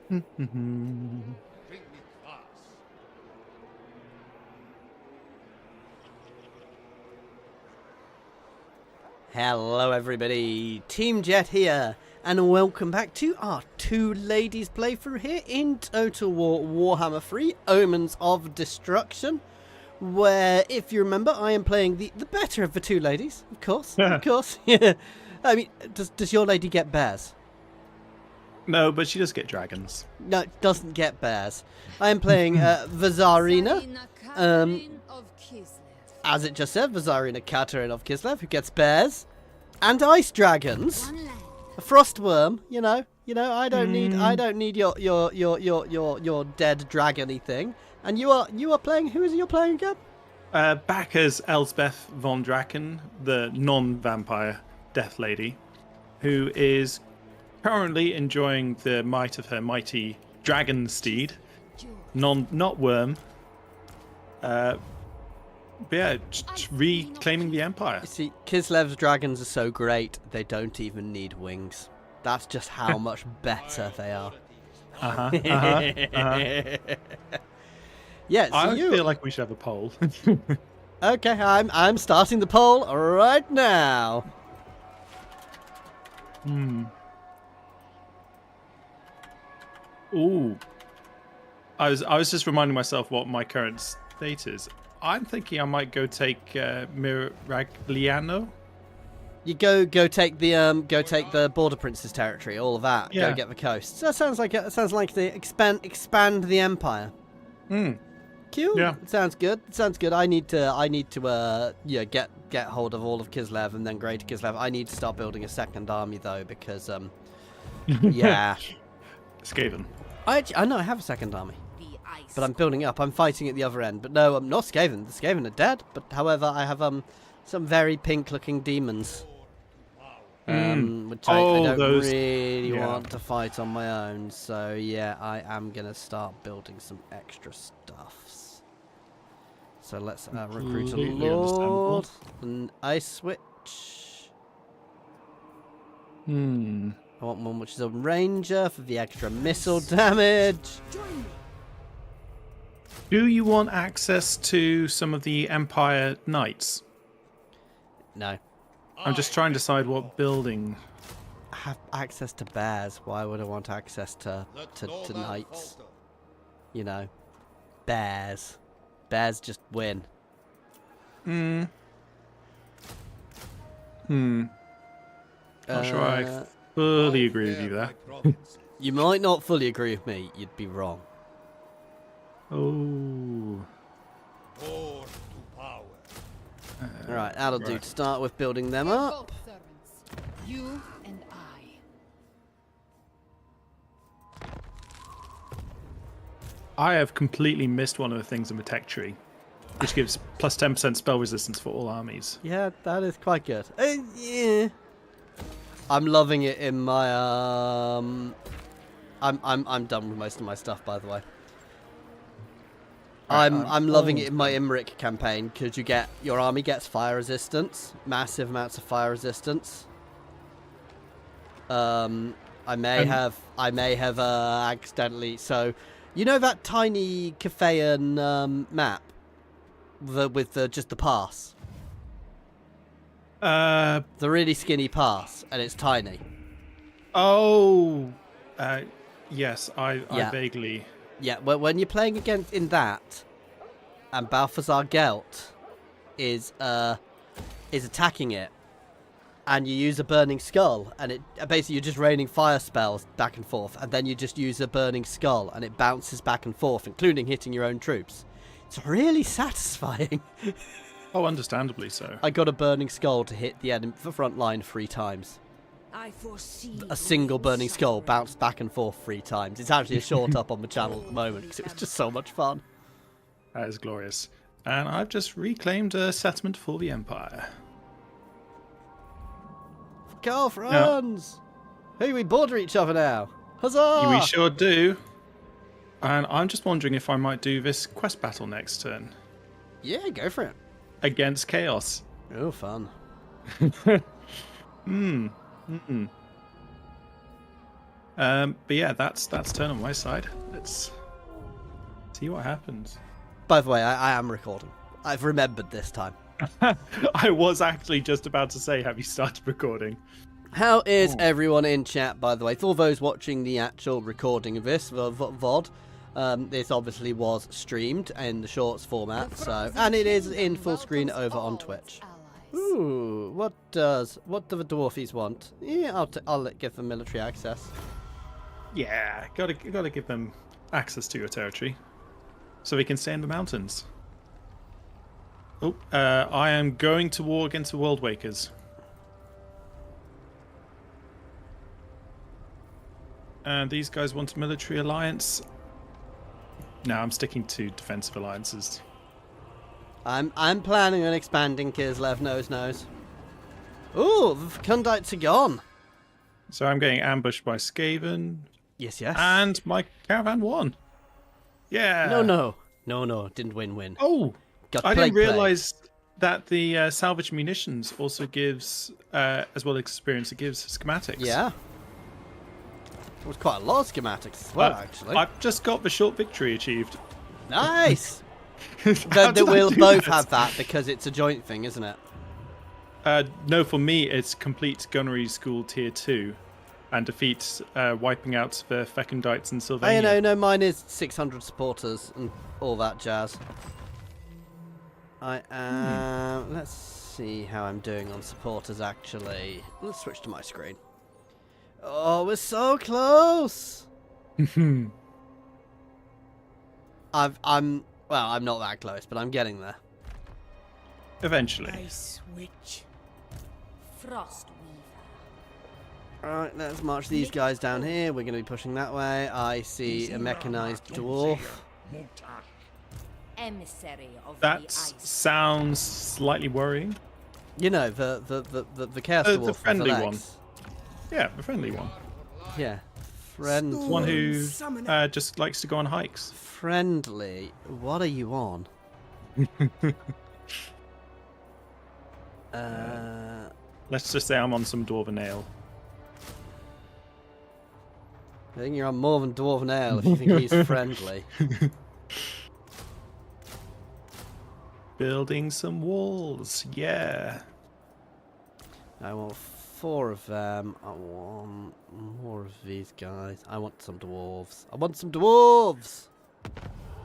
Hello everybody, Team Jet here, and welcome back to our Two Ladies playthrough here in Total War Warhammer 3, Omens of Destruction, where, if you remember, I am playing the better of the two ladies, of course, of course, yeah. I mean, does your lady get bears? No, but she does get dragons. No, it doesn't get bears. I am playing the Tzarina, as it just said, the Tzarina Katarin of Kislev, who gets bears and ice dragons. A frostworm, you know. I don't need your dead dragony thing. And you are playing. Who is it you're playing again? Back as Eslpesth von Drakan, the non-vampire death lady, who is currently enjoying the might of her mighty dragon steed, not worm. But yeah, reclaiming the empire. You see, Kislev's dragons are so great, they don't even need wings. That's just how much better they are. Yeah, so I feel like we should have a poll. Okay, I'm starting the poll right now. Ooh. I was just reminding myself what my current state is. I'm thinking I might go take Miragliano. You go take the Border Prince's territory, all of that. Yeah. Go get the coast. So that sounds like the expand the empire. Cool. Yeah. Sounds good. Sounds good. I need to get hold of all of Kislev and then Greater Kislev. I need to start building a second army though because yeah. Skaven. I know I have a second army. But I'm building up. I'm fighting at the other end. But no, I'm not Skaven. The Skaven are dead. But however, I have some very pink-looking demons, which I don't really want to fight on my own. So yeah, I am gonna start building some extra stuffs. So let's recruit a lord, an ice switch. I want one which is a ranger for the extra missile damage. Do you want access to some of the Empire Knights? No. I'm just trying to decide what building. I have access to bears. Why would I want access to knights? You know, bears. Bears just win. Not sure I fully agree with you there. You might not fully agree with me. You'd be wrong. Oh. Alright, that'll do to start with building them up. You and I have completely missed one of the things in the tech tree, which gives plus 10% spell resistance for all armies. Yeah, that is quite good. Yeah. I'm loving it in my I'm done with most of my stuff, by the way. I'm loving it in my Imric campaign because your army gets fire resistance, massive amounts of fire resistance. I may have accidentally. So, you know that tiny Cathayan map, with just the pass, the really skinny pass, and it's tiny. Oh, yes, I vaguely. Yeah, when you're playing in that, and Balthazar Gelt is attacking it, and you use a burning skull, and it basically you're just raining fire spells back and forth, and then you just use a burning skull, and it bounces back and forth, including hitting your own troops. It's really satisfying. Oh, understandably so. I got a burning skull to hit the front line 3 times. A single burning skull bounced back and forth 3 times. It's actually a short up on the channel at the moment because it was just so much fun. That is glorious. And I've just reclaimed a settlement for the Empire. Girlfriends! Hey, we border each other now. Huzzah! We sure do. And I'm just wondering if I might do this quest battle next turn. Yeah, go for it. Against Chaos. Oh, fun. But yeah, that's turn on my side. Let's see what happens. By the way, I am recording. I've remembered this time. I was actually just about to say, have you started recording? How is everyone in chat, by the way? For all those watching the actual recording of this, VOD, this obviously was streamed in the shorts format, and it is in full screen over on Twitch. Ooh, what do the dwarfies want? Yeah, I'll give them military access. Yeah, gotta give them access to your territory, so we can stay in the mountains. Oh, I am going to war against the World Wakers. And these guys want a military alliance. No, I'm sticking to defensive alliances. I'm planning on expanding Kislev, knows. Ooh, the Fecundites are gone. So I'm getting ambushed by Skaven. Yes. And my caravan won. Yeah. No, didn't win. Oh, Got I plague. didn't realize that the salvage munitions also gives, as well as experience, it gives schematics. Yeah. It was quite a lot of schematics as well, actually. I've just got the short victory achieved. Nice. How did I We'll do both that? have that because it's a joint thing, isn't it? No, for me, it's complete gunnery school tier 2 and defeat wiping out the Fecundites in Sylvania. No, mine is 600 supporters and all that jazz. I am... Let's see how I'm doing on supporters, actually. Let's switch to my screen. Oh, we're so close! I'm not that close, but I'm getting there. Eventually. Ice Witch. Frost Weaver. Alright, let's march these guys down here. We're going to be pushing that way. I see a mechanized dwarf. Emissary of That the ice. sounds slightly worrying. You know, the chaos dwarf The with friendly legs. one. Yeah, the friendly one. Yeah. Friendly. One who just likes to go on hikes. Friendly. What are you on? Let's just say I'm on some Dwarven Ale. I think you're on more than Dwarven Ale if you think he's friendly. Building some walls, yeah. I want 4 of them. I want more of these guys. I want some dwarves.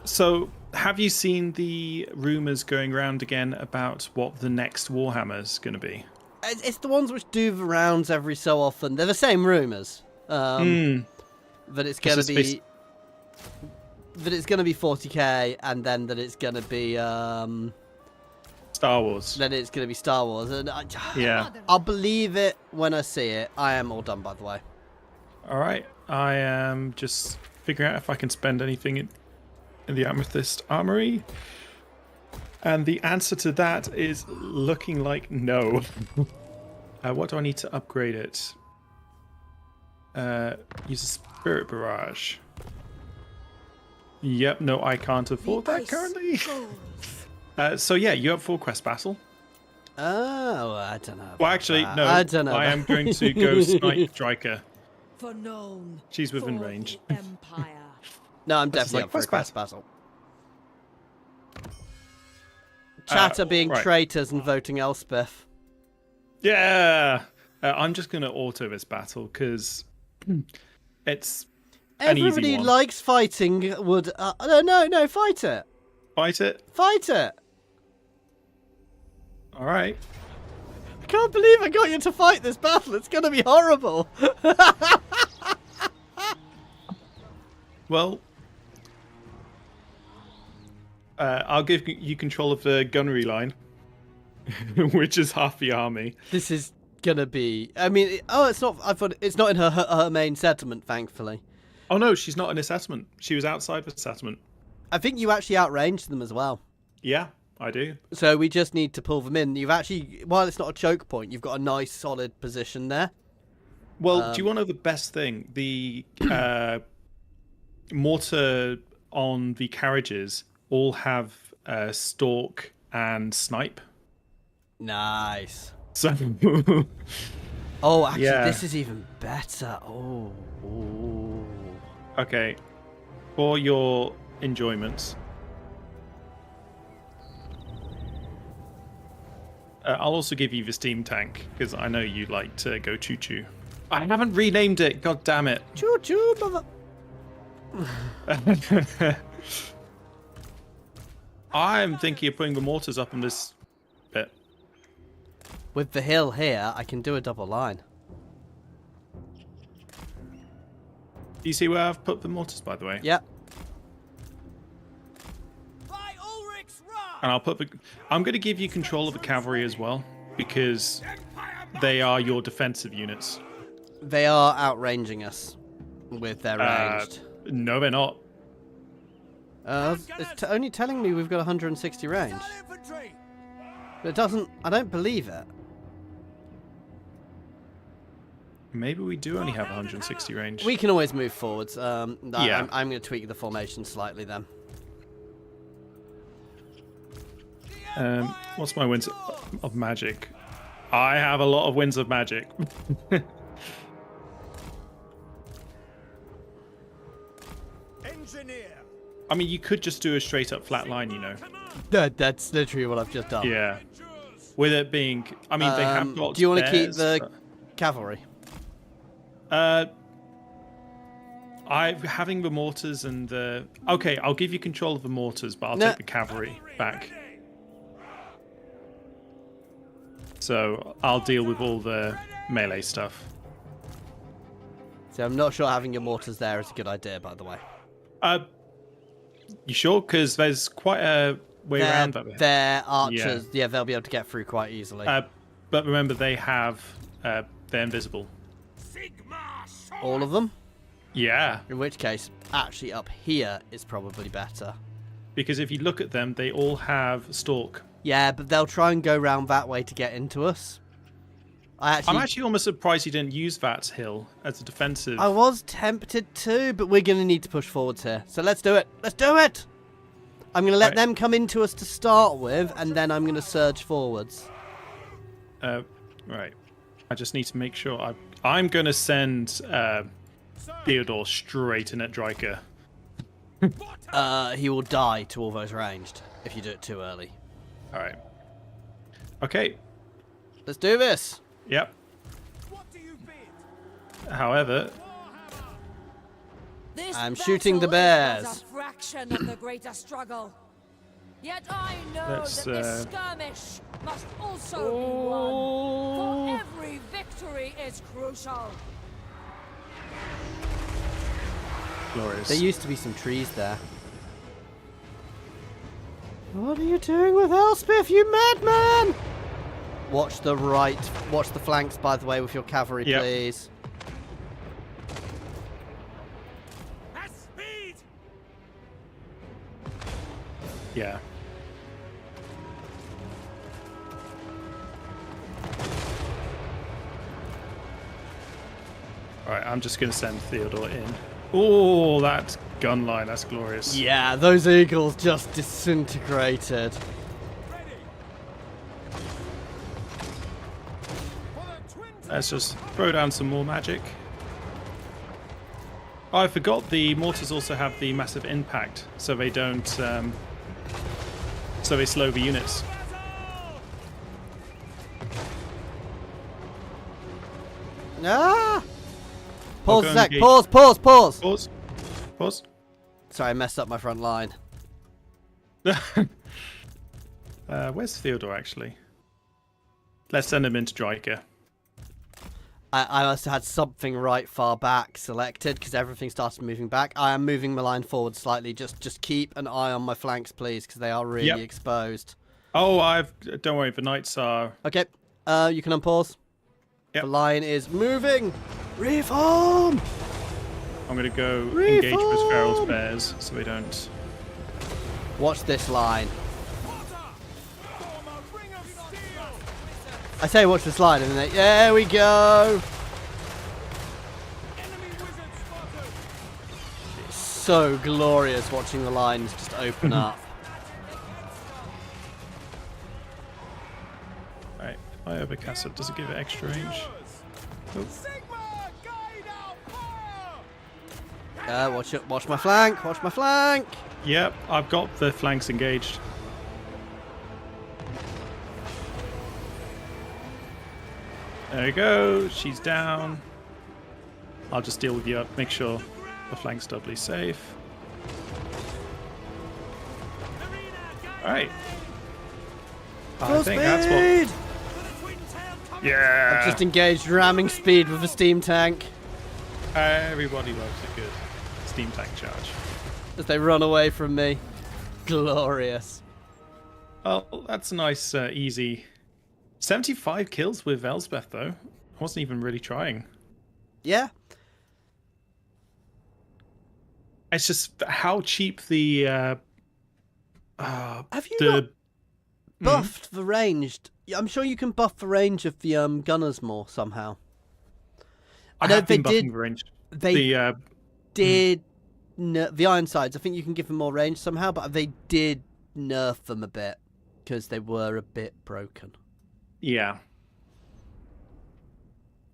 So, have you seen the rumours going around again about what the next Warhammer's going to be? It's the ones which do the rounds every so often. They're the same rumours. But it's going to be... That it's going to be 40k, and then that it's going to be... Star Wars. Then it's going to be Star Wars. And Yeah. I'll believe it when I see it. I am all done, by the way. Alright, I am just figuring out if I can spend anything in the Amethyst Armory. And the answer to that is looking like no. What do I need to upgrade it? Use a Spirit Barrage. Yep, no, I can't afford that currently. So yeah, you have full quest battle. Oh, I don't know. Well, actually, no. I don't know. I am going to go Snipe Striker. For Nuln. She's within for range. the Empire. No, I'm That's definitely like up for a quest quest battle. Chat are being right. traitors and voting Eslpesth. Yeah! I'm just going to auto this battle because it's an easy Everybody one. likes fighting. No, fight it. Fight it. Fight it. All right. I can't believe I got you to fight this battle. It's going to be horrible. Well, I'll give you control of the gunnery line, which is half the army. This is going to be... I mean, it's not... I thought it's not in her main settlement, thankfully. Oh no, she's not in a settlement. She was outside the settlement. I think you actually outranged them as well. Yeah, I do. So we just need to pull them in. You've actually... While it's not a choke point, you've got a nice, solid position there. Well, do you want to know the best thing? The mortar on the carriages all have stalk and snipe. Nice. So Oh, actually, Yeah. this is even better. Oh. Ooh. Okay. For your enjoyment, I'll also give you the steam tank because I know you like to go choo choo. I haven't renamed it. God damn it. Choo choo, mother. I'm thinking of putting the mortars up on this bit. With the hill here, I can do a double line. Do you see where I've put the mortars, by the way? Yeah. And I'm going to give you control of the cavalry as well, because they are your defensive units. They are outranging us with their ranged. No, they're not. It's only telling me we've got 160 range. But it doesn't... I don't believe it. Maybe we do only have 160 range. We can always move forwards. Yeah. I'm going to tweak the formation slightly then. What's my wins of magic? I have a lot of wins of magic. Engineer. I mean, you could just do a straight up flat line, you know. That's literally what I've just done. Yeah. With it being, I mean, they have got. Do you want to keep spares, the cavalry? having the mortars and the. Okay, I'll give you control of the mortars, but I'll take the cavalry back. So I'll deal with all the melee stuff. So I'm not sure having your mortars there is a good idea, by the way. You sure? Because there's quite a way around that. They're archers. Yeah, they'll be able to get through quite easily. But remember, they have they're invisible. All of them? Yeah. In which case, actually up here is probably better. Because if you look at them, they all have stalk. Yeah, but they'll try and go round that way to get into us. I'm actually almost surprised you didn't use that hill as a defensive. I was tempted to, but we're going to need to push forwards here. So let's do it. Let's do it! I'm going to let them come into us to start with, and then I'm going to surge forwards. Right. I just need to make sure. I'm going to send Theodore straight in at Drakan. He will die to all those ranged if you do it too early. All right. Okay. Let's do this. Yep. However, I'm shooting the bears. Was a fraction of the greater struggle. Yet I know Let's, that this skirmish must also be won. For every victory is crucial. glorious. There used to be some trees there. What are you doing with Eslpesth, you madman? Watch the right. Watch the flanks, by the way, with your cavalry, please. Yeah. Alright, I'm just going to send Theodore in. Oh, that gun line, that's glorious. Yeah, those eagles just disintegrated. Let's just throw down some more magic. Oh, I forgot the mortars also have the massive impact, so they don't, so they slow the units. Ah! Pause go a sec. engage. Pause. Pause. Pause. Sorry, I messed up my front line. Where's Theodore, actually? Let's send him into Drakan. I must have had something right far back selected because everything started moving back. I am moving my line forward slightly. Just keep an eye on my flanks, please, because they are really exposed. Oh, don't worry, the knights are... Okay, you can unpause. Yep. The line is moving. Reform! I'm going to go engage with Feral's bears so we don't... Watch this line. I say watch this line and then there we go. It's so glorious watching the lines just open up. Right, if I overcast it, does it give it extra range? Watch my flank. Watch my flank. Yep, I've got the flanks engaged. There we go. She's down. I'll just deal with you up. Make sure the flank's doubly safe. Alright. I think that's what... Yeah! I've just engaged ramming speed with a steam tank. Everybody loves a good steam tank charge. As they run away from me. Glorious. Well, that's a nice, easy... 75 kills with Eslpesth, though. I wasn't even really trying. Yeah. It's just how cheap the... Have you not buffed the ranged? I'm sure you can buff the range of the gunners more somehow. I have been buffing the range. They did the Ironsides. I think you can give them more range somehow, but they did nerf them a bit because they were a bit broken. Yeah.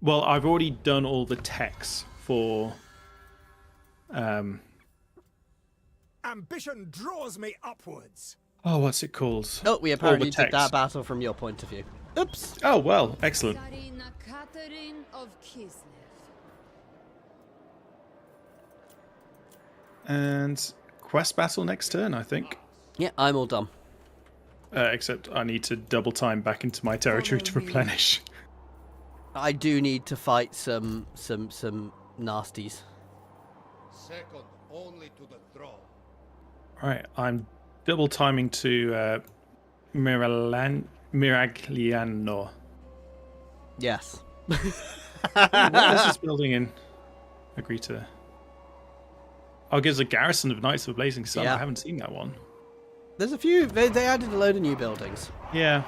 Well, I've already done all the techs for... Ambition draws me upwards. Oh, what's it called? Oh, we apparently did techs. that battle from your point of view. Oops. Oh, well, excellent. Tzarina Katarin of Kislev. And quest battle next turn, I think. Yeah, I'm all done. Except I need to double time back into my territory to replenish. I do need to fight some nasties. Second only to the throne. Right, I'm double timing to Miragliano. Yes. What is this building in? Agree to. Oh, gives a garrison of Knights of the Blazing Sun. Yeah. I haven't seen that one. There's a few. They added a load of new buildings. Yeah.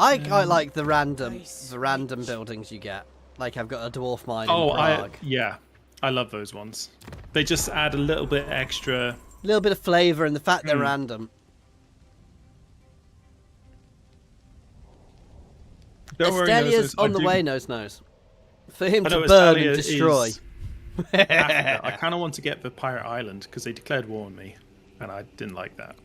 I quite like the random buildings you get. Like I've got a dwarf mine in Prague. Yeah, I love those ones. They just add a little bit extra. A little bit of flavour and the fact they're random. Estelia's on the way, nose. For him to burn and destroy. I kind of want to get the Pirate Island because they declared war on me, and I didn't like that.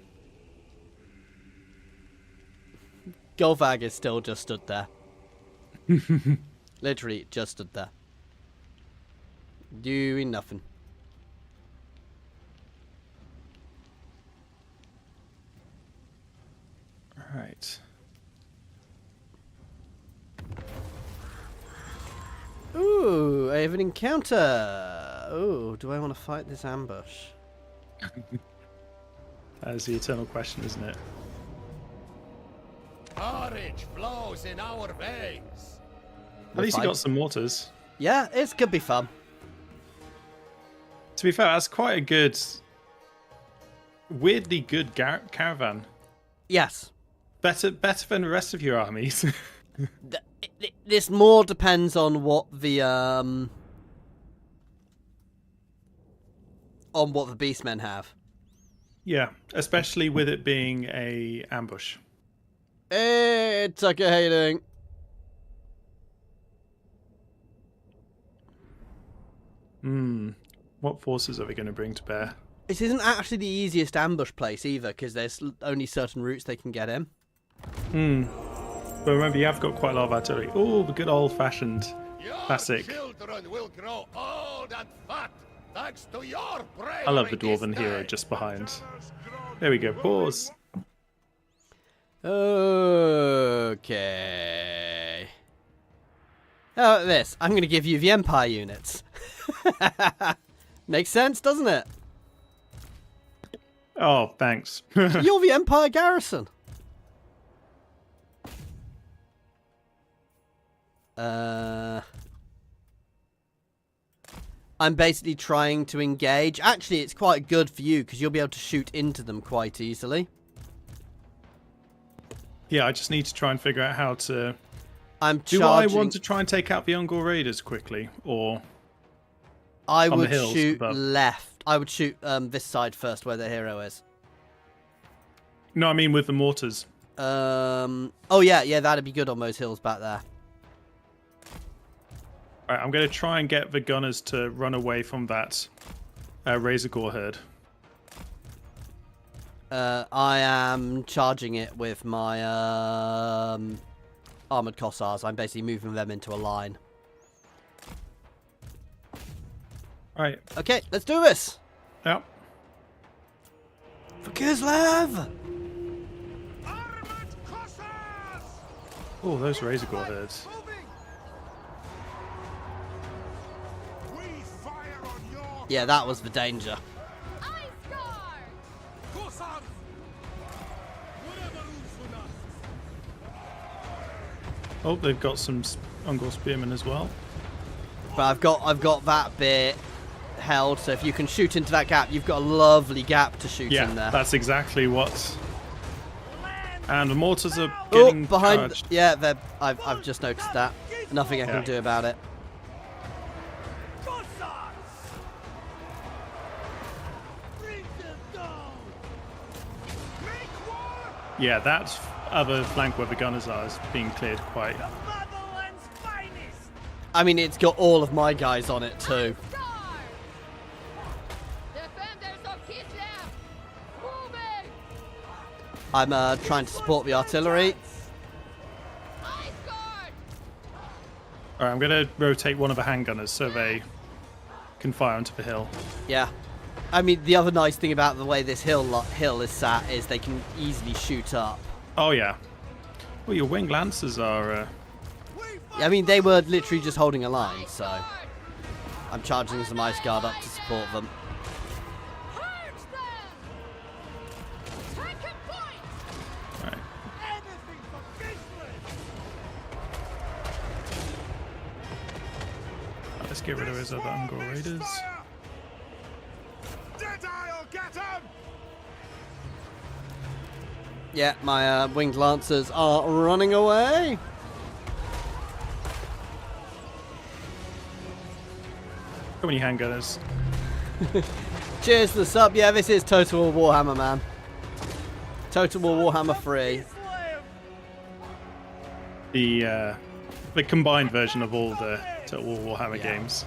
Golvag is still just stood there. Literally just stood there. Doing nothing. Alright. Ooh, I have an encounter. Ooh, do I want to fight this ambush? That is the eternal question, isn't it? Courage flows in our veins. At least you got some mortars. Yeah, it could be fun. To be fair, that's quite a good, weirdly good caravan. Yes. Better than the rest of your armies. This more depends on what the beastmen have. Yeah, especially with it being a ambush. It's okay hating. What forces are we going to bring to bear? This isn't actually the easiest ambush place either, because there's only certain routes they can get in. But remember, you have got quite a lot of artillery. Oh, the good old-fashioned classic. Children will grow old and fat thanks to your bravery. I love the dwarven hero just behind. There we go. Pause. Okay. How about this? I'm going to give you the Empire units. Makes sense, doesn't it? Oh, thanks. You're the Empire garrison. I'm basically trying to engage. Actually, it's quite good for you because you'll be able to shoot into them quite easily. Yeah, I just need to try and figure out how to... I'm Do charging... I want to try and take out the Ungol Raiders quickly, or... I on the would hills shoot above? left. I would shoot this side first where the hero is. No, I mean with the mortars. Oh, yeah, that'd be good on those hills back there. Alright, I'm going to try and get the gunners to run away from that Razor Gore herd. I am charging it with my armored Kossars. I'm basically moving them into a line. Alright. Okay, let's do this. Yep. For Kislev! Armored Cossars! Oh, those Razor Gore herds. We fire on your Yeah, that was the danger. Cossars! Whatever Oh, they've got some Ungor Spearmen as well. But I've got that bit held, so if you can shoot into that gap, you've got a lovely gap to shoot in there. Yeah, that's exactly what. And the mortars are Oh, getting behind. charged. Yeah, I've just noticed that. Nothing I can Yeah. do about it. Yeah, that other flank where the gunners are is being cleared quite. I mean, it's got all of my guys on it too. Defenders of Kislev, moving! I'm trying to support the artillery. Ice guard! Alright, I'm going to rotate one of the handgunners so they can fire onto the hill. Yeah. I mean, the other nice thing about the way this hill is sat is they can easily shoot up. Oh, yeah. Well, your winged lancers are. I mean, they were literally just holding a line, so I'm charging some ice guard up to support them. Purge them! Taken point! Right. anything for Kislev! Let's get rid of those other Ungor raiders. Deadeye'll get him! Yeah, my winged lancers are running away. How many handgunners? Cheers to the sub. Yeah, this is Total War Warhammer, man. Total War Warhammer 3. The combined version of all the Total War Warhammer games.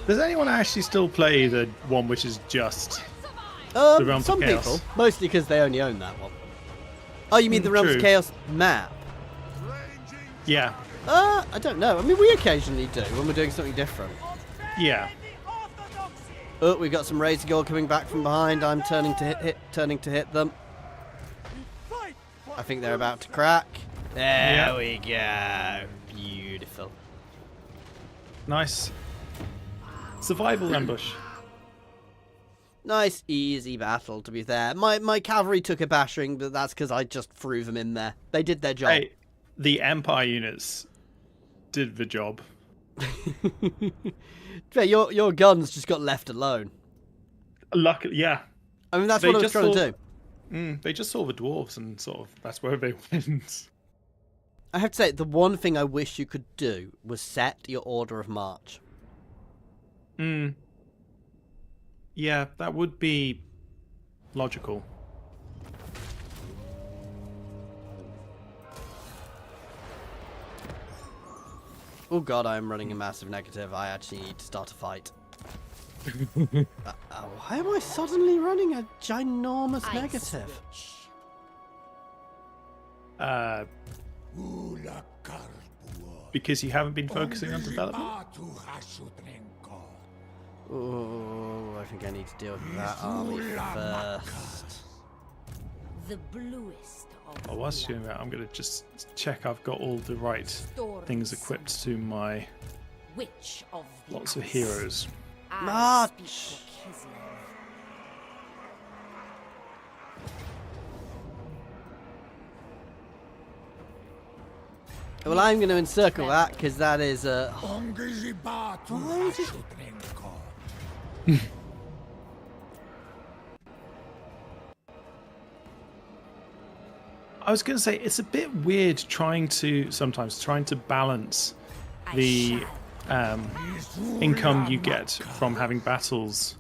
Does anyone actually still play the one which is just the Realms Some of Chaos? people, mostly because they only own that one. Oh, you mean the Realms of true. Chaos map? Yeah, I don't know. I mean, we occasionally do when we're doing something different. yeah. Oh, we've got some Razor Gore coming back from behind. I'm turning to hit them. I think they're about to crack. There we go. Beautiful. Nice. Survival ambush. Nice, easy battle, to be fair. My cavalry took a bashing, but that's because I just threw them in there. They did their job. Hey, the Empire units did the job. Yeah, your guns just got left alone. Luckily, yeah. I mean, that's They what I was just trying to saw- do. They just saw the dwarves and sort of that's where they went. I have to say, the one thing I wish you could do was set your order of march. Yeah, that would be logical. Oh god, I am running a massive negative. I actually need to start a fight. Why am I suddenly running a ginormous negative? Because you haven't been focusing on development. Oh, I think I need to deal with that army first. The bluest of Oh, whilst you're doing that, I'm going to just check I've got all the right things equipped to my Witch of the lots of Ice. heroes. I March. speak for Kislev. Well, I'm going to encircle that because that is I was going to say it's a bit weird sometimes trying to balance the income you get from having battles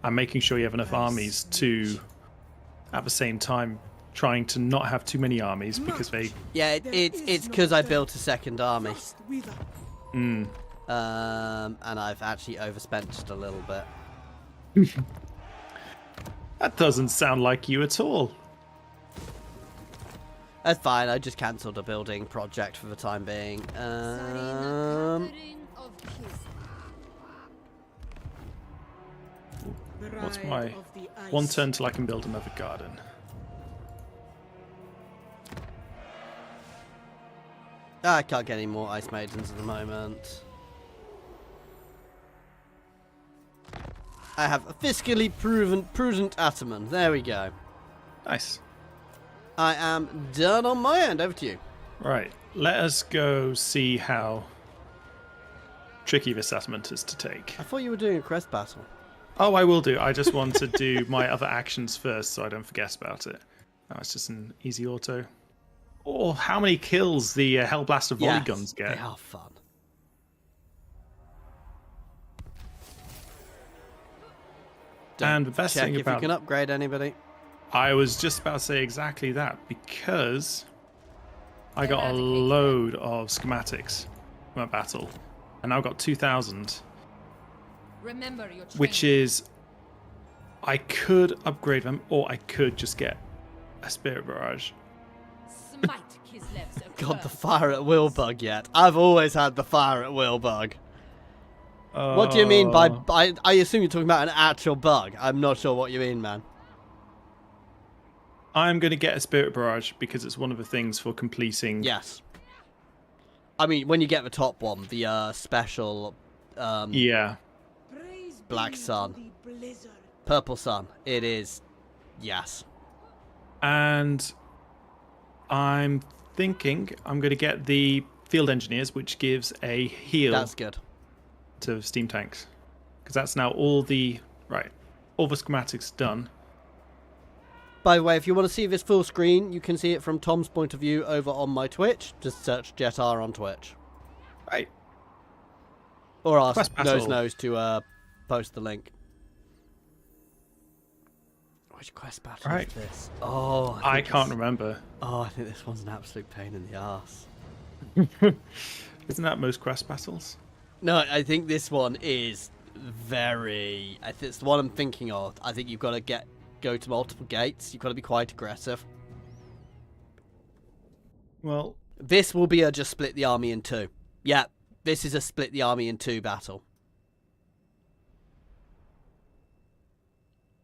and making sure you have enough armies to at the same time trying to not have too many armies because they. Yeah, it's because I built a second army. Mm. And I've actually overspent just a little bit. That doesn't sound like you at all. That's fine. I just cancelled a building project for the time being. Tzarina, Katarin of Kislev. What's my one turn till I can build another garden? I can't get any more Ice Maidens at the moment. I have a fiscally prudent Ataman. There we go. Nice. I am done on my end. Over to you. Right. Let us go see how tricky this settlement is to take. I thought you were doing a crest battle. Oh, I will do. I just want to do my other actions first so I don't forget about it. Oh, it's just an easy auto. Oh, how many kills the Hellblaster volley guns get. They are fun. And the best Check thing if about you can upgrade anybody. I was just about to say exactly that because I got a load of schematics from that battle, and I've got 2,000, Remember your which is I could upgrade them, or I could just get a Spirit Barrage. Smite Kislev's God, the fire at will bug yet. I've always had the fire at will bug. What do you mean by... I assume you're talking about an actual bug. I'm not sure what you mean, man. I'm going to get a Spirit Barrage because it's one of the things for completing. Yes. I mean, when you get the top one, the special... Yeah. Black Sun. Purple Sun. It is... Yes. And I'm thinking I'm going to get the Field Engineers, which gives a heal. That's good. To steam tanks, because that's now all the schematics done. By the way, if you want to see this full screen, you can see it from Tom's point of view over on my Twitch. Just search Jetar on Twitch. Right. Or ask Nose to post the link. Which quest battle is this? Oh, I can't remember. Oh, I think this one's an absolute pain in the arse. Isn't that most quest battles? No, I think this one is very... I think it's the one I'm thinking of. I think you've got to go to multiple gates. You've got to be quite aggressive. Well... This will be a just split the army in two. Yeah, this is a split the army in two battle.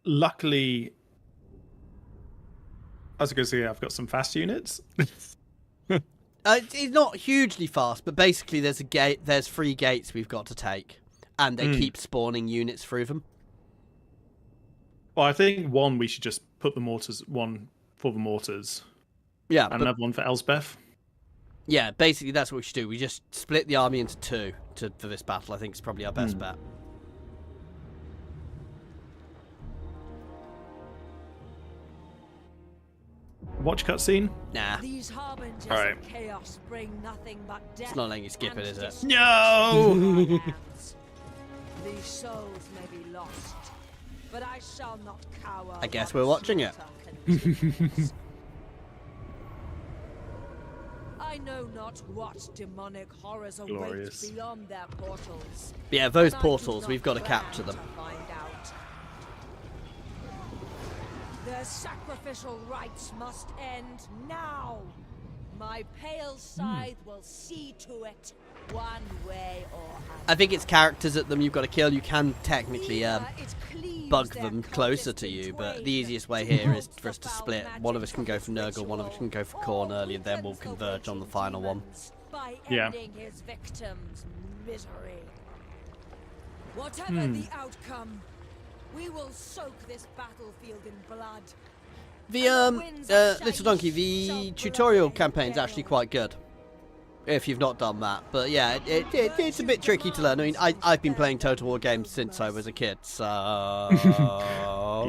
Luckily... I was going to say I've got some fast units. It's not hugely fast, but basically there's a gate. There's 3 gates we've got to take, and they keep spawning units through them. Well, I think one we should just put the mortars, one for the mortars. Yeah, and another one for Eslpesth. Yeah, basically that's what we should do. We just split the army into 2 for this battle. I think it's probably our best bet. Watch cutscene? Nah. These harbingers Alright. of chaos bring nothing but death. It's not letting you skip it, is it? No! These souls may be lost, but I shall not cower. I guess we're watching it. I know not what demonic horrors Glorious. await beyond their portals. Yeah, those but I do portals, not we've got to plan capture them. to find out. Their sacrificial rites must end now. My pale scythe will see to it, one way or other. I think it's characters at them you've got to kill. You can technically bug them closer to you, but the easiest way here is for us to split. One of us can go for Nurgle, one of us can go for Khorne early, and then we'll converge on the final one. By Yeah. ending his victim's misery. Whatever the outcome, we will soak this battlefield in blood. The Little Donkey, the tutorial campaign's actually quite good. If you've not done that. But yeah, it's a bit tricky to learn. I mean, I've been playing Total War games since I was a kid, so...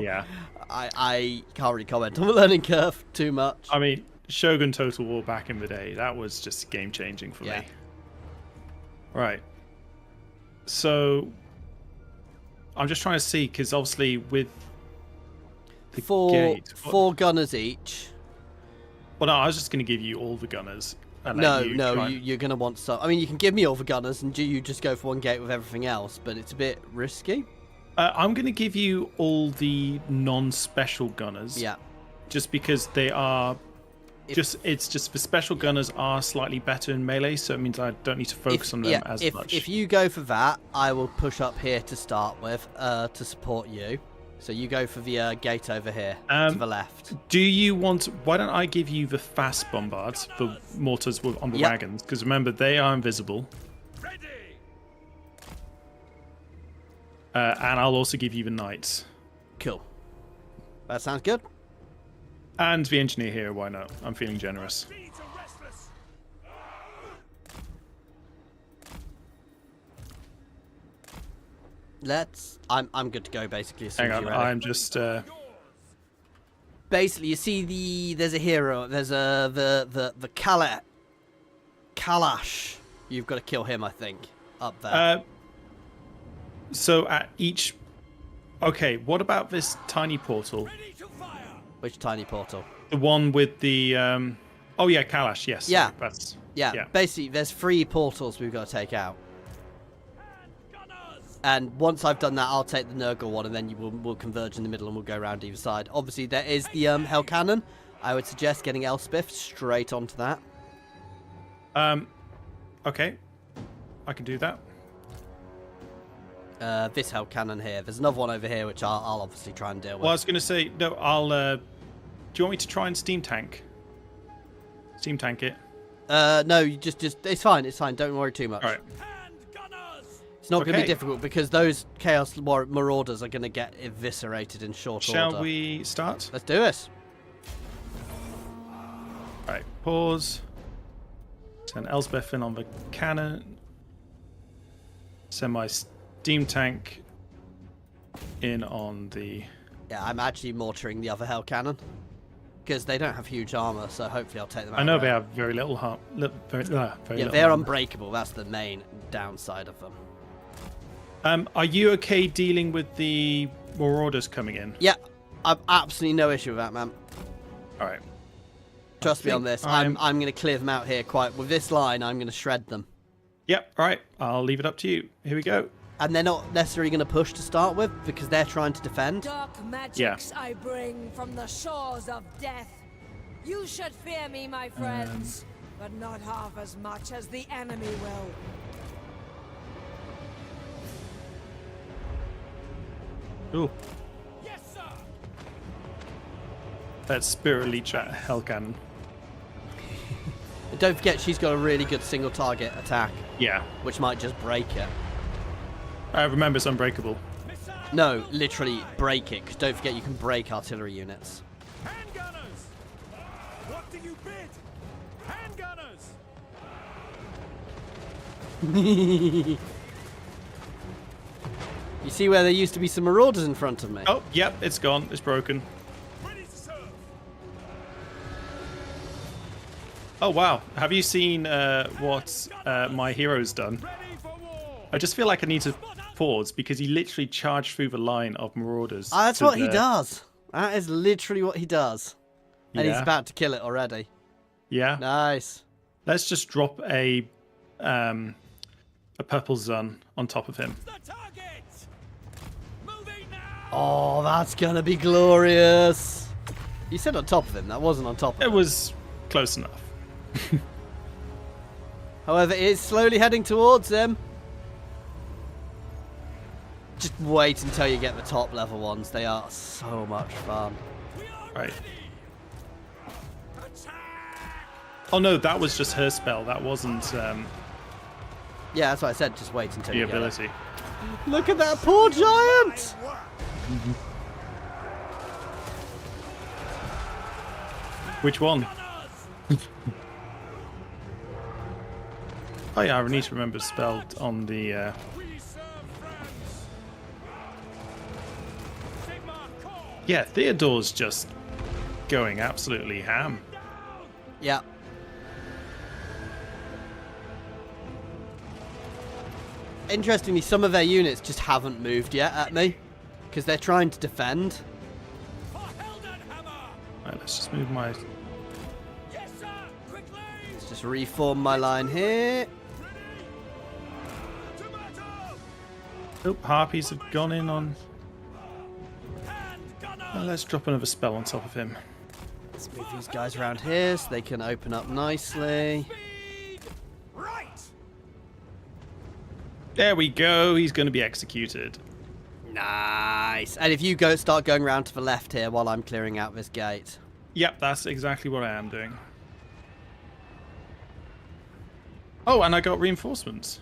Yeah. I can't really comment on the learning curve too much. I mean, Shogun Total War back in the day, that was just game-changing for me. Right. So, I'm just trying to see, because obviously with the gate... Four gunners each. Well, no, I was just going to give you all the gunners. And let you try and- you're going to want some. I mean, you can give me all the gunners and you just go for one gate with everything else, but it's a bit risky. I'm going to give you all the non-special gunners. Yeah. Just because they are... It's just the special gunners are slightly better in melee, so it means I don't need to focus on them as much. If you go for that, I will push up here to start with to support you. So you go for the gate over here to the left. Do you want... Why don't I give you the fast bombards, the mortars on the wagons? Because remember, they are invisible. Ready. And I'll also give you the knights. Cool. That sounds good. And the engineer here, why not? I'm feeling generous. Feet are restless. I'm good to go basically as soon Hang as on, you're ready. I'm just... Basically, you see there's a hero. There's the Kalash. You've got to kill him, I think, up there. So at each... Okay, what about this tiny portal? Ready to fire. Which tiny portal? The one with the... Oh yeah, Kalash, yes. Yeah. That's... Yeah, basically, there's 3 portals we've got to take out. Gunners. And once I've done that, I'll take the Nurgle one, and then we'll converge in the middle, and we'll go around either side. Obviously, there is the Hell Cannon. I would suggest getting Eslpesth straight onto that. Okay. I can do that. This Hell Cannon here. There's another one over here, which I'll obviously try and deal with. Well, I was going to say, no, I'll... do you want me to try and steam tank? Steam tank it? No, you just it's fine. Don't worry too much. All right. Hand gunners. It's not going to be Okay. difficult because those Chaos Marauders are going to get eviscerated in short order. Shall we start? Let's do this. All right, pause. Send Eslpesth in on the cannon. Send my steam tank in on the... Yeah, I'm actually mortaring the other Hell Cannon because they don't have huge armor, so hopefully I'll take them out. I know of they there. have very little harm. Very Yeah, little they're harm. unbreakable. That's the main downside of them. Are you okay dealing with the Marauders coming in? Yeah, I've absolutely no issue with that, man. All right. Trust me on this. I'm- I'm going to clear them out here quite... With this line, I'm going to shred them. Yep. All right. I'll leave it up to you. Here we go. And they're not necessarily going to push to start with because they're trying to defend. Dark magics I bring from the shores of death. You should fear me, my friends, but not half as much as the enemy will. Ooh. Yes, sir. That Spirit Leech at Hell Cannon. And don't forget, she's got a really good single target attack, Yeah. which might just break it. Remember, it's unbreakable. Missile. No, literally break it, because don't forget you can break artillery units. Hand gunners. What do you bid? Hand gunners. You see where there used to be some marauders in front of me? Oh, yep. It's gone. It's broken. Ready to serve. Oh, wow. Have you seen what my hero's done? Ready for war. I just feel like I need to pause because he literally charged through the line of Marauders. That's to what he the- does. That is literally what he does. And he's Yeah. about to kill it already. Yeah. Nice. Let's just drop a purple Zun on top of him. The target. Moving now. Oh, that's going to be glorious. You said on top of him. That wasn't on top of It him. was close enough. However, it is slowly heading towards him. Just wait until you get the top level ones. They are so much fun. We are Right. ready. Attack. Oh no, that was just her spell. That wasn't Yeah, that's what I said. Just wait until the you get it. ability. Look at that poor giant! Work. Which one? Gunners. Oh yeah, I need to remember spell on the. We serve France. Sigma Corps. Yeah, Theodore's just going absolutely ham. Down. Yeah. Interestingly, some of their units just haven't moved yet at me. Because they're trying to defend. For Heldenhammer. Right, let's just move my. Yes, Just reform my line here. Oh, harpies have gone in on... Well, let's drop another spell on top of him. Let's move these guys around here so they can open up nicely. Right. There we go. He's going to be executed. Nice. And if you start going around to the left here while I'm clearing out this gate. Yep, that's exactly what I am doing. Oh, and I got reinforcements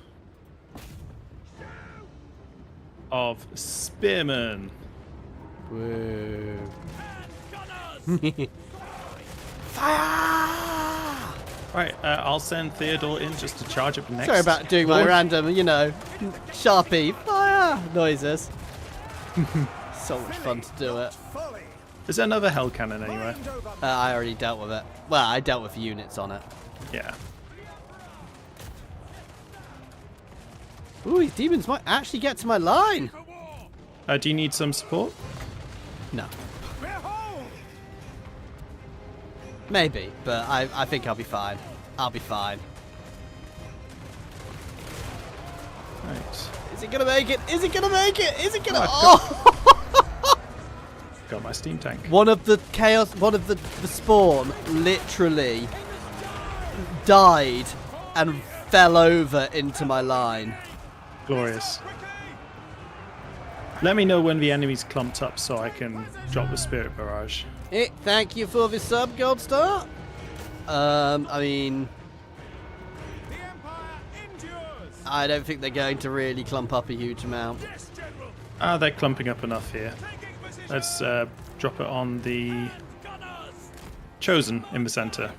of spearmen. Whoa. Fire! Right, I'll send Theodore in just to charge up next. Sorry about doing my random, Sharpie fire noises. So much fun to do it. Fully. Is there another hell cannon anywhere? Mind over I already dealt with it. Well, I dealt with units on it. Yeah. Ooh, these demons might actually get to my line. Do you need some support? No. Behold! Maybe, but I think I'll be fine. I'll be fine. Right. Is it gonna make it? Is it gonna make it? Is it gonna? Oh, Oh! Got my steam tank. One of the spawn literally died and fell over into my line. Glorious. Let me know when the enemy's clumped up so I can drop the spirit barrage. Thank you for the sub, Gold Star. I mean, The Empire endures! I don't think they're going to really clump up a huge amount. Yes, General! They're clumping up enough here. Taking position! Let's drop it on the Gunners! Chosen in the center.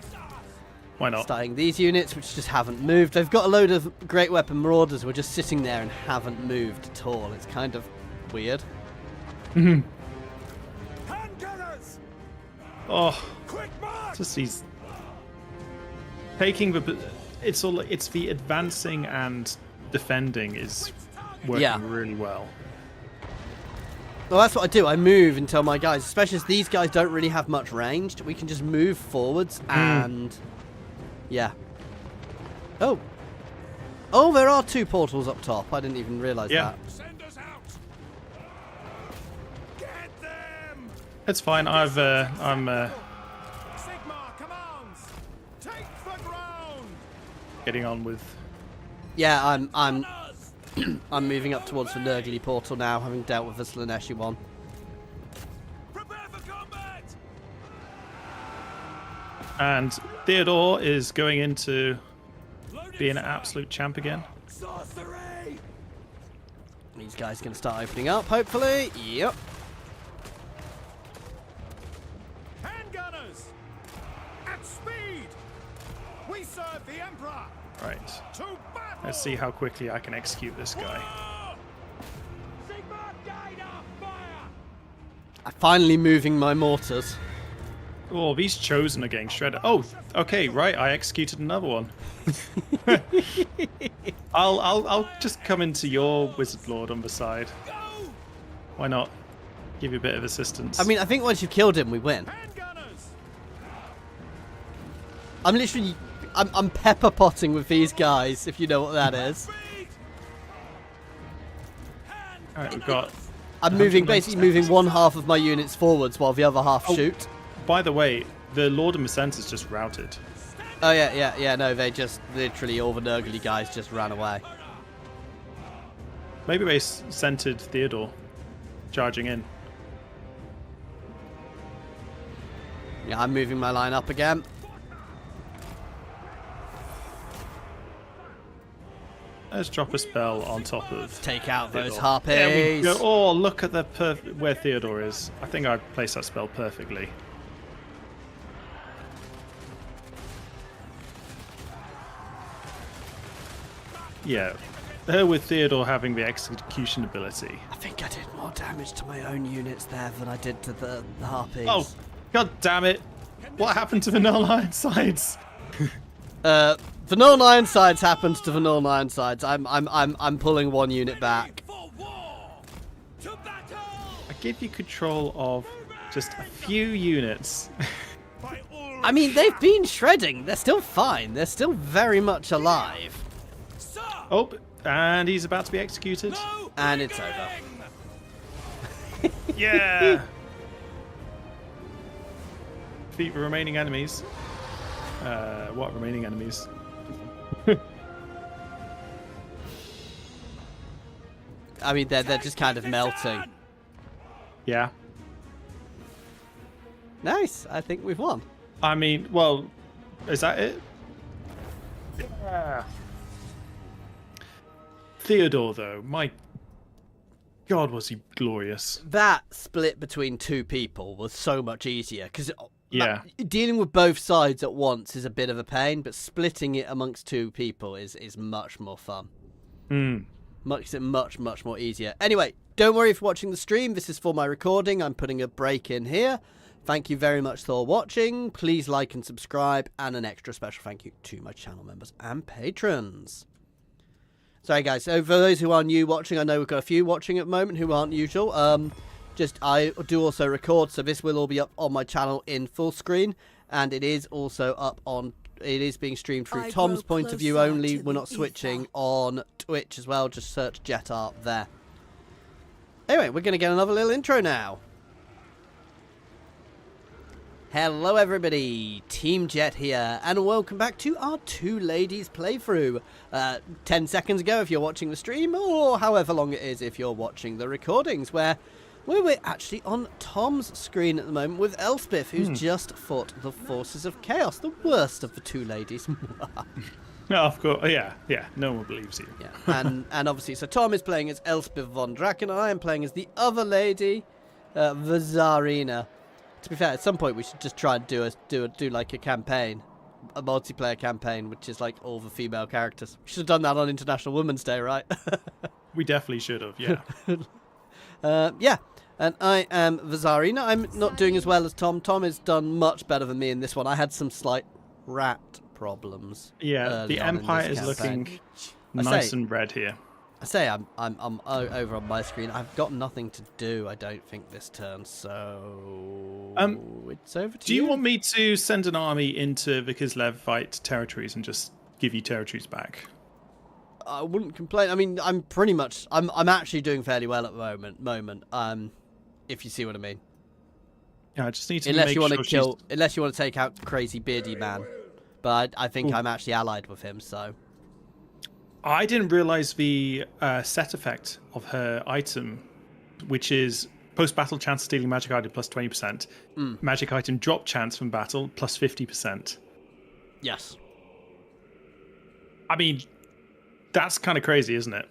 Why not? Starting these units, which just haven't moved. They've got a load of great weapon marauders who are just sitting there and haven't moved at all. It's kind of weird. Hand gunners! Oh, Quick march! just these taking the. It's the advancing and defending is working Yeah. really well. Well, that's what I do. I move until my guys, especially as these guys don't really have much range, we can just move forwards and... Yeah. Oh. Oh, there are 2 portals up top. I didn't even realise Yeah. that. Send us out! Get them! It's fine. I'm Sigmar commands! Take the ground! getting on with. Yeah, I'm I'm moving up towards the Nurgly portal now, having dealt with the Slaneshi one. Prepare for combat! And Theodore is going into being an absolute champ again. Sorcery! These guys can start opening up, hopefully. Yep. Hand gunners! At speed! We serve the Emperor! Right. To battle! Let's see how quickly I can execute this guy. Sigmar guide our fire! I'm finally moving my mortars. Oh, these Chosen are getting shredded. Oh, okay, right. I executed another one. I'll just come into your Wizard Lord on the side. Go! Why not? Give you a bit of assistance. I mean, I think once you've killed him, we win. Hand gunners! I'm literally... I'm pepper potting with these guys, if you know what that is. Speed! Hand all right, we've got. I'm basically moving one half of my units forwards while the other half shoot. By the way, the Lord of Macenter's just routed. Oh, yeah, no, they just, literally, all the Nurgly guys just ran away. Maybe they centered Theodore, charging in. Yeah, I'm moving my line up again. Let's drop a spell on top of. Take out those Theodore. harpies. There we go. Oh, look at the where Theodore is. I think I placed that spell perfectly. Yeah, her with Theodore having the execution ability. I think I did more damage to my own units there than I did to the harpies. Oh, god damn it! What happened to the Nuln Ironsides? The Nuln Ironsides happens to the Nuln Ironsides. I'm pulling one unit back. for war! To battle! I give you control of just a few units. By all I mean, they've been shredding. They're still fine. They're still very much alive. Sir! Oh, and he's about to be executed. No And it's over. beginning! Yeah. Defeat the remaining enemies. What remaining enemies? I mean, they're just kind of melting. Yeah. Nice. I think we've won. I mean, well, is that it? Yeah. Theodore, though, my God, was he glorious. That split between two people was so much easier because Yeah. dealing with both sides at once is a bit of a pain, but splitting it amongst two people is much more fun. Makes it much more easier. Anyway, don't worry if you're watching the stream. This is for my recording. I'm putting a break in here. Thank you very much for watching. Please like and subscribe, and an extra special thank you to my channel members and patrons. Sorry guys, so for those who are new watching, I know we've got a few watching at the moment who aren't usual. I do also record, so this will all be up on my channel in full screen, and it is also up on. It is being streamed through I Tom's grow point of view closer only. to We're the not switching ether. on Twitch as well. Just search Jet Art there. Anyway, we're going to get another little intro now. Hello everybody, Team Jet here, and welcome back to our Two Ladies playthrough. 10 seconds ago if you're watching the stream, or however long it is if you're watching the recordings, where we're actually on Tom's screen at the moment with Eslpesth, who's just fought the forces of chaos, the worst of the two ladies. No, of course. Yeah. No one believes you. Yeah, and obviously, so Tom is playing as Eslpesth von Drakan, and I am playing as the other lady, the Tzarina. To be fair, at some point we should just try and do like a campaign, a multiplayer campaign, which is like all the female characters. We should have done that on International Women's Day, right? We definitely should have. Yeah. Yeah, and I am the Tzarina. I'm not doing as well as Tom. Tom has done much better than me in this one. I had some slight rat problems. Yeah. early The on in Empire this is campaign. looking I nice say- and red here. I say I'm over on my screen. I've got nothing to do, I don't think, this turn, so it's over to Do you want me to send an army into the Kislev fight territories and just give you territories back? I wouldn't complain. I mean, I'm actually doing fairly well at the moment. If you see what I mean. Yeah, I just need to Unless make you want to sure unless you want to take out crazy beardy man, but I think I'm actually allied with him, so. I didn't realize the set effect of her item, which is post-battle chance of stealing magic item plus 20%, magic item drop chance from battle plus 50%. Yes. I mean, that's kind of crazy, isn't it?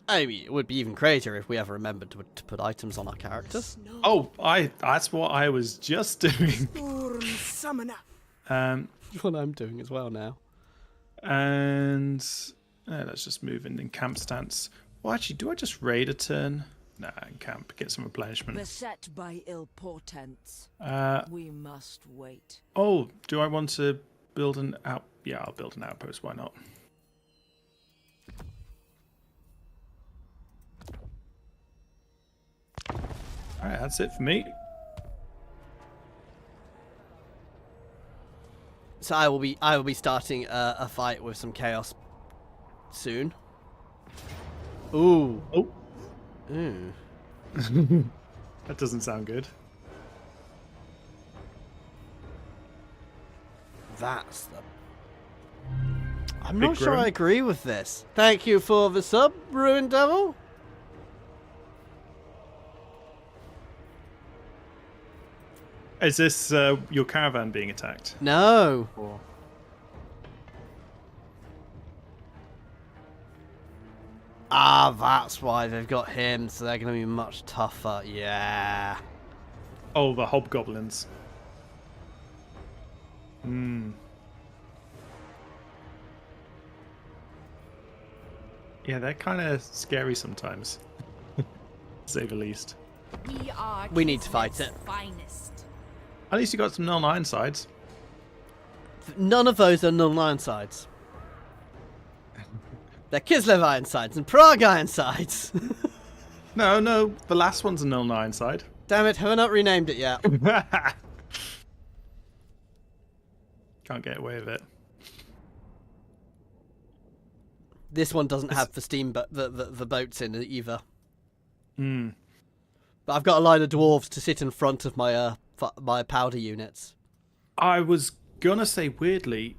I mean, it would be even crazier if we ever remembered to put items on our characters. Oh, that's what I was just doing. Summoner. That's what I'm doing as well now. And let's just move in camp stance. Well, actually, do I just raid a turn? Nah, in camp, get some replenishment. Beset by ill portents. We must wait. Oh, do I want to build an out? Yeah, I'll build an outpost. Why not? All right, that's it for me. So I will be starting a fight with some chaos soon. Ooh. Oh, Ooh. that doesn't sound good. That's the. I'm Big not sure Ruin. I agree with this. Thank you for the sub, Ruined Devil. Is this your caravan being attacked? No. Or... Ah, that's why they've got him, so they're going to be much tougher. Yeah. Oh, the hobgoblins. Yeah, they're kind of scary sometimes, to say the least. We are We need to fight Kislev's it. finest. At least you got some non Ironsides. None of those are Nuln Ironsides. They're Kislev Ironsides and Prague Ironsides. No, the last one's a non Ironside. Damn it, have I not renamed it yet? Can't get away with it. This one doesn't have the steam, but the boats in it either. Hmm. But I've got a line of dwarves to sit in front of my my powder units. I was gonna say, weirdly,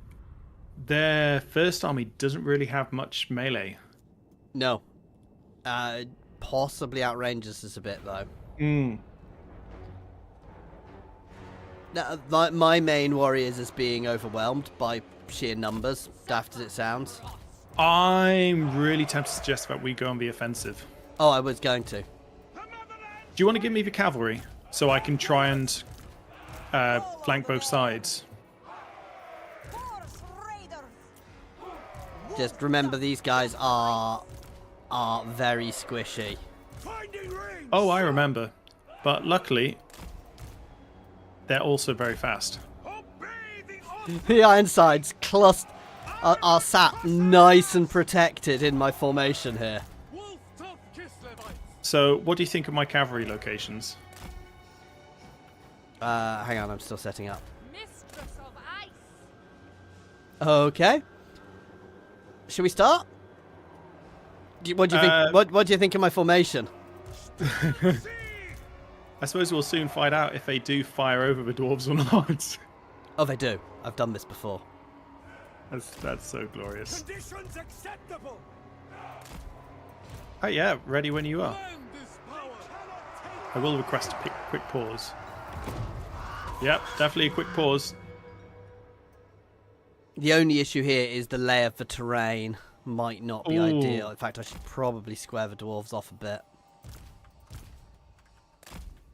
their first army doesn't really have much melee. No. Possibly outranges us a bit, though. Hmm. Now, my main warriors is being overwhelmed by sheer numbers, daft as it sounds. I'm really tempted to suggest that we go on the offensive. Oh, I was going to. Do you want to give me the cavalry so I can try and flank both sides? Just remember, these guys are very squishy. Oh, I remember. But luckily, they're also very fast. The Ironsides are sat nice and protected in my formation here. So, what do you think of my cavalry locations? Hang on, I'm still setting up. Mistress of ice. Okay. Should we start? What do you think? What do you think of my formation? I suppose we'll soon find out if they do fire over the dwarves or not. Oh, they do. I've done this before. That's so glorious. Conditions acceptable. Oh yeah, ready when you are. Learn this power. I will request a quick pause. Yep, definitely a quick pause. The only issue here is the lay of the terrain might not be Ooh. ideal. In fact, I should probably square the dwarves off a bit.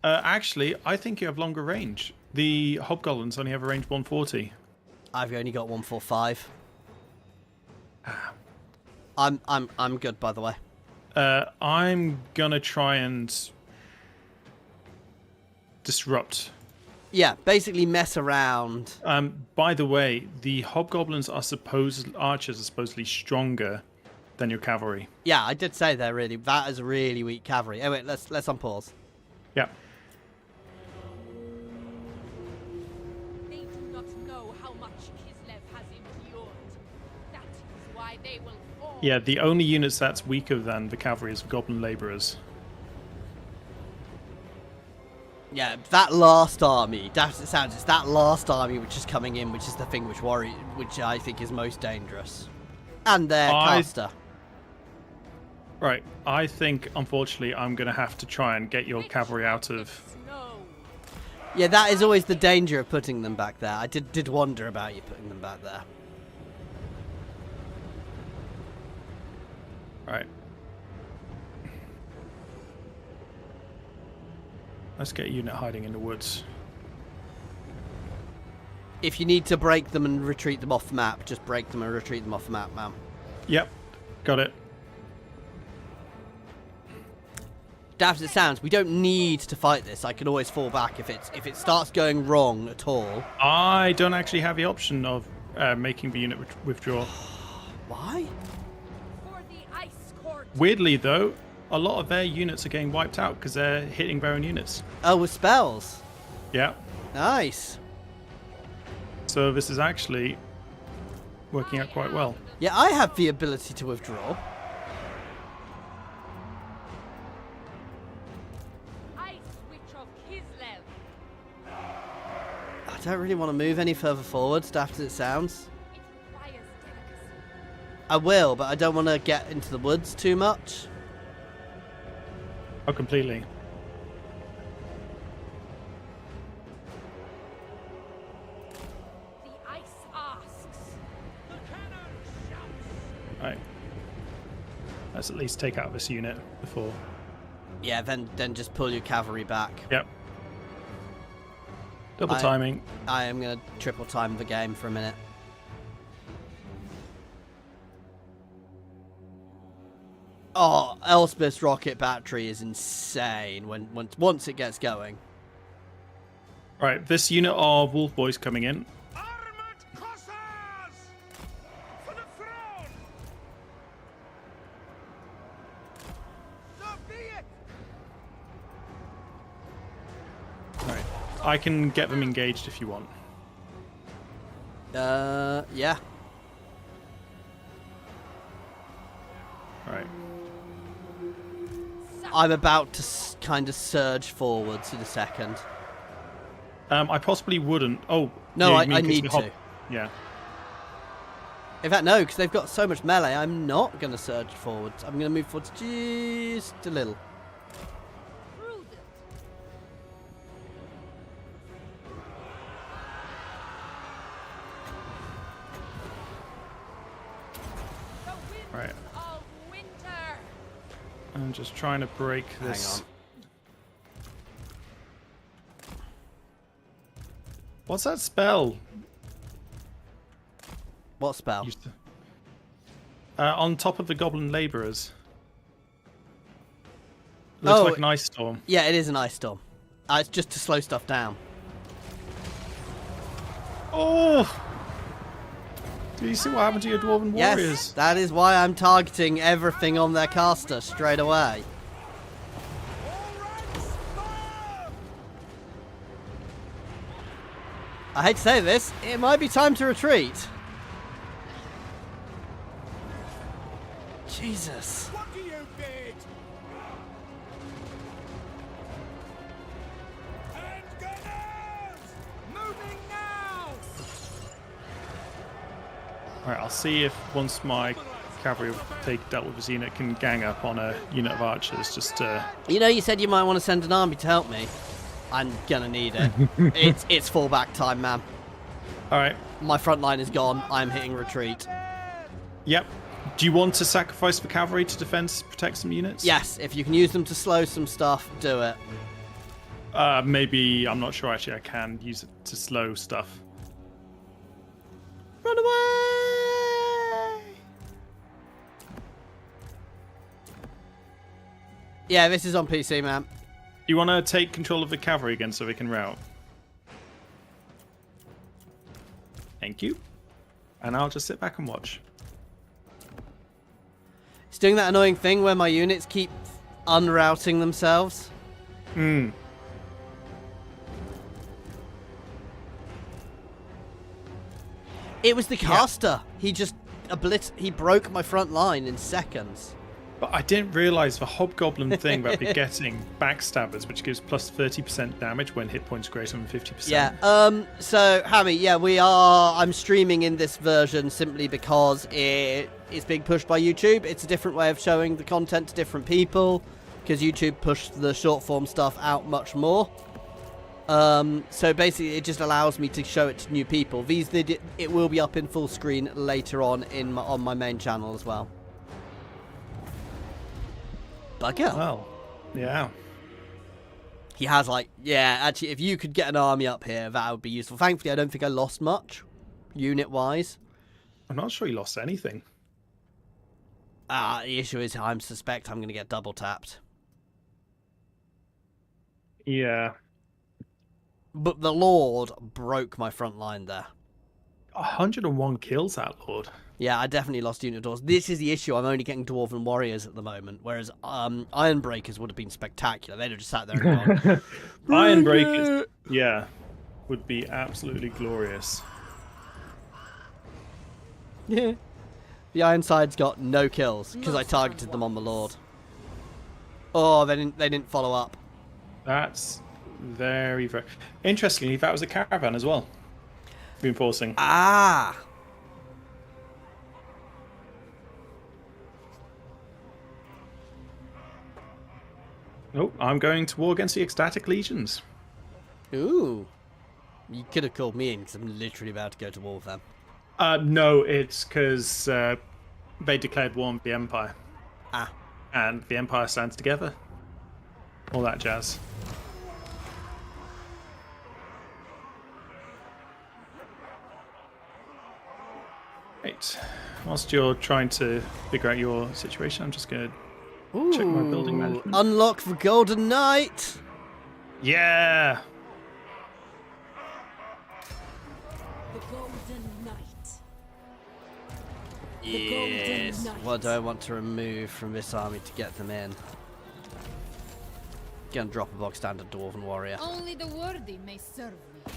Actually, I think you have longer range. The hobgoblins only have a range 140. I've only got 145. I'm good, by the way. I'm gonna try and disrupt. Yeah, basically mess around. By the way, the hobgoblins are archers are supposedly stronger than your cavalry. Yeah, I did say that is really weak cavalry. Oh wait, let's unpause. Yeah. They do not know how much Kislev has endured. That is why they will fall. Yeah, the only units that's weaker than the cavalry is the goblin laborers. Yeah, that last army, daft as it sounds, it's that last army which is coming in, which is the thing which I think is most dangerous. And their caster. Right, I think, unfortunately, I'm going to have to try and get your cavalry out of... Snow. Yeah, that is always the danger of putting them back there. I did wonder about you putting them back there. Right. Let's get a unit hiding in the woods. If you need to break them and retreat them off the map, just break them and retreat them off the map, man. Yep, got it. Daft as it sounds, we don't need to fight this. I can always fall back if it starts going wrong at all. I don't actually have the option of making the unit withdraw. Why? For the ice court. Weirdly, though, a lot of their units are getting wiped out because they're hitting their own units. Oh, with spells. Yeah. Nice. So this is actually working out quite well. Yeah, I have the ability to withdraw. Ice Witch of Kislev. I don't really want to move any further forward, daft as it sounds. It requires delicacy. I will, but I don't want to get into the woods too much. Oh, completely. The ice asks. The cannon shouts. Right. Let's at least take out this unit before. Yeah, then just pull your cavalry back. Yep. Double timing. I am going to triple time the game for a minute. Oh, Eslpesth rocket battery is insane once it gets going. Right, this unit of wolf boys coming in. Armored Cossars! For the throne! So be it! Right. I can get them engaged if you want. Yeah. Right. I'm about to kind of surge forwards in a second. I possibly wouldn't. Oh. No, yeah, I you mean 'cause need we hop- to. Yeah. In fact, no, because they've got so much melee, I'm not going to surge forwards. I'm going to move forwards just a little. Right. Of winter. I'm just trying to break this. Hang on. What's that spell? What spell? Used to- on top of the goblin laborers. Looks Oh, like an ice storm. Yeah, it is an ice storm. It's just to slow stuff down. Oh! Do you see what happened to your dwarven Yes, warriors? that is why I'm targeting everything on their caster straight away. I hate to say this, it might be time to retreat. Jesus. What do you bid? And gunners! Moving now! Alright, I'll see if once my cavalry have dealt with Tzarina, it can gang up on a unit of archers just to... You know, you said you might want to send an army to help me. I'm gonna need it. it's fallback time, man. Alright, My front line is gone. I'm hitting retreat. yep. Do you want to sacrifice the cavalry to protect some units? Yes, if you can use them to slow some stuff, do it. Maybe, I'm not sure actually I can use it to slow stuff. Run away! Yeah, this is on PC, man. You want to take control of the cavalry again so we can rout? Thank you. And I'll just sit back and watch. It's doing that annoying thing where my units keep unrouting themselves. Hmm. It was the caster. He just he broke my front line in seconds. But I didn't realise the hobgoblin thing about me getting backstabbers, which gives plus 30% damage when hit points greater than 50%. Yeah. So Hammy, yeah, I'm streaming in this version simply because it's being pushed by YouTube. It's a different way of showing the content to different people because YouTube pushed the short form stuff out much more. So basically, it just allows me to show it to new people. It will be up in full screen later on on my main channel as well. Bugger. Well, yeah. He has actually, if you could get an army up here, that would be useful. Thankfully, I don't think I lost much, unit-wise. I'm not sure he lost anything. The issue is I suspect I'm going to get double tapped. Yeah. But the Lord broke my front line there. 101 kills, that Lord. Yeah, I definitely lost unit doors. This is the issue. I'm only getting Dwarven Warriors at the moment, whereas Ironbreakers would have been spectacular. They'd have just sat there and gone, Ironbreakers, yeah, would be absolutely glorious. Yeah. The Ironsides got no kills because I targeted them on the Lord. Oh, they didn't follow up. That's very, very... Interestingly, that was a caravan as well. Reinforcing. Ah! Oh, I'm going to war against the ecstatic legions. Ooh. You could have called me in because I'm literally about to go to war with them. No, it's because they declared war on the Empire. Ah. And the Empire stands together. All that jazz. Right. Whilst you're trying to figure out your situation, I'm just going to check my building management. Unlock the Golden Knight! Yeah! The Golden Knight. Yes. Knight. What do I want to remove from this army to get them in? Gonna drop a bog standard Dwarven Warrior. Only the worthy may serve me.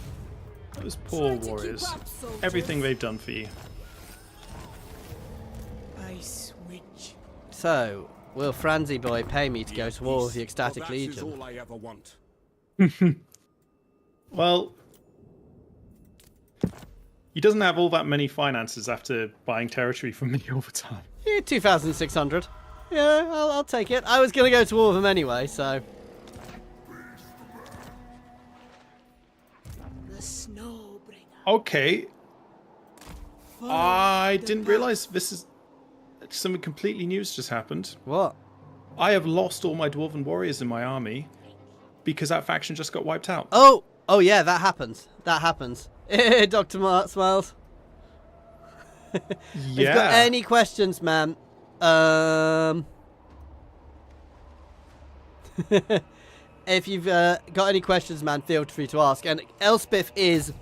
Those poor Try to keep warriors. up, soldiers. Everything they've done for you. I switch. So, will Franzi boy pay me to go to war with the Ecstatic Well, that is Legion? all I ever want. Well, he doesn't have all that many finances after buying territory from me all the time. Yeah, 2,600. Yeah, I'll take it. I was going to go to war with him anyway, so... The Snowbringer. Okay. I didn't realize this is something completely new has just happened. What? I have lost all my dwarven warriors in my army because that faction just got wiped out. Oh! Oh yeah, that happens. That happens. Dr. Mart smiles. If you've got any questions, man, if you've got any questions, man, feel free to ask. And Eslpesth is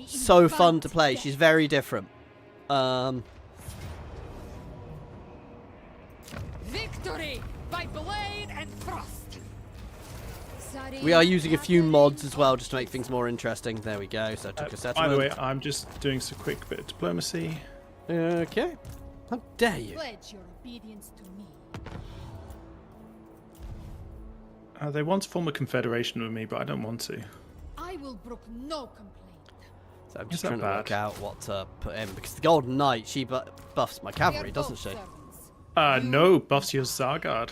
so fun to play. She's very different. Victory by blade and thrust. We are using a few mods as well just to make things more interesting. There we go. So took a By settlement. the way, I'm just doing a quick bit of diplomacy. Okay. How dare you? Pledge your obedience to me. They want to form a confederation with me, but I don't want to. I will brook no complaint. So I'm just Is that trying to work bad? out what to put in because the Golden Knight, she buffs my cavalry, We are doesn't both she? servants. No, buffs your Zargard.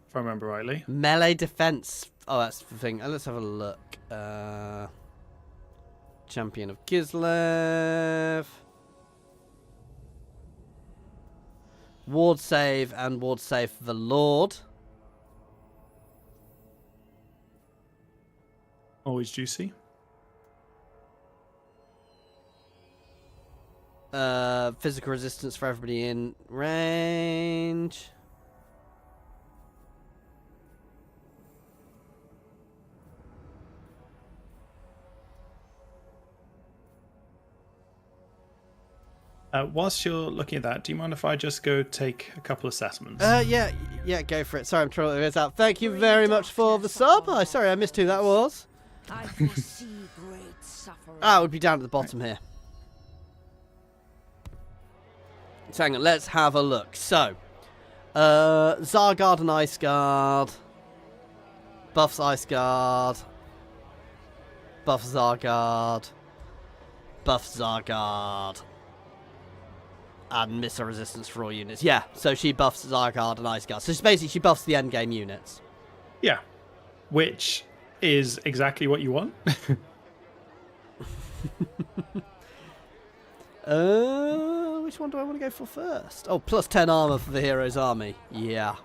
If I remember rightly. Melee defense. Oh, that's the thing. Let's have a look. Champion of Kislev. Ward save and ward save for the Lord. Always juicy. Physical resistance for everybody in range. Whilst you're looking at that, do you mind if I just go take a couple of assessments? Yeah, go for it. Sorry, I'm trying to this out. Thank you very much for the sub. Sorry, I missed who that was. I foresee great suffering. Ah, it would be down at the bottom here. So hang on, let's have a look. So, Zargard and Ice Guard. Buffs Ice Guard. Buff Zargard. Buff Zargard. And missile resistance for all units. Yeah, so she buffs Zargard and Ice Guard. So she buffs the endgame units. Yeah. Which is exactly what you want. Which one do I want to go for first? Oh, plus 10 armor for the hero's army. Yeah.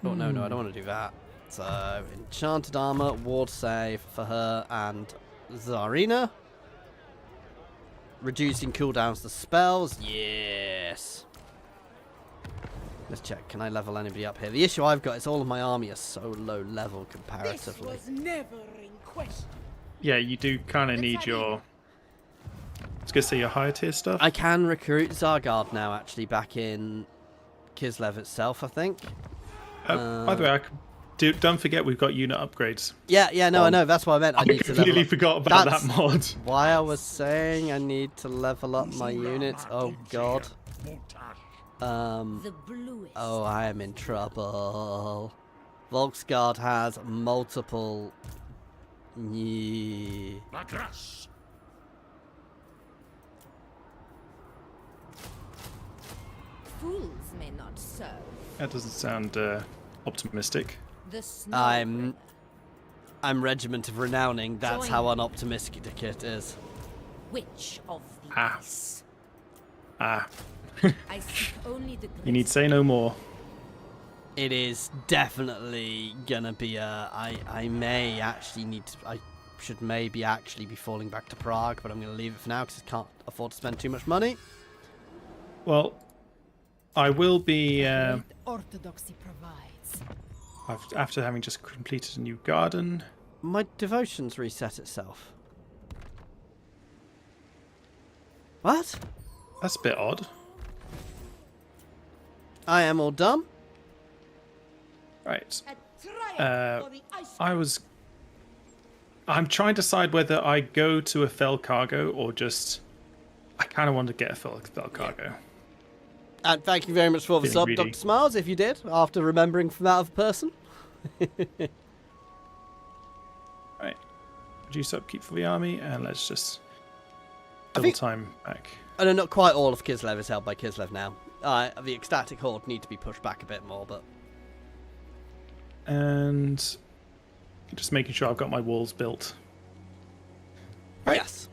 Oh, no, I don't want to do that. So, enchanted armor, ward save for her and Tzarina. Reducing cooldowns to spells. Yes. Let's check. Can I level anybody up here? The issue I've got is all of my army are so low level This comparatively. was never in question. Yeah, you do kind of need your... I was going to say your higher tier stuff. I can recruit Zargard now, actually, back in Kislev itself, I think. By the way, don't forget we've got unit upgrades. Yeah, no, I know. That's what I meant. I need to level completely up. forgot about That's that mod. why I was saying I need to level up my units. Oh, God. The bluest. Oh, I am in trouble. Volksguard has multiple... Yeah. Fools may not serve. That doesn't sound optimistic. The snow. I'm Regiment of Renowning. That's how unoptimistic it is. Witch of the Ah. ice. Ah, I seek only the you need say no more. It is definitely gonna be a... I may actually need to... I should maybe actually be falling back to Prague, but I'm gonna leave it for now because I can't afford to spend too much money. Well, I will be... Great orthodoxy provides. after having just completed a new garden. My devotions reset itself. What? That's a bit odd. I am all done. Right. I'm trying to decide whether I go to a fell cargo or just. I kind of want to get a fell cargo. And thank you very much for the sub, greedy. Dr. Smiles, if you did, after remembering from that other person. Right. Reduce upkeep for the army, and let's just double time back. I know not quite all of Kislev is held by Kislev now. The ecstatic horde need to be pushed back a bit more, but... And just making sure I've got my walls built. Right. Yes.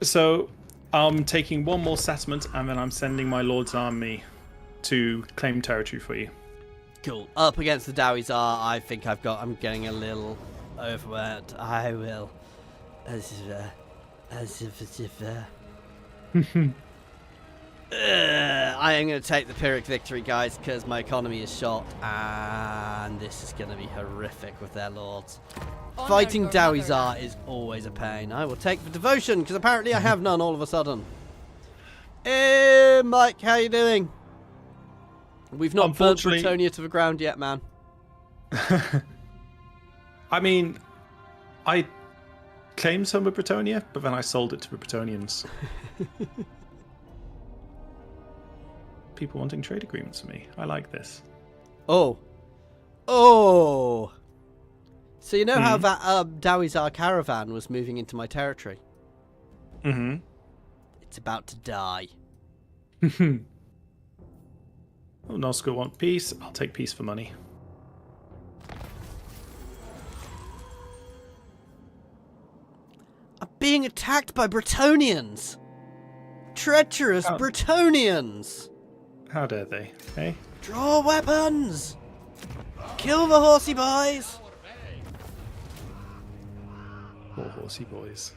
So I'm taking one more settlement, and then I'm sending my Lord's army to claim territory for you. Cool. Up against the Dowie Tsar, I think I'm getting a little overworked. I will. I am going to take the Pyrrhic victory, guys, because my economy is shot, and this is going to be horrific with their lords. Fighting Dowie Tsar is always a pain. I will take the devotion, because apparently I have none all of a sudden. Hey, Mike, how you doing? We've not burnt Britonia to the ground yet, man. I mean, I claimed some of Britonia, but then I sold it to the Britonians. People wanting trade agreements with me. I like this. Oh. So you know how that Dowie Tsar caravan was moving into my territory? Mm-hmm. It's about to die. Oh, Noska want peace. I'll take peace for money. I'm being attacked by Britonians. Treacherous Britonians. How dare they? Hey? Draw weapons. Kill the horsey boys. Poor horsey boys.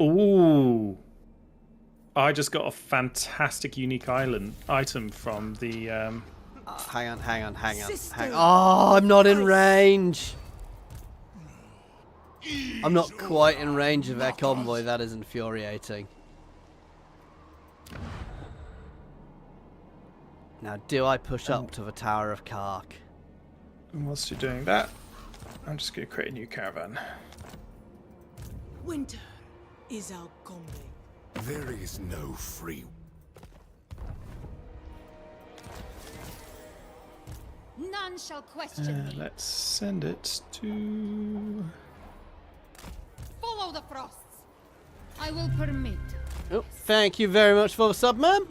Ooh. I just got a fantastic unique item from the... Hang on. Oh, I'm not in range. I'm not quite in range of their convoy. That is infuriating. Now, do I push up to the Tower of Kark? And whilst you're doing that, I'm just going to create a new caravan. Winter is our coming. There is no free. None shall question me. Let's send it to... Follow the frosts. I will permit. Oh, thank you very much for the sub, man.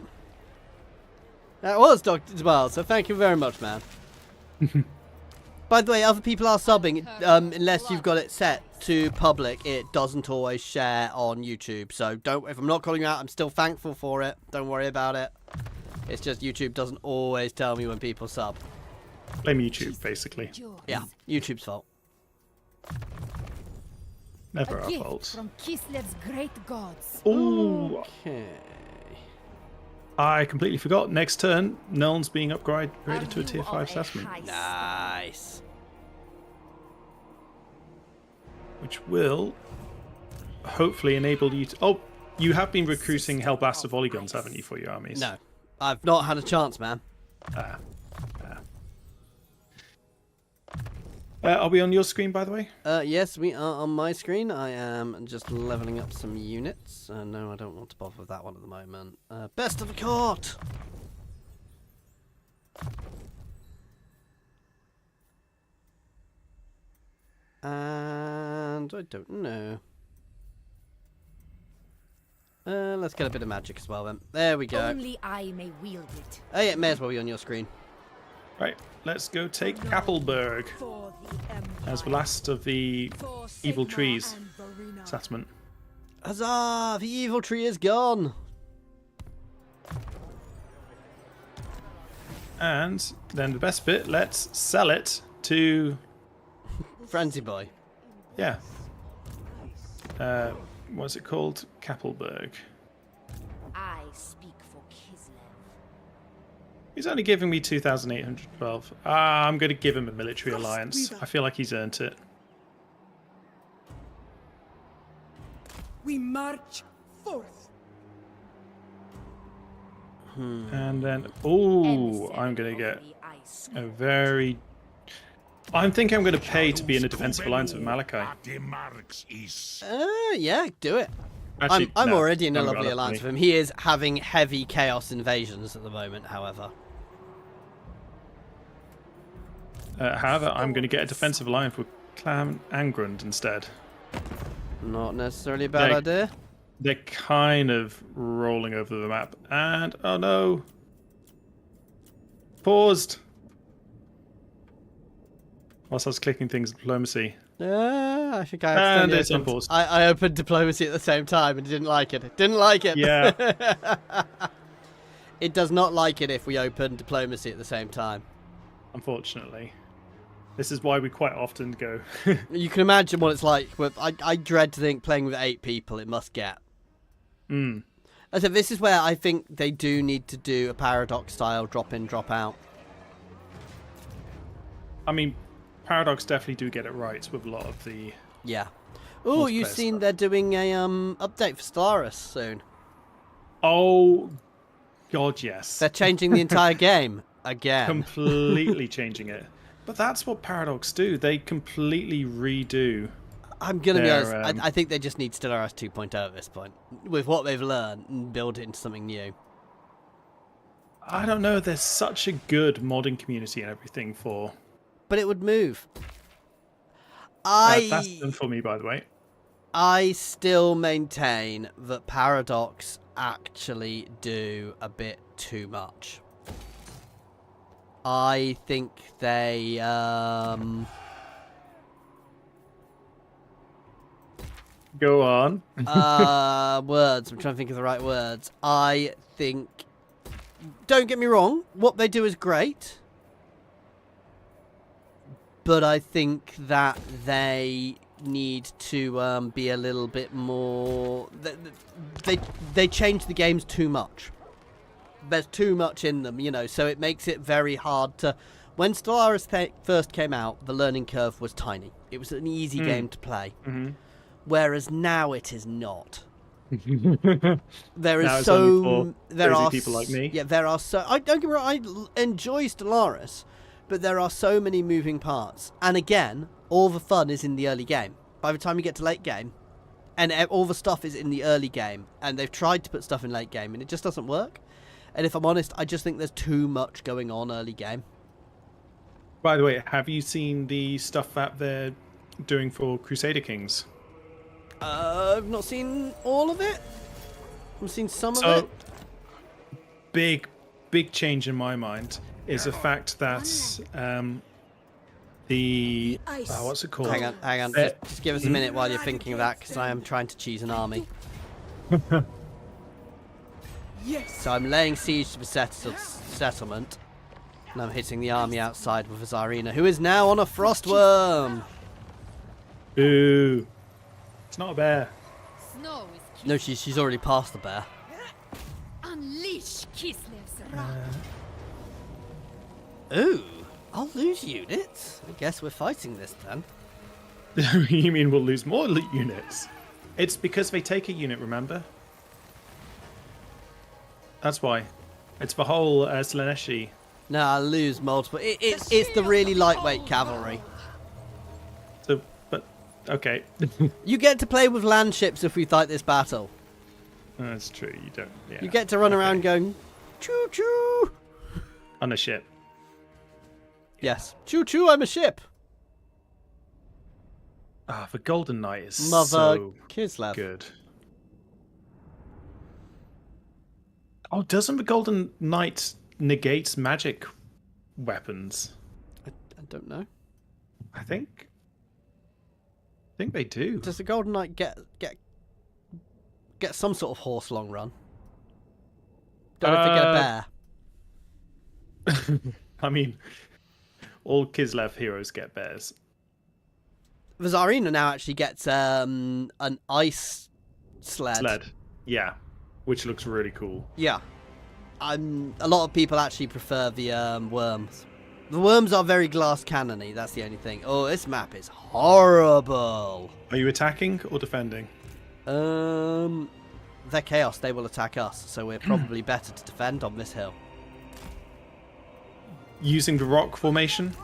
That was Dr. Dwell, so thank you very much, man. By the way, other people are subbing. Unless you've got it set to public, it doesn't always share on YouTube. So don't. If I'm not calling you out, I'm still thankful for it. Don't worry about it. It's just YouTube doesn't always tell me when people sub. Blame YouTube, basically. Yeah, YouTube's fault. Never our fault. From Kislev's great gods. Ooh. Okay. I completely forgot. Next turn, Nuln's being upgraded to a tier 5 settlement. Nice. Which will hopefully enable you to... Oh, you have been recruiting Hellblaster volley guns, haven't you, for your armies? No, I've not had a chance, man. Are we on your screen, by the way? Yes, we are on my screen. I am just leveling up some units. No, I don't want to bother with that one at the moment. Best of the court! And I don't know. Let's get a bit of magic as well then. There we go. Only I may wield it. Oh yeah, may as well be on your screen. Right, let's go take Kappelberg as the last of the evil trees settlement. Huzzah! The evil tree is gone! And then the best bit, let's sell it to... Frenzy Boy. Yeah. What's it called? Kappelberg. I speak for Kislev. He's only giving me 2,812. I'm going to give him a military alliance. I feel like he's earned it. We march forth. And then, oh, I'm going to get a very... I think I'm going to pay to be in a defensive alliance with Malachi. Yeah, do it. Actually, I'm no, already in a don't lovely bother alliance me. with him. He is having heavy chaos invasions at the moment, however. However, I'm going to get a defensive alliance with Clan Angrund instead. Not necessarily a bad They- idea. They're kind of rolling over the map. And, oh no. Paused. Whilst I was clicking things, diplomacy. I think I And accidentally it's opened, unpaused. I opened diplomacy at the same time and didn't like it. Didn't like it. Yeah. It does not like it if we open diplomacy at the same time. Unfortunately. This is why we quite often go. You can imagine what it's like. I dread to think playing with 8 people it must get. Mm. So this is where I think they do need to do a paradox style drop in, drop out. I mean, Paradox definitely do get it right with a lot of the... Yeah. Oh, Multiplayer you've seen stuff. they're doing a update for Stellaris soon. Oh, God, yes. They're changing the entire game again. Completely changing it. But that's what Paradox do. They completely redo. I'm gonna be They're, honest. I think they just need Stellaris 2.0 at this point, with what they've learned, and build it into something new. I don't know. There's such a good modding community and everything for... But it would move. I That's done for me, by the way. I still maintain that Paradox actually do a bit too much. I think they Go on. words. I'm trying to think of the right words. I think, don't get me wrong, what they do is great. But I think that they need to be a little bit more... They change the games too much. There's too much in them, you know, so it makes it very hard to... When Stellaris first came out, the learning curve was tiny. It was an easy game to play. Mm-hmm. Whereas now it is not. There is Now it's only so... for There crazy are people like me. Yeah, there are so... I don't get me wrong, I enjoy Stellaris, but there are so many moving parts. And again, all the fun is in the early game. By the time you get to late game, and all the stuff is in the early game, and they've tried to put stuff in late game, and it just doesn't work. And if I'm honest, I just think there's too much going on early game. By the way, have you seen the stuff that they're doing for Crusader Kings? I've not seen all of it. I've seen some of So, it. big change in my mind is the fact that the... Oh, what's it called? Hang on. Just give us a minute while you're thinking of that, because I am trying to choose an army. Yes. So I'm laying siege to the settlement, and I'm hitting the army outside with a Tzarina, who is now on a frostworm. Boo. It's not a bear. Snow is No, she's already past the bear. Unleash Kislev's wrath. Ooh, I'll lose units. I guess we're fighting this then. You mean we'll lose more units? It's because they take a unit, remember? That's why. It's the whole Slaneshi. No, I'll lose multiple. It's the really lightweight cavalry. So, but, okay. You get to play with land ships if we fight this battle. That's true, you don't. Yeah. You get to run around going, choo choo. On a ship. Yes, choo choo. I'm a ship. Ah, the Golden Knight is Mother so Kislev. good. Oh, doesn't the Golden Knight negate magic weapons? I don't know. I think they do. Does the Golden Knight get some sort of horse long run? Don't know if they get a bear. I mean, all Kislev heroes get bears. The Tzarina now actually gets an ice sled. Yeah, which looks really cool. Yeah. A lot of people actually prefer the worms. The worms are very glass cannony, that's the only thing. Oh, this map is horrible. Are you attacking or defending? they're chaos, they will attack us, so we're probably better to defend on this hill. Using the rock formation?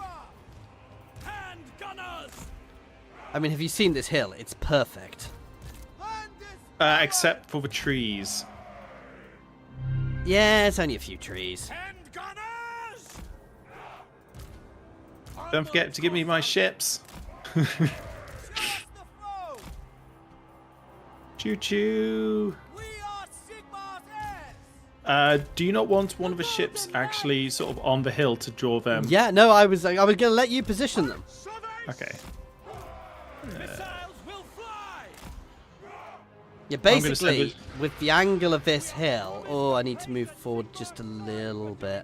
I mean, have you seen this hill? It's perfect. Except for the trees. Yeah, it's only a few trees. Don't forget to give me my ships. Choo choo. Do you not want one of the ships actually sort of on the hill to draw them? Yeah, no, I was going to let you position them. Okay. Yeah, basically, with the angle of this hill... Oh, I need to move forward just a little bit.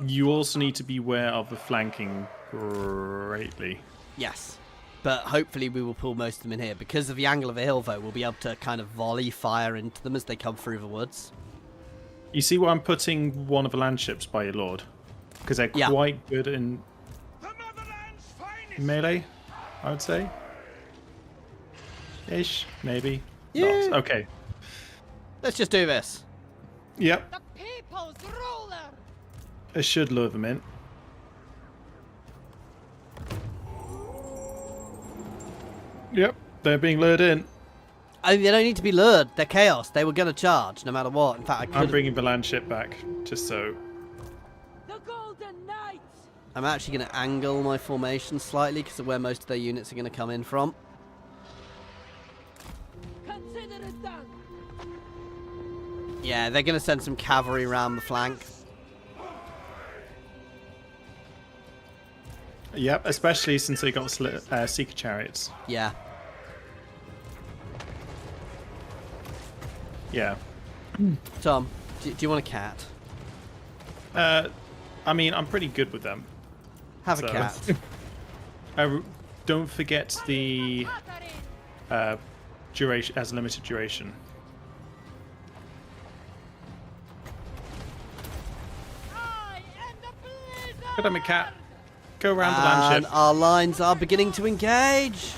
You also need to be aware of the flanking greatly. Yes. But hopefully we will pull most of them in here. Because of the angle of the hill, though, we'll be able to kind of volley fire into them as they come through the woods. You see why I'm putting one of the land ships by your lord? Because they're quite good in melee, I would say. Ish, maybe. Yeah. Not. Okay. Let's just do this. Yep. The people's ruler. I should lure them in. Yep, they're being lured in. I mean, they don't need to be lured. They're chaos. They were going to charge, no matter what. In fact, I'm bringing the land ship back, just so. The Golden Knights! I'm actually going to angle my formation slightly because of where most of their units are going to come in from. Consider it done. Yeah, they're going to send some cavalry around the flank. Yep, especially since they got Seeker Chariots. Yeah. Yeah. Tom, do you want a cat? I mean, I'm pretty good with them. Have a cat. Don't forget the duration as limited duration. Good on me, cat. Go around the land And ship. our lines are beginning to engage.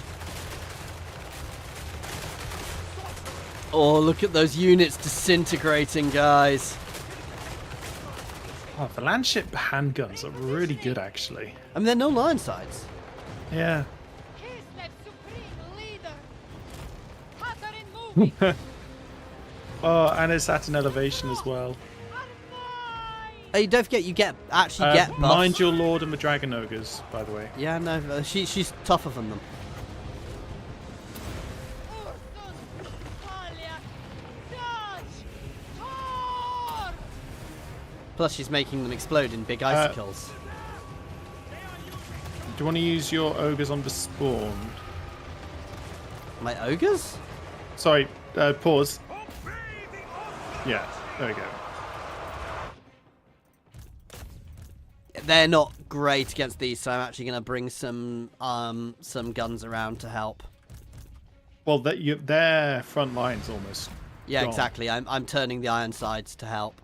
Oh, look at those units disintegrating, guys. Oh, the land ship handguns are really good, actually. I mean, they're no line sides. Yeah. Kislev supreme leader. Katarin moving. Oh, and it's at an elevation as well. Hey, don't forget, you actually get buffs. Mind your lord and the dragon ogres, by the way. Yeah, no, she's tougher than them. Plus, she's making them explode in big icicles. Do you want to use your ogres on the spawn? My ogres? Sorry, pause. Yeah, there we go. They're not great against these, so I'm actually going to bring some guns around to help. Well, their front line's almost Yeah, gone. exactly. I'm turning the iron sides to help.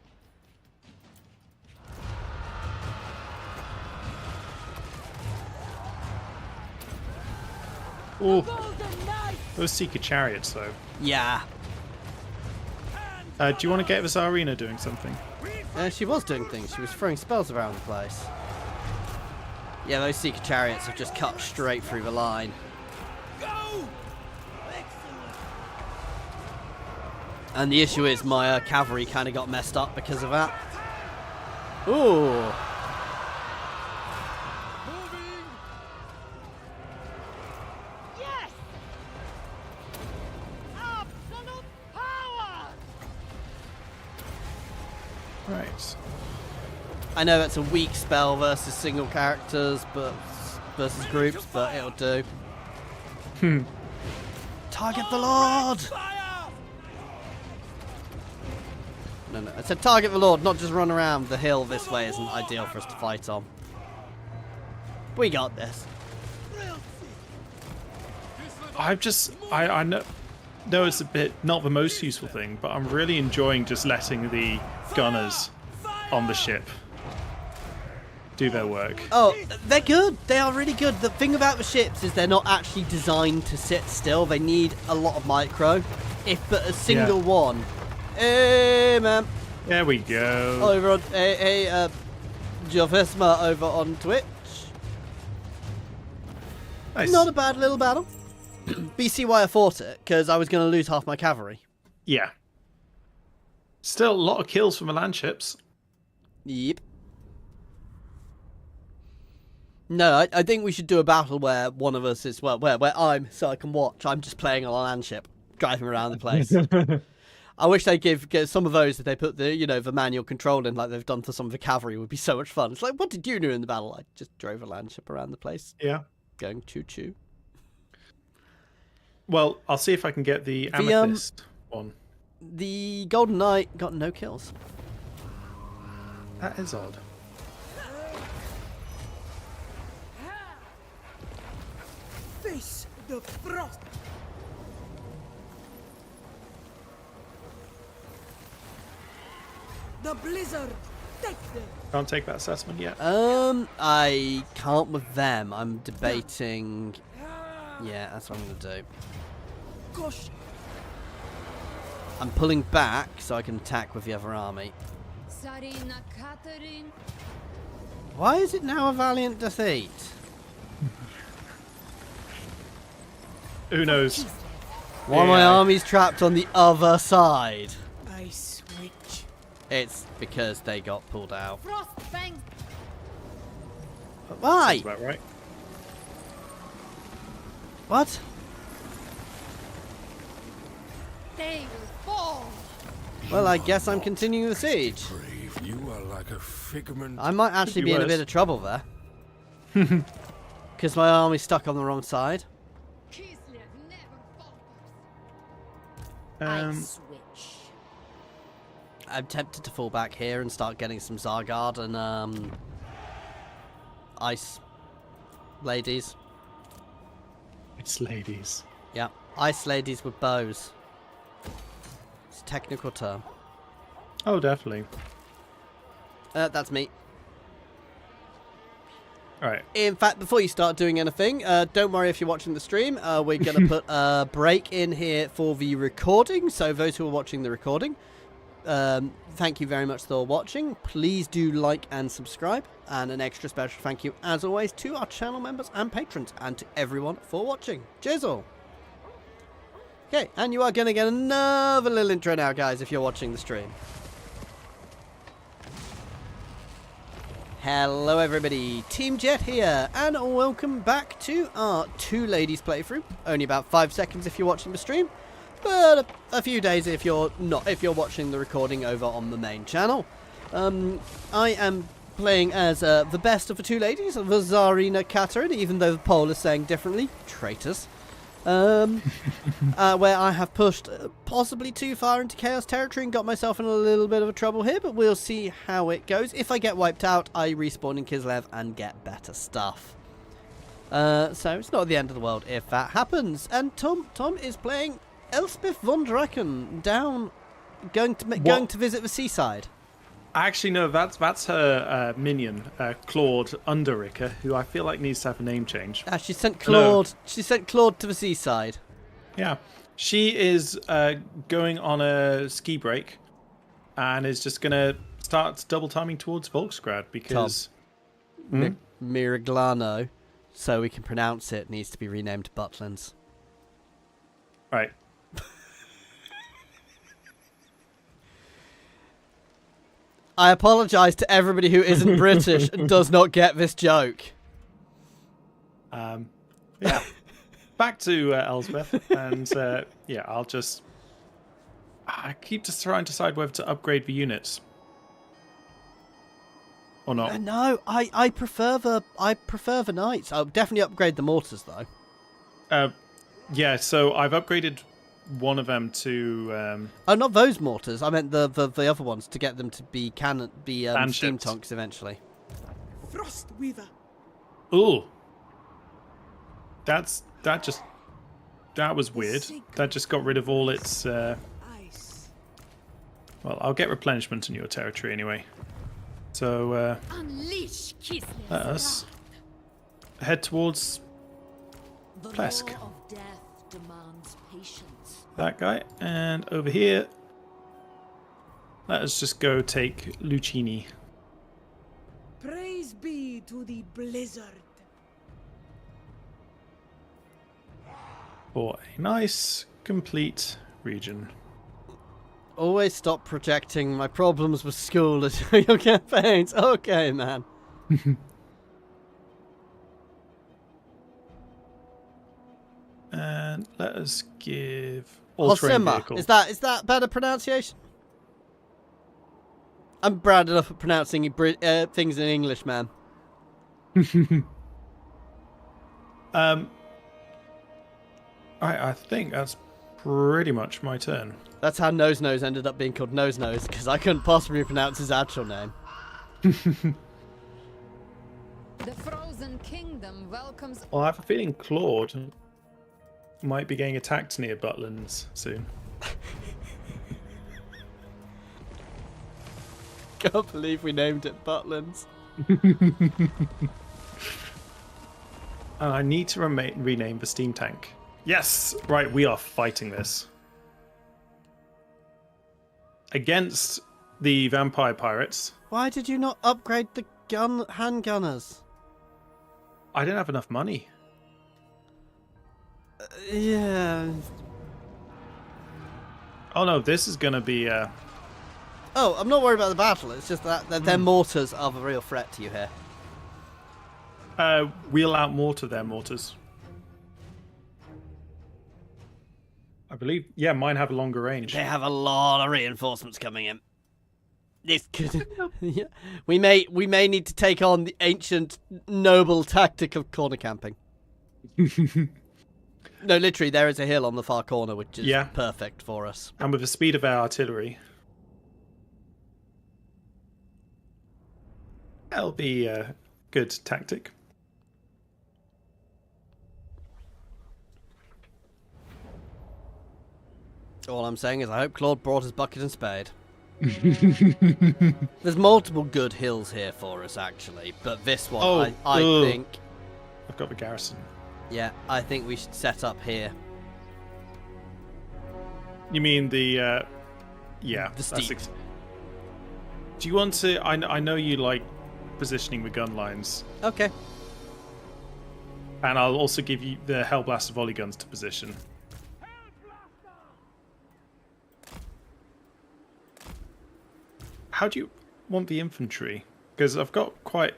Oh, those Seeker Chariots, though. Yeah. Do you want to get the Tzarina doing something? She was doing things. She was throwing spells around the place. Yeah, those Seeker Chariots have just cut straight through the line. And the issue is my cavalry kind of got messed up because of that. Ooh. Yes. Absolute power. Right. I know that's a weak spell versus single characters, but versus groups, but it'll do. Target the Lord! No, I said target the Lord, not just run around. The hill this way isn't ideal for us to fight on. We got this. I know it's a bit not the most useful thing, but I'm really enjoying just letting the gunners on the ship do their work. Oh, they're good. They are really good. The thing about the ships is they're not actually designed to sit still. They need a lot of micro. If but a single one. Hey, man. There we go. Over on Jovesma over on Twitch. Nice. Not a bad little battle. But you see why I fought it? Because I was going to lose half my cavalry. Yeah. Still a lot of kills from the land ships. Yep. No, I think we should do a battle where one of us is, well, where I'm, so I can watch. I'm just playing on a land ship, driving around the place. I wish they'd get some of those, if they put the, the manual control in like they've done for some of the cavalry, would be so much fun. It's like, what did you do in the battle? I just drove a land ship around the place. Yeah. Going choo-choo. Well, I'll see if I can get the amethyst one. The Golden Knight got no kills. That is odd. Face the frost. The blizzard. Take them. Can't take that assessment yet. I can't with them. I'm debating. Yeah, that's what I'm gonna do. Gosh. I'm pulling back so I can attack with the other army. Tzarina, Katarin. Why is it now a valiant defeat? Who knows? Why are my army's trapped on the other side? I switch. It's because they got pulled out. Frost bang. Why? Sounds about right. What? They will fall. Well, I guess I'm continuing the siege. Brave, you are like a figment. I might actually Could be be in a worse. bit of trouble there. Because my army's stuck on the wrong side. Kislev never falters. I switch. I'm tempted to fall back here and start getting some Zargard and ice ladies. It's ladies. Yeah, ice ladies with bows. It's a technical term. Oh, definitely. That's me. All right. In fact, before you start doing anything, don't worry if you're watching the stream. We're going to put a break in here for the recording. So those who are watching the recording, thank you very much for watching. Please do like and subscribe. And an extra special thank you, as always, to our channel members and patrons, and to everyone for watching. Cheers all. Okay, and you are going to get another little intro now, guys, if you're watching the stream. Hello everybody, Team Jet here, and welcome back to our Two Ladies playthrough. Only about 5 seconds if you're watching the stream, but a few days if you're not, if you're watching the recording over on the main channel. I am playing as the best of the two ladies, the Tzarina Katarin, even though the poll is saying differently. Traitors. Where I have pushed possibly too far into Chaos territory and got myself in a little bit of a trouble here, but we'll see how it goes. If I get wiped out, I respawn in Kislev and get better stuff. So it's not the end of the world if that happens. And Tom is playing Eslpesth von Drakan down, going to visit the seaside. Actually, no, that's her minion, Claude Underricker, who I feel like needs to have a name change. She sent Claude. No. She sent Claude to the seaside. Yeah, she is going on a ski break, and is just gonna start double timing towards Volksgrad because Miraglano, so we can pronounce it, needs to be renamed Butlins. Right. I apologise to everybody who isn't British and does not get this joke. Yeah. Back to Eslpesth, and yeah, I keep just trying to decide whether to upgrade the units or not. No, I prefer the knights. I'll definitely upgrade the mortars though. Yeah, so I've upgraded one of them to oh, not those mortars. I meant the other ones, to get them to be steam ships. tanks eventually. Frost Weaver. Ooh. That was weird. That just got rid of all its Ice. well, I'll get replenishment in your territory anyway. So Unleash Kislev. let us head towards The Plesk. law of death demands patience. That guy. And over here, let us just go take Lucini. Praise be to the blizzard. For a nice, complete region. Always stop projecting my problems with school into your campaigns. Okay, man. And let us give all-terrain Hosima. vehicle. Is that better pronunciation? I'm bad enough at pronouncing things in English, man. I think that's pretty much my turn. That's how Nose Nose ended up being called Nose Nose, because I couldn't possibly pronounce his actual name. The Frozen Kingdom welcomes. Well, I have a feeling Claude might be getting attacked near Butlins soon. Can't believe we named it Butlins. And I need to rename the steam tank. Yes! Right, we are fighting this. Against the vampire pirates. Why did you not upgrade the handgunners? I didn't have enough money. Yeah. Oh no, this is gonna be Oh, I'm not worried about the battle. It's just that their mortars are the real threat to you here. wheel out mortar their mortars. I believe, yeah, mine have a longer range. They have a lot of reinforcements coming in. This could, yeah. We may need to take on the ancient noble tactic of corner camping. No, literally, there is a hill on the far corner, which is perfect for us. And with the speed of our artillery, that'll be a good tactic. All I'm saying is I hope Claude brought his bucket and spade. There's multiple good hills here for us, actually, but this one, I think... I've got the garrison. Yeah, I think we should set up here. You mean the... yeah. The steep. Do you want to... I know you like positioning the gun lines. Okay. And I'll also give you the Hellblaster volley guns to position. How do you want the infantry? Because I've got quite...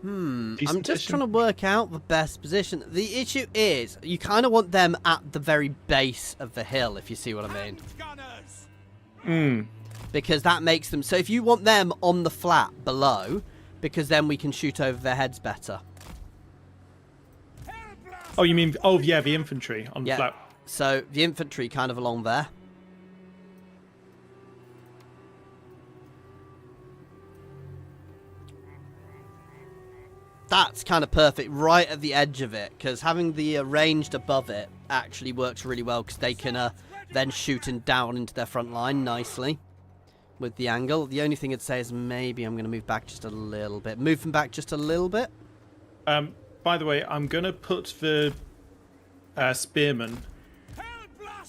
I'm just trying to work out the best position. The issue is, you kind of want them at the very base of the hill, if you see what I mean. Because that makes them... So if you want them on the flat below, because then we can shoot over their heads better. Oh, you mean... Oh, yeah, the infantry on the flat. So the infantry kind of along there. That's kind of perfect right at the edge of it, because having the ranged above it actually works really well, because they can then shoot down into their front line nicely with the angle. The only thing I'd say is maybe I'm going to move back just a little bit. Move them back just a little bit. By the way, I'm going to put the spearmen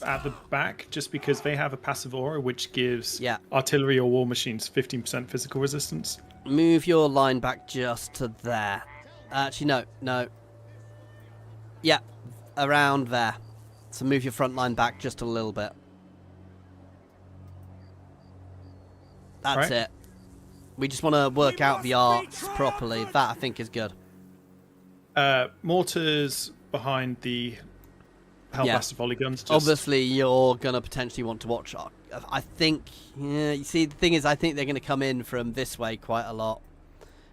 at the back, just because they have a passive aura, which gives artillery or war machines 15% physical resistance. Move your line back just to there. Actually, no. Yeah, around there. So move your front line back just a little bit. That's it. We just want to work out the arcs properly. That, I think, is good. Mortars behind the Hellblaster volley guns. Obviously, you're going to potentially want to watch. I think, you see, the thing is, I think they're going to come in from this way quite a lot.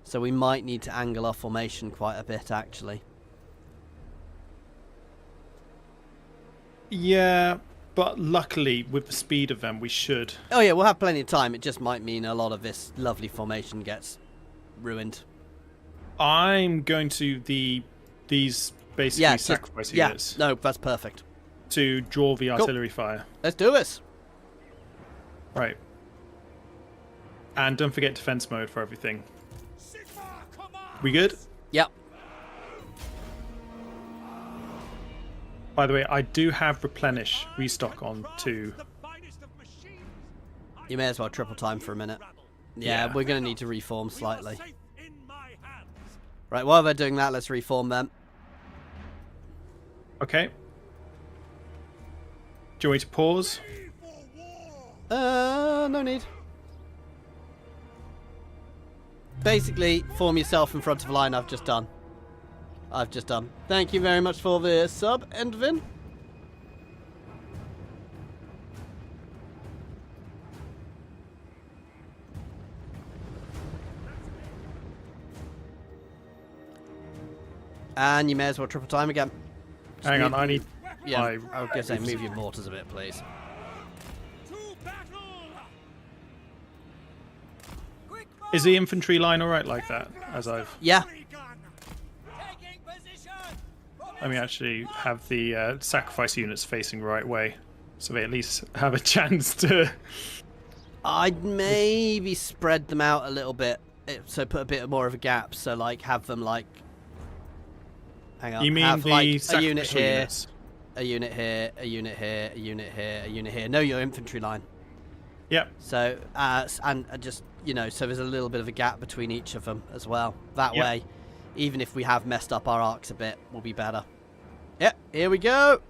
So we might need to angle our formation quite a bit, actually. Yeah, but luckily, with the speed of them, we should. Oh, yeah, we'll have plenty of time. It just might mean a lot of this lovely formation gets ruined. I'm going to these basically sacrifice units. No, that's perfect. To draw the artillery fire. Let's do this. Right. And don't forget defense mode for everything. We good? Yep. By the way, I do have replenish restock on too. You may as well triple time for a minute. Yeah, Yeah. we're going to need to reform slightly. Right, while they're doing that, let's reform them. Okay. Do you want me to pause? No need. Basically, form yourself in front of a line. I've just done. Thank you very much for the sub, Endvin. And you may as well triple time again. Just Hang on, move- I need... Yeah, my- I was going to say, move your mortars a bit, please. Is the infantry line alright like that? As I've... Yeah. Let me actually have the sacrifice units facing the right way. So they at least have a chance to... I'd maybe spread them out a little bit. So put a bit more of a gap. So, like, have them, like... Hang on. You mean have, the like, a sacrificial unit here, units? a unit here, a unit here, a unit here, a unit here. No, your infantry line. Yep. So, and just, you know, so there's a little bit of a gap between each of them as well. That Yep. way, even if we have messed up our arcs a bit, we'll be better. Yep, here we go.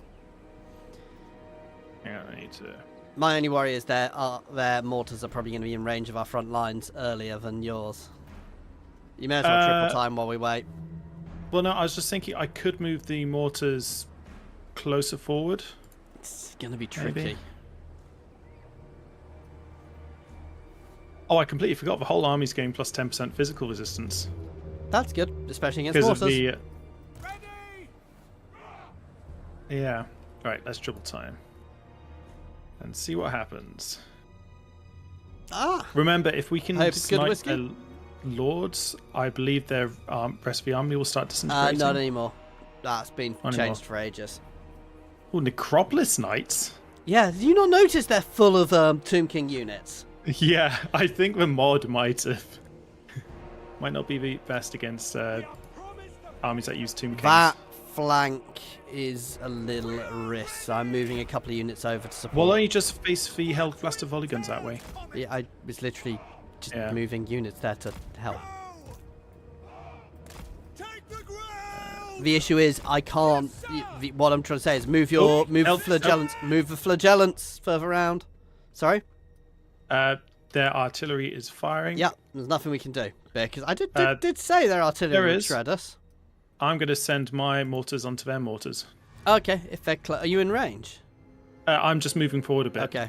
Hang on, I need to... My only worry is their mortars are probably going to be in range of our front lines earlier than yours. You may as well triple time while we wait. Well, no, I was just thinking I could move the mortars closer forward. It's going to be tricky. Maybe. Oh, I completely forgot the whole army's getting plus 10% physical resistance. That's good, especially against Because of mortars. the... Yeah. Right, let's triple time. And see what happens. Ah! Remember, if we can Hope it's good snipe whiskey. their lords, I believe their rest of the army will start disintegrating. Not anymore. That's been Not changed anymore. for ages. Oh, Necropolis Knights? Yeah, do you not notice they're full of Tomb King units? Yeah, I think the mod might have... might not be the best against armies that use Tomb Kings. That flank is a little at risk, so I'm moving a couple of units over to support. Well, don't you just face the held blaster volley guns that way? Yeah, I was literally just Yeah. moving units there to help. The issue is I can't. What I'm trying to say is move your the flagellants, move the flagellants further around. Sorry. Their artillery is firing. Yeah, there's nothing we can do because I did say their there artillery would is. shred us. I'm going to send my mortars onto their mortars. Okay, if they're are you in range? I'm just moving forward a bit. Okay.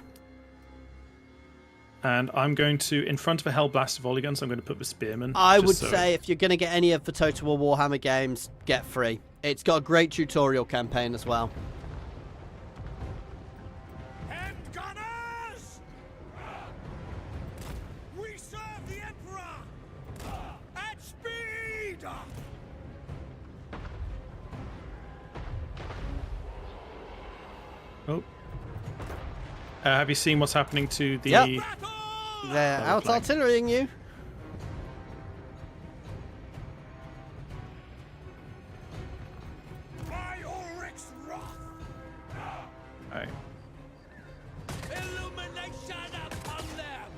And I'm going to, in front of a hell blaster volley guns, I'm going to put the spearmen. I just would so- say if you're going to get any of the Total War Warhammer games, get free. It's got a great tutorial campaign as well. Hand gunners! We serve the Emperor! At speed! Oh. Have you seen what's happening to the... Yep. Battle! They're Oh, out flank. artillerying you. By Ulrich's wrath! Right. Illumination upon them!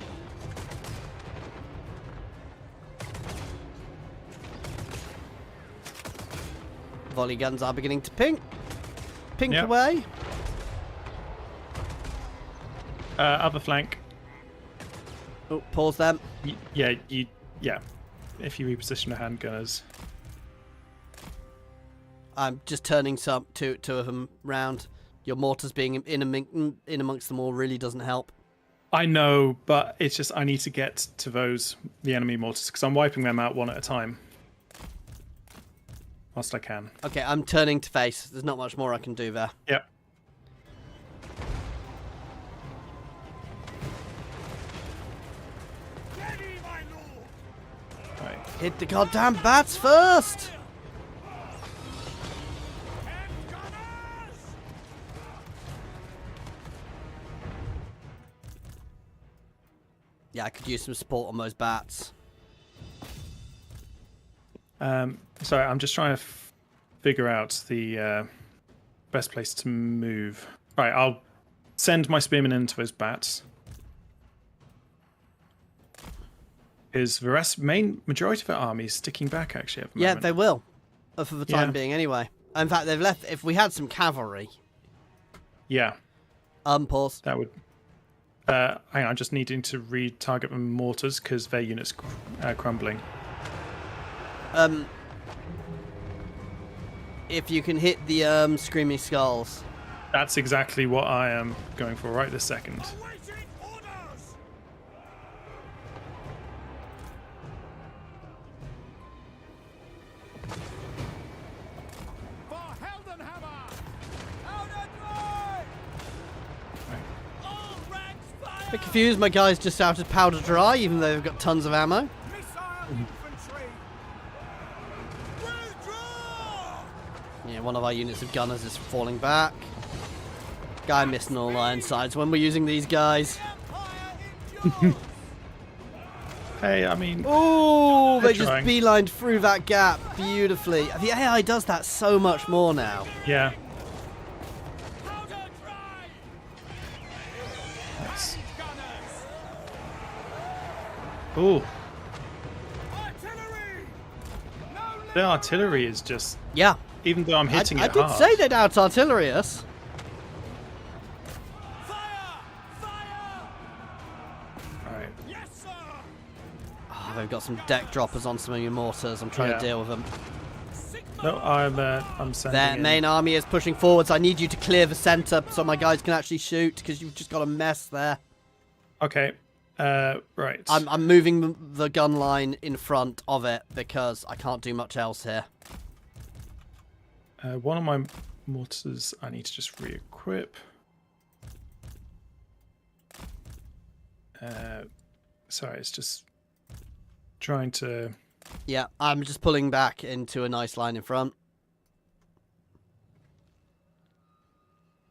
Volley guns are beginning to pink Yep. away. Other flank. Oh, pause them. Yeah. If you reposition the handgunners. I'm just turning two of them round. Your mortars being in amongst them all really doesn't help. I know, but it's just I need to get to the enemy mortars, because I'm wiping them out one at a time. Whilst I can. Okay, I'm turning to face. There's not much more I can do there. Yep. Ready, my lord! Right. Hit the goddamn bats first! Hand gunners! Yeah, I could use some support on those bats. Sorry, I'm just trying to figure out the best place to move. Right, I'll send my spearmen into those bats. Is the majority of our army sticking back actually at the Yeah, moment? they will. For the time Yeah. being, anyway. In fact, they've left. If we had some cavalry. Yeah, Pause. that would. Hang on, I'm just needing to retarget the mortars because their units are crumbling. If you can hit the screaming skulls. That's exactly what I am going for right this second. Awaiting orders! For Heldenhammer! Powder dry! All ranks fire! Bit confused, my guys just shouted powder dry, even though they've got tons of ammo. Missile infantry! Withdraw! Yeah, one of our units of gunners is falling back. Guy missed all iron sides when we're using these guys. Empire endures! Hey, I mean, Oh, they They're just trying. beelined through that gap beautifully. The AI does that so much more now. yeah. Powder dry! Nice. Gunners! Ooh, Artillery! No the artillery is just. Yeah, Even though I'm hitting I it did hard. say they'd out-artillery us. Fire! Fire! Right. Yes, sir! Oh, they've got some deck droppers on some of your mortars. I'm trying Yeah. to deal with them. No, I'm sending. Their in. main army is pushing forwards. I need you to clear the centre so my guys can actually shoot, because you've just got a mess there. Okay. Right. I'm moving the gun line in front of it because I can't do much else here. One of my mortars I need to just re-equip. Sorry, it's just trying to. Yeah, I'm just pulling back into a nice line in front.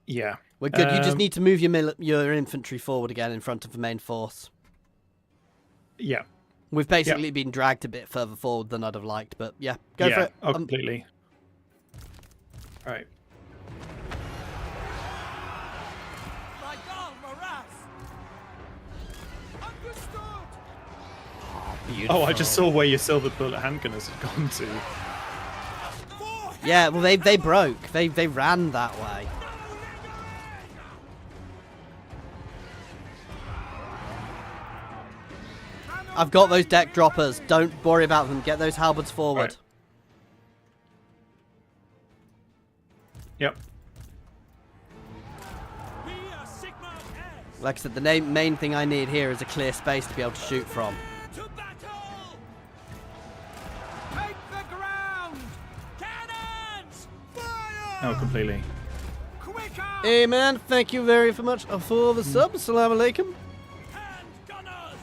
Yeah. We're good. You just need to move your infantry forward again in front of the main force. Yeah. We've basically been dragged a bit further forward than I'd have liked, but yeah, go for Yeah. it. Oh, completely. Right. My God, morass! Understood! Beautiful. Oh, I just saw where your silver bullet handgunners had gone to. Yeah, well, they broke. They ran that way. I've got those deck droppers. Don't worry about them. Get those halberds forward. Right. Yep. We are Sigma S! Like I said, the main thing I need here is a clear space to be able to shoot from. To battle! Take the ground! Cannons! Fire! Oh, completely. Quicker! Hey man, thank you very much for the sub. Assalamu alaikum. Hand gunners!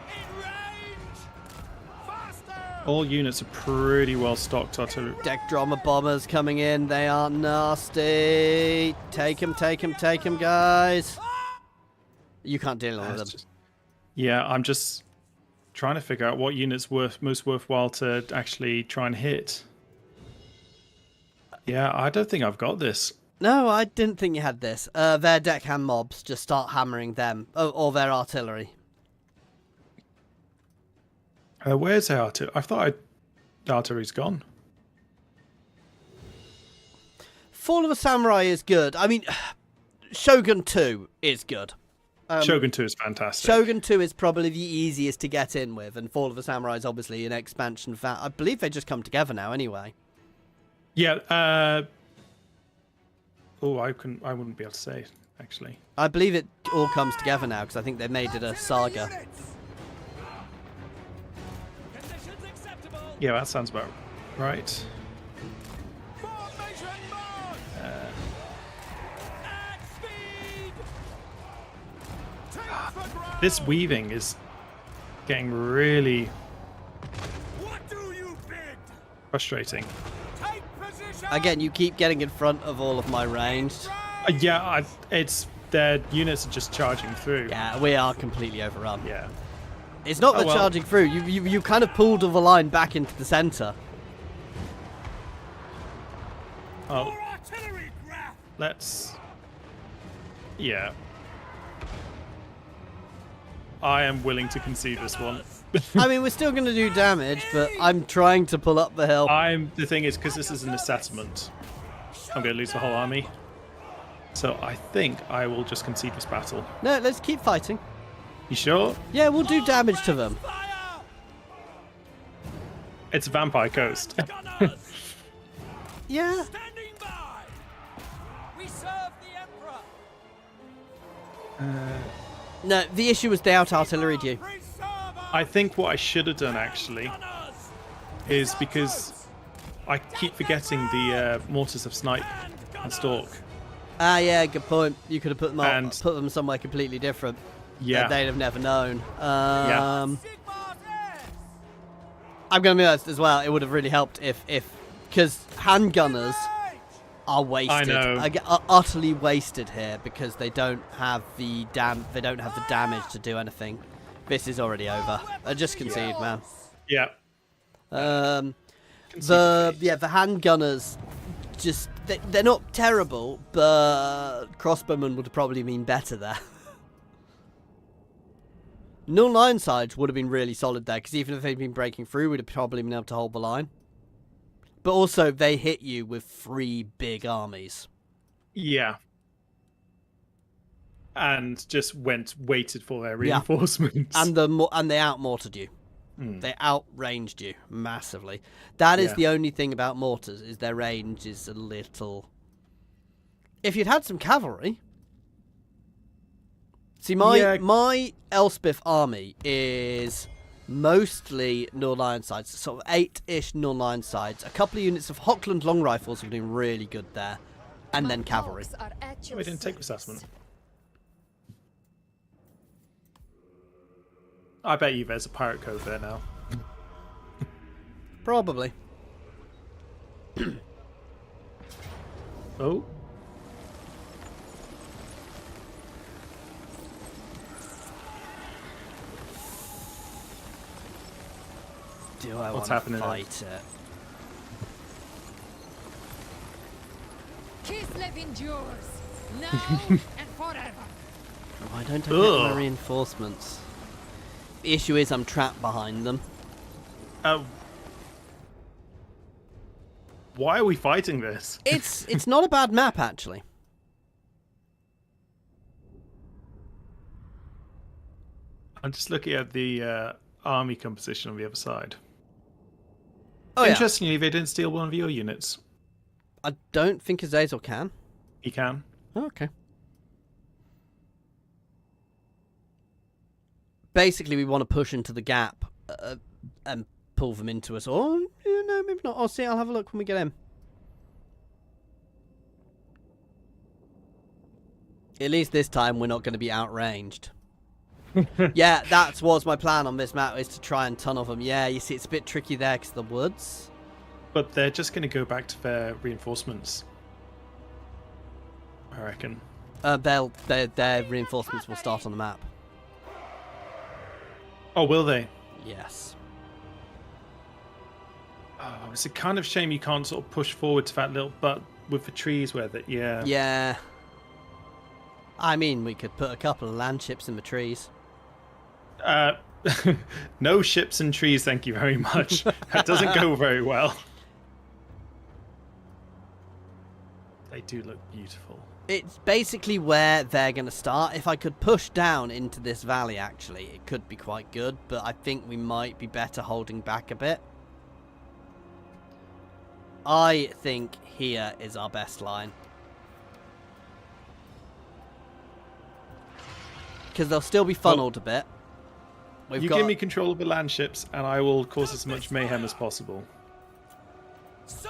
In range! Faster! All units are pretty well stocked artillery. Deck drama bombers coming in. They are nasty. Take them, guys. You can't deal with them. Yeah, I'm just trying to figure out what unit's most worthwhile to actually try and hit. Yeah, I don't think I've got this. No, I didn't think you had this. Their deckhand mobs, just start hammering them. Or their artillery. Where's the artillery? I thought the artillery's gone. Fall of the Samurai is good. I mean, Shogun 2 is good. Shogun 2 is fantastic. Shogun 2 is probably the easiest to get in with, and Fall of the Samurai is obviously an expansion. I believe they just come together now anyway. Yeah, I wouldn't be able to say, actually. I believe it all comes together now, because I think they made it a saga. Conditions acceptable! Yeah, that sounds about right. Formation march! At speed! Take the ground! This weaving is getting really What do you bid? frustrating. Take position! Again, you keep getting in front of all of my ranged. Yeah, it's their units are just charging through. Yeah, we are completely overrun. Yeah. It's not Oh, the well. charging through. You kind of pulled the line back into the centre. Oh. Let's... Yeah. I am willing to concede this one. I mean, we're still going to do damage, but I'm trying to pull up the hill. The thing is, because this isn't a settlement, I'm going to lose the whole army. So I think I will just concede this battle. No, let's keep fighting. You sure? Yeah, we'll do damage to them. It's a vampire coast. Yeah. Standing by. We serve the Emperor. No, the issue was they out-artilleried you. I think what I should have done, actually, is because I keep forgetting the mortars of snipe and stalk. Ah, yeah, good point. You could have put them And- put them somewhere completely different. Yeah. They'd have never known. Yeah. I'm going to be honest as well. It would have really helped if because handgunners are wasted. know. Are utterly wasted here because they don't have the damage to do anything. This is already over. I just concede, man. Yeah. The handgunners just they're not terrible, but crossbowmen would have probably been better there. Nuln Ironsides would have been really solid there because even if they'd been breaking through, we'd have probably been able to hold the line. But also, they hit you with 3 big armies. Yeah. And just waited for their reinforcements. And they out-mortared you. They outranged you massively. That is the only thing about mortars, is their range is a little... If you'd had some cavalry... See, my Eslpesth army is mostly Nuln Ironsides, sort of 8-ish Nuln Ironsides. A couple of units of Hochland long rifles have been really good there, and then cavalry. We didn't take assessment. I bet you there's a pirate cove there now. Probably. Oh. Do I What's want to happening fight it? Kislev endures. Now and forever. Why don't I get my reinforcements? The issue is I'm trapped behind them. Why are we fighting this? It's not a bad map, actually. I'm just looking at the army composition on the other side. Oh, yeah. Interestingly, they didn't steal one of your units. I don't think Azazel can. He can. Oh, okay. Basically, we want to push into the gap and pull them into us. Or, no, maybe not. I'll see. I'll have a look when we get in. At least this time, we're not going to be outranged. Yeah, that was my plan on this map, is to try and tunnel them. Yeah, you see, it's a bit tricky there because of the woods. But they're just going to go back to their reinforcements, I reckon. Their reinforcements will start on the map. Oh, will they? Yes. Oh, it's a kind of shame you can't sort of push forward to that little butt with the trees where that. Yeah. Yeah. I mean, we could put a couple of land ships in the trees. No ships and trees, thank you very much. That doesn't go very well. They do look beautiful. It's basically where they're going to start. If I could push down into this valley, actually, it could be quite good, but I think we might be better holding back a bit. I think here is our best line. Because they'll still be funneled a bit. You give me control of the land ships, and I will cause as much mayhem as possible. Sir!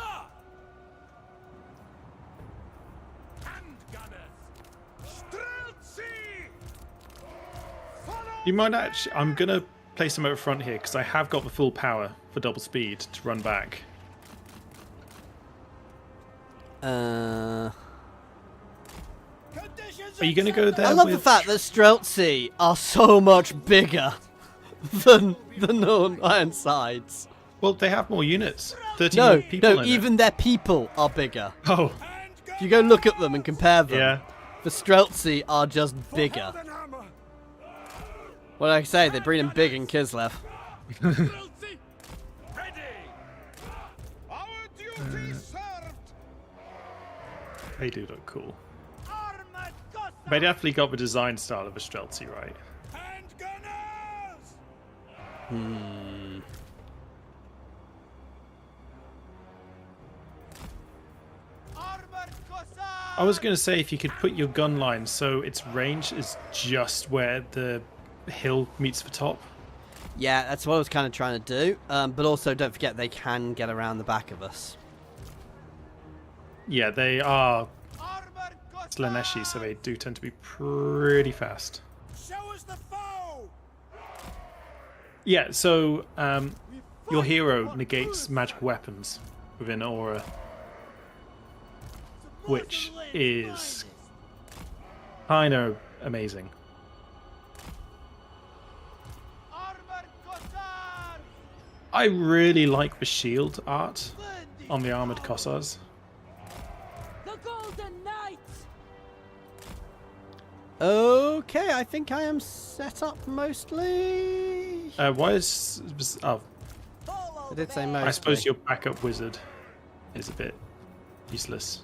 Handgunners! Streltsy! Follow! You might actually... I'm going to place them over front here, because I have got the full power for double speed to run back. Conditions Are you going to go there? I love the fact that Streltsy are so much bigger than the Nuln Ironsides. Well, they have more units. 30 No, more people no, in even their people are bigger. it. Oh, If you go look at them and compare them, yeah. the Streltsy are just bigger. Well, like I say, they breed them big in Kislev. Ready! Our duty served! They do look cool. Armored Cossacks They definitely got the design style of a Streltsy, right? and gunners! Armored Cossacks! I was going to say if you could put your gun line so its range is just where the hill meets the top. Yeah, that's what I was kind of trying to do. But also, don't forget, they can get around the back of us. Yeah, they are Armored Cossacks! Slaneshi, so they do tend to be pretty fast. Show us the foe! Yeah, so your hero negates magic weapons within aura, which is kind of amazing. Armored Cossacks! I really like the shield art on the armored Kossars. The Golden Knights! Okay, I think I am set up mostly. Why is oh? I did say mostly. I suppose your backup wizard is a bit useless.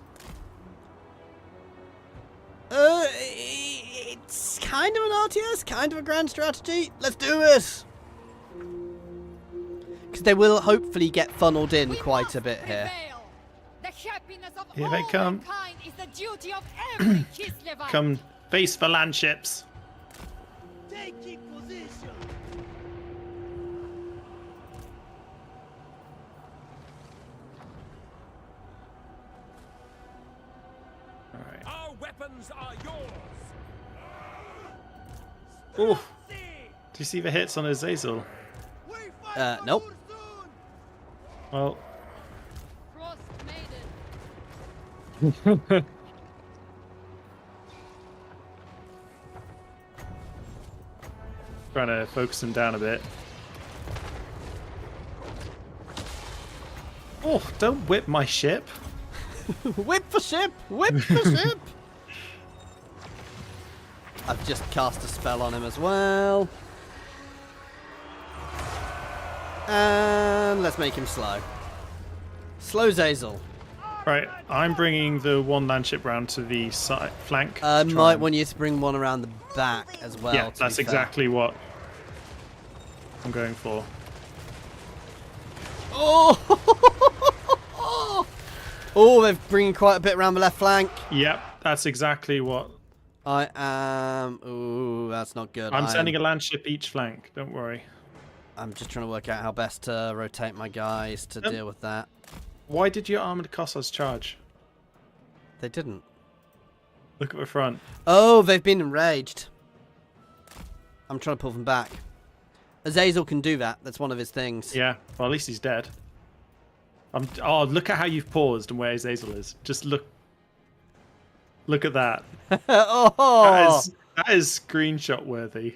It's kind of an RTS, kind of a grand strategy. Let's do it. Because they will hopefully get funneled in quite a bit here. The happiness of Here all they come. mankind is the duty of every Kislevite. Come face for land ships. Taking position! All right. Our weapons are yours! Oh, do you see the hits on Azazel? We fight Nope. for soon! Well, Frost Maiden. trying to focus them down a bit. Oh, don't whip my ship. Whip for ship! Whip for ship! I've just cast a spell on him as well. And let's make him slow. Slow Zazel. Right, I'm bringing the one land ship round to the side flank. I to try might and- want you to bring one around the back as well. Yeah, to that's be fair. exactly what I'm going for. Oh! Oh, they're bringing quite a bit around the left flank. Yep, that's exactly what. I am... Ooh, that's not good. I'm sending a land ship each flank, don't worry. I'm just trying to work out how best to rotate my guys to deal with that. Why did your armored Kossars charge? They didn't. Look at the front. Oh, they've been enraged. I'm trying to pull them back. Azazel can do that. That's one of his things. Yeah, well, at least he's dead. Oh, look at how you've paused and where Azazel is. Just look. Look at that. Oh! That is screenshot worthy.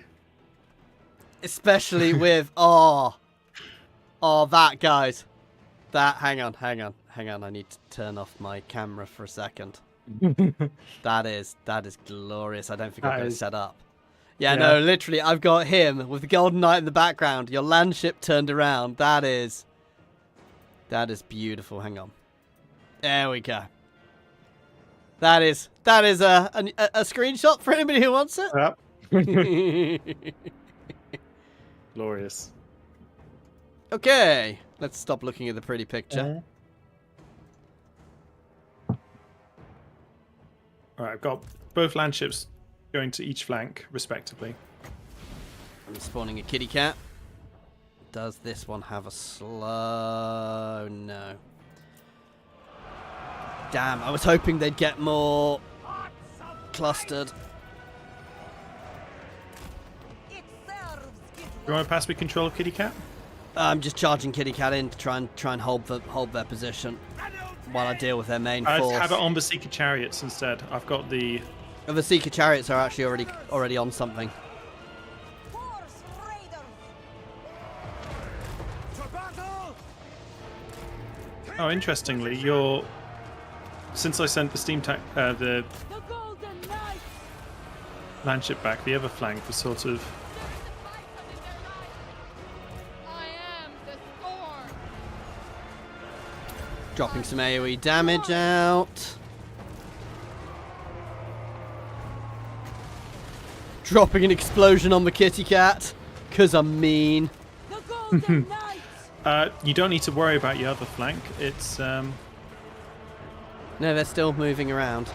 Especially with... Oh, that, guys. That... Hang on. I need to turn off my camera for a second. That is glorious. I don't think I've got it set up. Yeah, no, literally, I've got him with the Golden Knight in the background. Your land ship turned around. That is beautiful. Hang on. There we go. That is a screenshot for anybody who wants it. Yep. Glorious. Okay, let's stop looking at the pretty picture. Alright, I've got both land ships going to each flank, respectively. I'm spawning a kitty cat. Does this one have a slow? No. Damn, I was hoping they'd get more clustered. You want to pass me control of Kitty Cat? I'm just charging kitty cat in to try and hold their position while I deal with their main force. Have it on the Seeker Chariots instead. I've got the The Seeker chariots are actually already on something. Horse Raider! To battle! Oh, interestingly, since I sent the the The Golden Knight! landship back, the other flank was sort of. I am the storm. Dropping some AoE damage out. Dropping an explosion on the kitty cat. 'Cause I'm mean. The Golden Knight! You don't need to worry about your other flank. It's No, they're still moving around.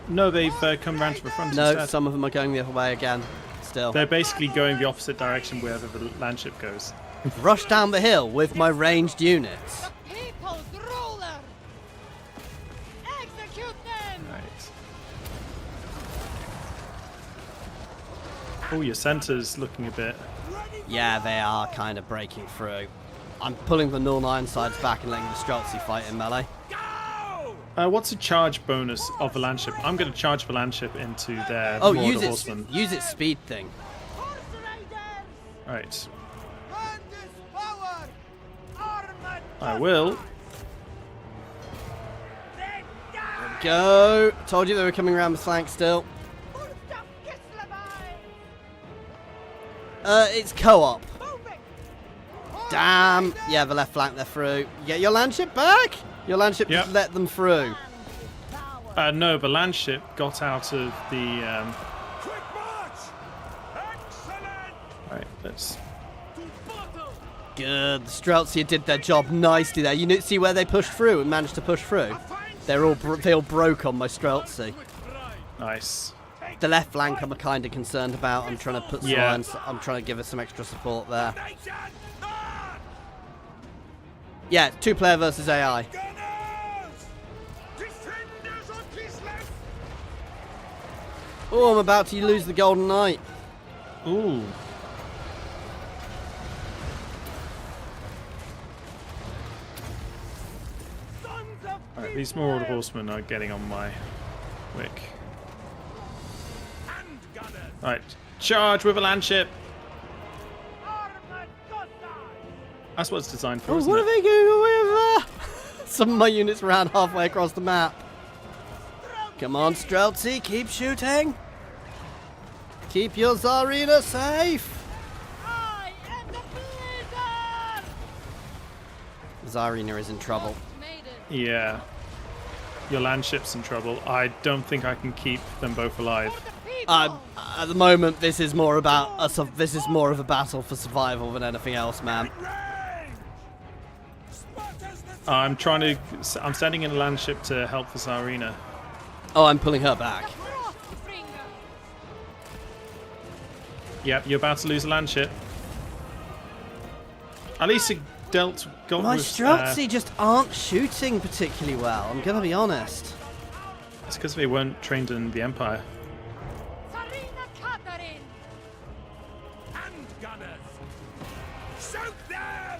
no, they've come round to the front No, instead. some of them are going the other way again. Still. They're basically going the opposite direction wherever the landship goes. Rush down the hill with my ranged units. People's ruler. Execute them. Right. Oh, your center's looking a bit. Yeah, they are kind of breaking through. I'm pulling the Nuln Ironsides back and letting the Streltsy fight in melee. What's a charge bonus of the landship? I'm going to charge the landship into their Oh, Mordor use horsemen. its speed thing. Horse Raiders! Right. And this power! Armored! I will. Go. Told you they were coming around the flank still. Nuln Kislev! It's co-op. Moving! Damn. Yeah, the left flank, they're through. You get your landship back? Your landship Yep. just let them through. Power! No, the landship got out of the. Quick march! Excellent! Right, let's. Good. The Streltsy did their job nicely there. You see where they pushed through and managed to push through? They all broke on my Streltsy. Nice. The left flank I'm kind of concerned about. I'm trying to put Yeah. I'm trying to give us some extra support there. Nation! Ah! Yeah, 2-player versus AI. Gunners! Defenders on Kislev! Oh, I'm about to lose the Golden Knight. Ooh. Sons of Alright, these Mordor horsemen are getting on my wick. hand gunners! Right, charge with a landship! Armored Gotthard! That's what it's designed for, Oh, isn't what it? are they going away over there? Some of my units ran halfway across the map. Come on, Streltsy, keep shooting. Keep your Tzarina safe. I am the blizzard. Tzarina is in trouble. Made it. Yeah. Your landship's in trouble. I don't think I can keep them both alive. People. At the moment, this is more about us. This is more of a battle for survival than anything else, man. I'm sending in a landship to help the Tzarina. Oh, I'm pulling her back. Frostbringer. Yep, you're about to lose a landship. At least it got My with, Streltsy just aren't shooting particularly well. I'm gonna be honest. It's because they weren't trained in the Empire. Tzarina Katarin. Hand gunners! Shoot them!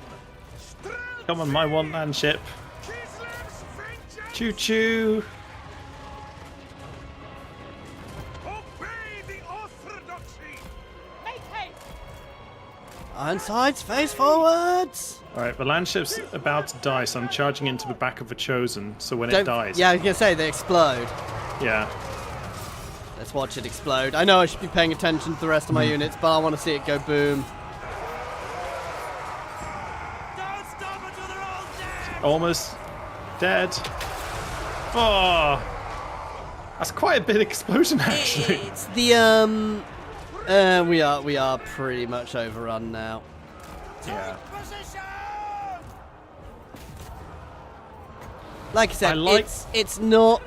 Streltsy! Come on, my one landship. Kislev's vengeance! Choo choo. Obey the orthodoxy! Make haste. Ironsides, face forwards. Alright, the landship's about to die, so I'm charging into the back of the Chosen, so when it dies. Yeah, I was gonna say they explode. Yeah. Let's watch it explode. I know I should be paying attention to the rest of my units, but I want to see it go boom. Don't stop until they're all dead! Almost dead. Oh, that's quite a big explosion, actually. It's the we are pretty much overrun now. Yeah. Position! Like I said, I like- it's not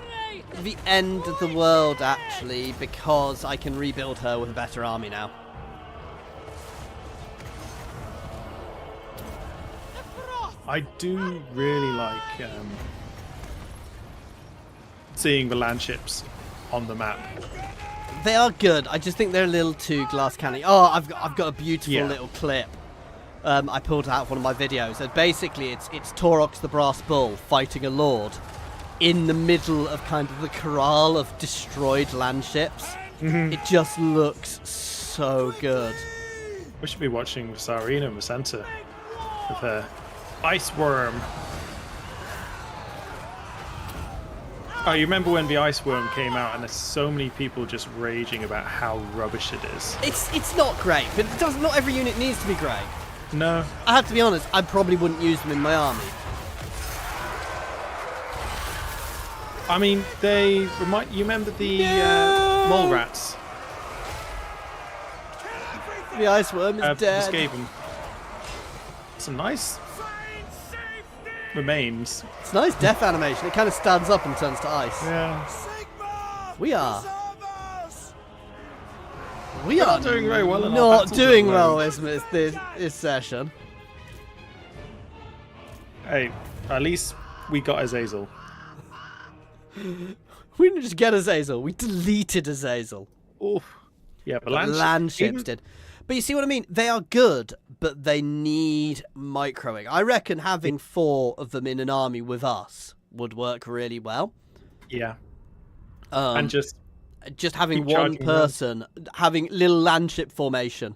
the end of the world actually, because I can rebuild her with a better army now. I do really like seeing the landships on the map. They are good. I just think they're a little too glass cannon. Oh, I've got a beautiful Yeah. little clip. I pulled out one of my videos. And basically, it's Torox the Brass Bull fighting a lord, in the middle of kind of the corral of destroyed landships. It just looks so good. We should be watching Tzarina in the center with her ice worm. Oh, you remember when the ice worm came out and there's so many people just raging about how rubbish it is? It's not great, but not every unit needs to be great. No. I have to be honest, I probably wouldn't use them in my army. I mean, you remember the mole rats? The ice worm is dead. Skaven. Some nice remains. It's a nice death animation. It kind of stands up and turns to ice. Yeah. We are not doing very well in our not battles doing at the well moment. this session. Hey, at least we got Azazel. We didn't just get Azazel, we deleted Azazel. Oof. Yeah, but Landships did. But you see what I mean? They are good, but they need microing. I reckon having 4 of them in an army with us would work really well. Yeah. And just having keep one charging person, having little landship formation.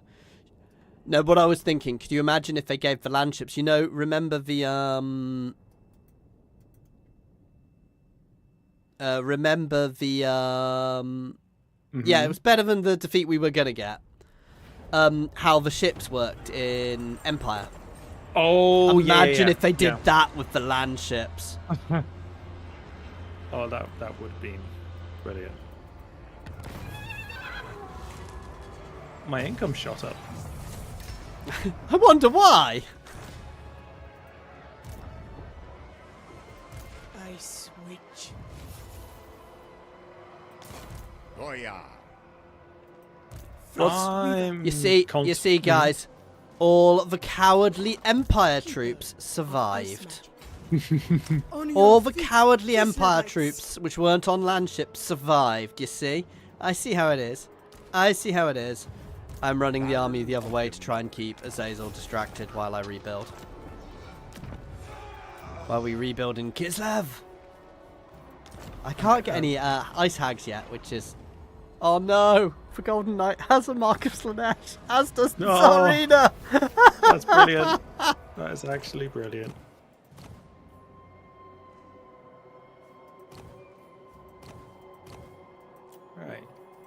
No, what I was thinking, could you imagine if they gave the landships? You know, remember the yeah, it was better than the defeat we were gonna get. How the ships worked in Empire. Oh, imagine yeah. if they did that with the land ships. Oh, that would have been brilliant. My income shot up. I wonder why. Ice witch. Goya. You see, guys, all the cowardly Empire troops survived. All the cowardly Empire troops, which weren't on land ships, survived. You see? I see how it is. I see how it is. I'm running the army the other way to try and keep Azazel distracted while I rebuild. While we rebuild in Kislev. I can't get any ice hags yet, which is... Oh no! For Golden Knight has a Mark of Slanesh, as does Tzarina! That's brilliant. That is actually brilliant. Right.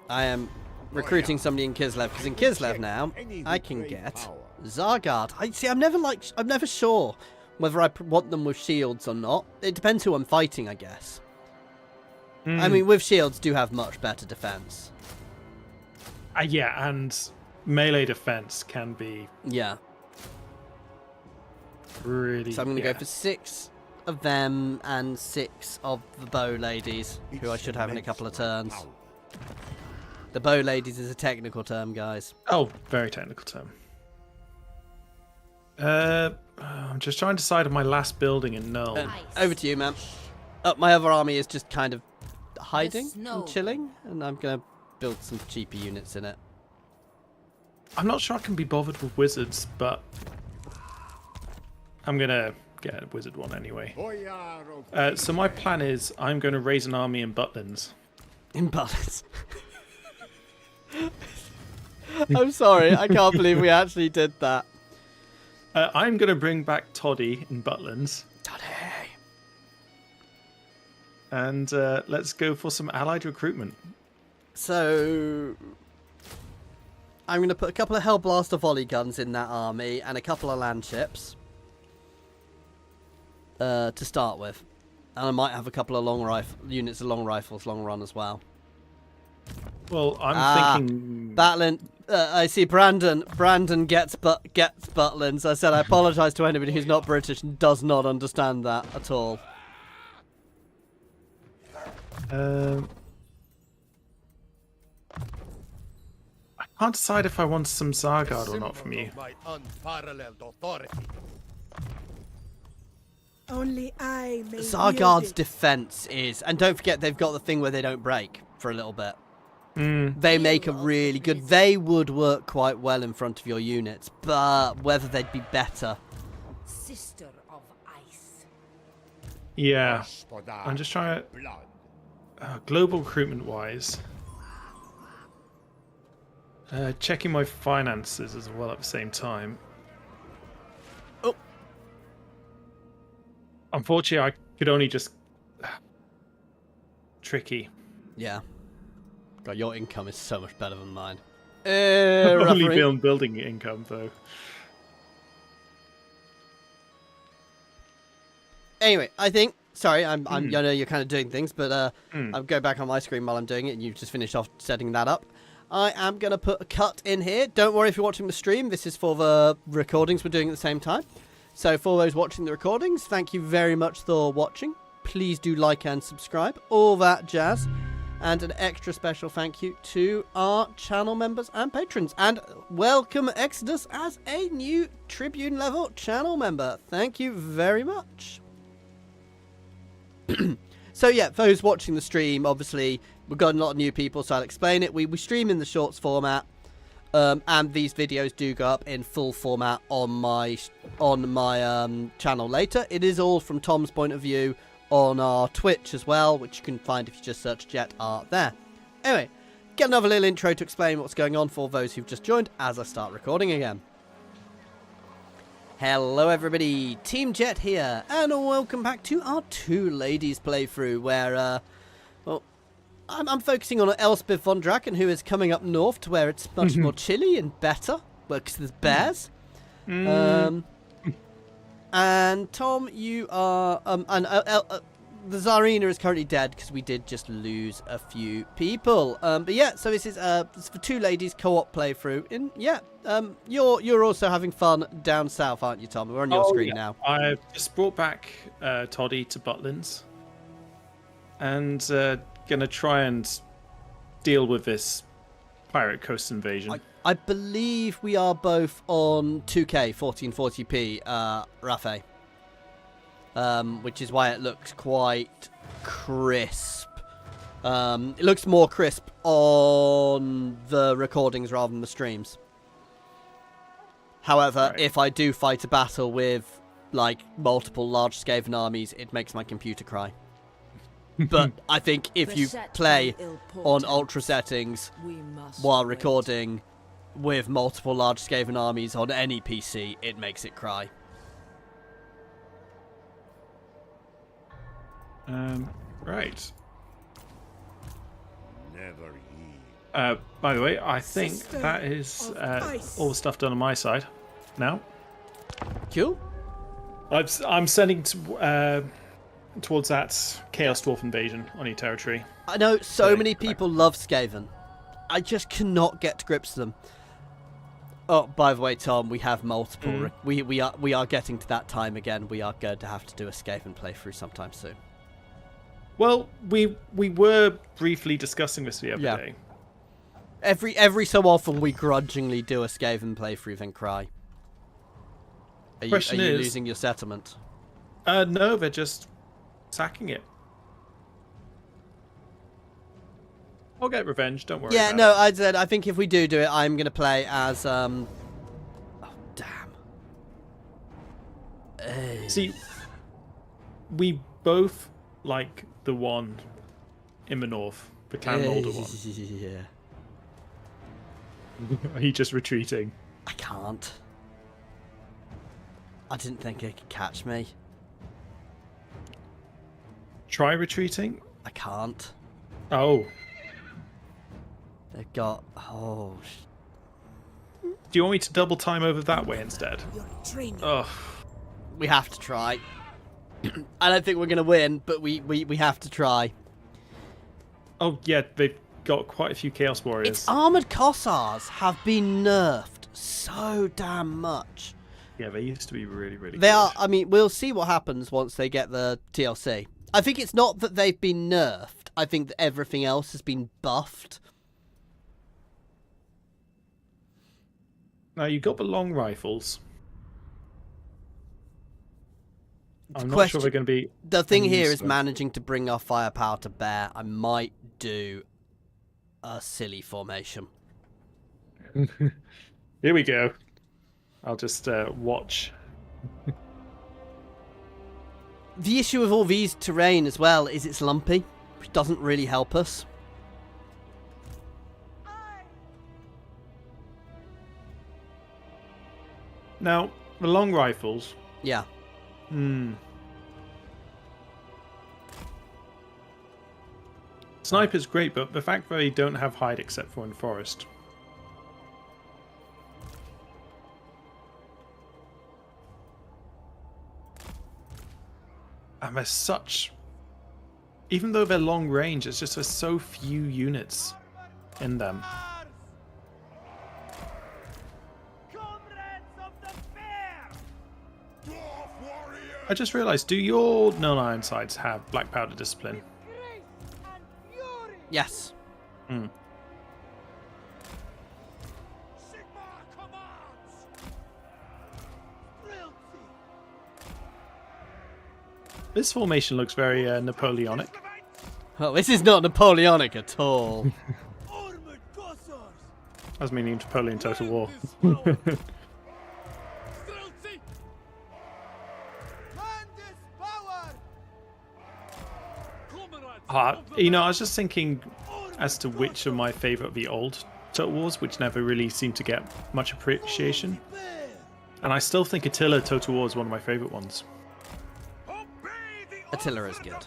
I am recruiting somebody in Kislev, because in Kislev now, I can get Zargard. I'm never sure whether I want them with shields or not. It depends who I'm fighting, I guess. I mean, with shields do have much better defense. Yeah, and melee defense can be really... So I'm going to go for 6 of them and 6 of the bow ladies, who I should have in a couple of turns. The bow ladies is a technical term, guys. Oh, very technical term. I'm just trying to decide on my last building in Nuln. Over to you, man. My other army is just kind of hiding and chilling, and I'm going to build some cheaper units in it. I'm not sure I can be bothered with wizards, but I'm going to get a wizard one anyway. So my plan is I'm going to raise an army in Butlins. In Butlins? I'm sorry, I can't believe we actually did that. I'm going to bring back Toddy in Butlins. Toddy! And let's go for some allied recruitment. So, I'm going to put a couple of Hellblaster volley guns in that army and a couple of landships to start with. And I might have a couple of units of long rifles, long run as well. Well, I'm thinking... Batlin, I see Brandon. Brandon gets Butlins. I said I apologise to anybody who's not British and does not understand that at all. I can't decide if I want some Zargard or not from you. Only I may Zargard's defense is, and don't forget they've got the thing where they don't break for a little bit. They make a really good. They would work quite well in front of your units, but whether they'd be better. Sister of ice. Yeah. I'm just trying to... global recruitment wise. Checking my finances as well at the same time. Oh. Unfortunately, I could only just... Tricky. Yeah. God, your income is so much better than mine. Only Referee. building income, though. Anyway, I think... Sorry, I know you're kind of doing things, but I'll go back on my screen while I'm doing it, and you've just finished off setting that up. I am going to put a cut in here. Don't worry if you're watching the stream. This is for the recordings we're doing at the same time. So for those watching the recordings, thank you very much for watching. Please do like and subscribe. All that jazz. And an extra special thank you to our channel members and patrons. And welcome Exodus as a new Tribune level channel member. Thank you very much. So yeah, those watching the stream, obviously we've got a lot of new people, so I'll explain it. We stream in the shorts format, and these videos do go up in full format on my channel later. It is all from Tom's point of view on our Twitch as well, which you can find if you just search Jet Art there. Anyway, get another little intro to explain what's going on for those who've just joined as I start recording again. Hello everybody, Team Jet here, and welcome back to our Two Ladies playthrough, where, well, I'm focusing on Eslpesth von Drakan, who is coming up north to where it's much more chilly and better, because there's bears. And Tom, you are, the Tzarina is currently dead, because we did just lose a few people. But yeah, so this is for Two Ladies co-op playthrough, and yeah, you're also having fun down south, aren't you, Tom? We're on your screen now. I've just brought back Toddy to Butlins, and gonna try and deal with this pirate coast invasion. I believe we are both on 2K 1440p, Rafe. Which is why it looks quite crisp. It looks more crisp on the recordings rather than the streams. However, if I do fight a battle with, like, multiple large Skaven armies, it makes my computer cry. But I think if you play on ultra settings while recording with multiple large Skaven armies on any PC, it makes it cry. Right. Never By the way, I think that is all the stuff done on my side now. Cool. I'm sending towards that Chaos Dwarf invasion on your territory. I know so many people love Skaven. I just cannot get to grips with them. Oh, by the way, Tom, we have multiple. We are getting to that time again. We are going to have to do a Skaven playthrough sometime soon. Well, we were briefly discussing this the other day. Every so often we grudgingly do a Skaven playthrough then cry. Are you losing your settlement? No, they're just sacking it. I'll get revenge, don't worry. Yeah, about no, it. I said I think if we do it, I'm gonna play as oh damn. See, we both like the one in the north, the Clan Molder one. Yeah. Are you just retreating? I can't. I didn't think it could catch me. Try retreating? I can't. Oh. They've got... Oh... Do you want me to double time over that way instead? Ugh. We have to try. I don't think we're going to win, but we have to try. Oh, yeah, they've got quite a few Chaos Warriors. Its armoured Kossars have been nerfed so damn much. Yeah, they used to be really, really They good. are, I mean, we'll see what happens once they get the TLC. I think it's not that they've been nerfed. I think that everything else has been buffed. Now, you've got the long rifles. I'm not sure they're going to be... The thing here is managing to bring our firepower to bear. I might do a silly formation. Here we go. I'll just watch. The issue with all these terrain as well is it's lumpy, which doesn't really help us. Now, the long rifles. Yeah. Sniper's great, but the fact that they don't have hide except for in forest. And there's such... Even though they're long range, it's just there's so few units in them. I just realised, do your Nuln Ironsides have Black Powder Discipline? Yes. This formation looks very Napoleonic. Well, this is not Napoleonic at all. I was meaning Napoleon Total War. You know, I was just thinking as to which are my favourite of the old Total Wars, which never really seemed to get much appreciation. And I still think Attila Total War is one of my favourite ones. Attila is good.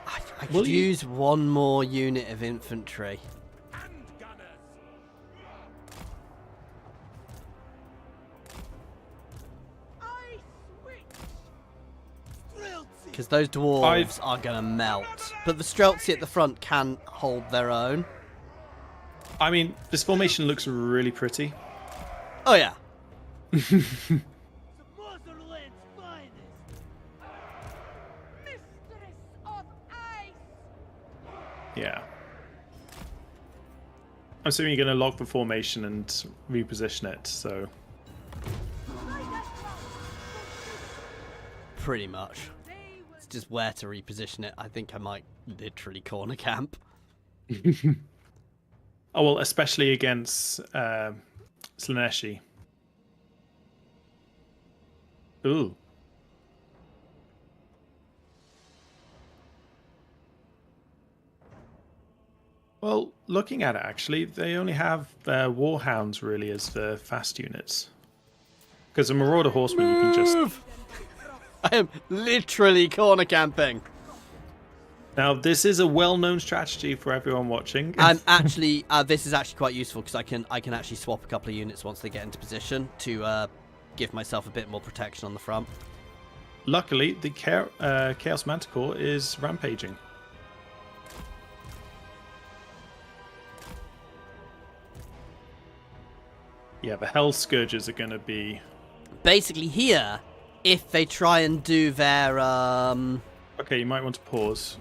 I could use one more unit of infantry. Because those dwarves are going to melt. But the Streltsy at the front can hold their own. I mean, this formation looks really pretty. Oh, yeah. Yeah. I'm assuming you're going to log the formation and reposition it, so... Pretty much. It's just where to reposition it. I think I might literally corner camp. Oh, well, especially against Slaaneshi. Ooh. Well, looking at it, actually, they only have Warhounds, really, as the fast units. Because the Marauder Horsemen, you can just... I am literally corner camping. Now, this is a well-known strategy for everyone watching. I'm actually, this is actually quite useful because I can actually swap a couple of units once they get into position to give myself a bit more protection on the front. Luckily, the Chaos Manticore is rampaging. Yeah, the Hell Scourges are going to be... Basically here, if they try and do their... Okay, you might want to pause.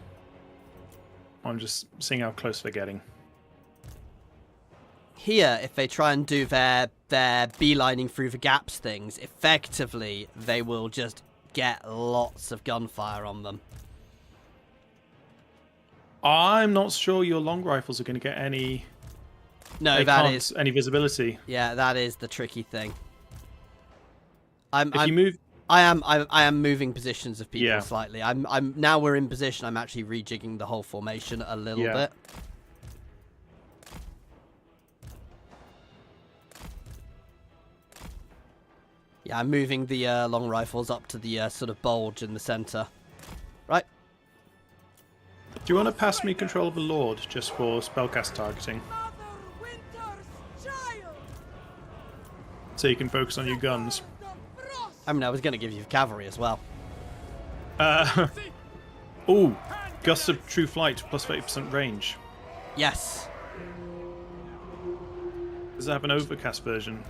I'm just seeing how close they're getting. Here, if they try and do their beelining through the gaps things, effectively, they will just get lots of gunfire on them. I'm not sure your long rifles are going to get any... No, that is any visibility. Yeah, that is the tricky thing. If you move, I am moving positions of people slightly. I'm now we're in position. I'm actually rejigging the whole formation a little bit. Yeah, I'm moving the long rifles up to the sort of bulge in the center. Right. Do you want to pass me control of the Lord just for spellcast targeting? So you can focus on your guns. I mean, I was going to give you cavalry as well. Ooh, Gust of True Flight plus 30% range. Yes. Does it have an overcast version?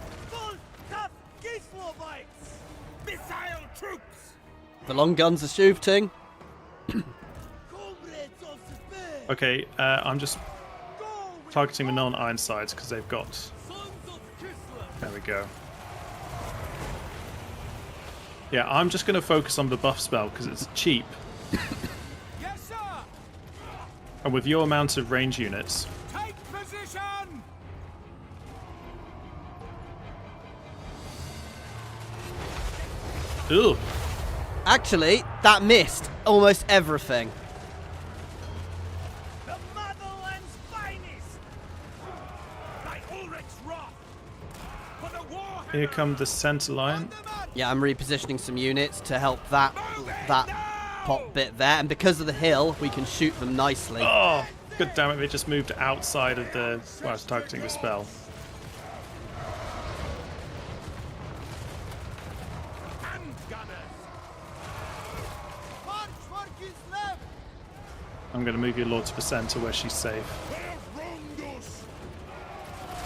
The long guns are shooting. Okay, I'm just targeting the Nuln Ironsides because they've got... There we go. Yeah, I'm just going to focus on the buff spell because it's cheap. Yes, sir. And with your amount of range units... Take position. Ugh. Actually, that missed almost everything. The motherland's finest! By Ulrich's wrath! For the Warhammer! Here come the centre line. Yeah, I'm repositioning some units to help that pop bit there, and because of the hill, we can shoot them nicely. Oh, good damn it! They just moved outside of the where I was targeting the spell. I'm going to move your lord to the centre where she's safe.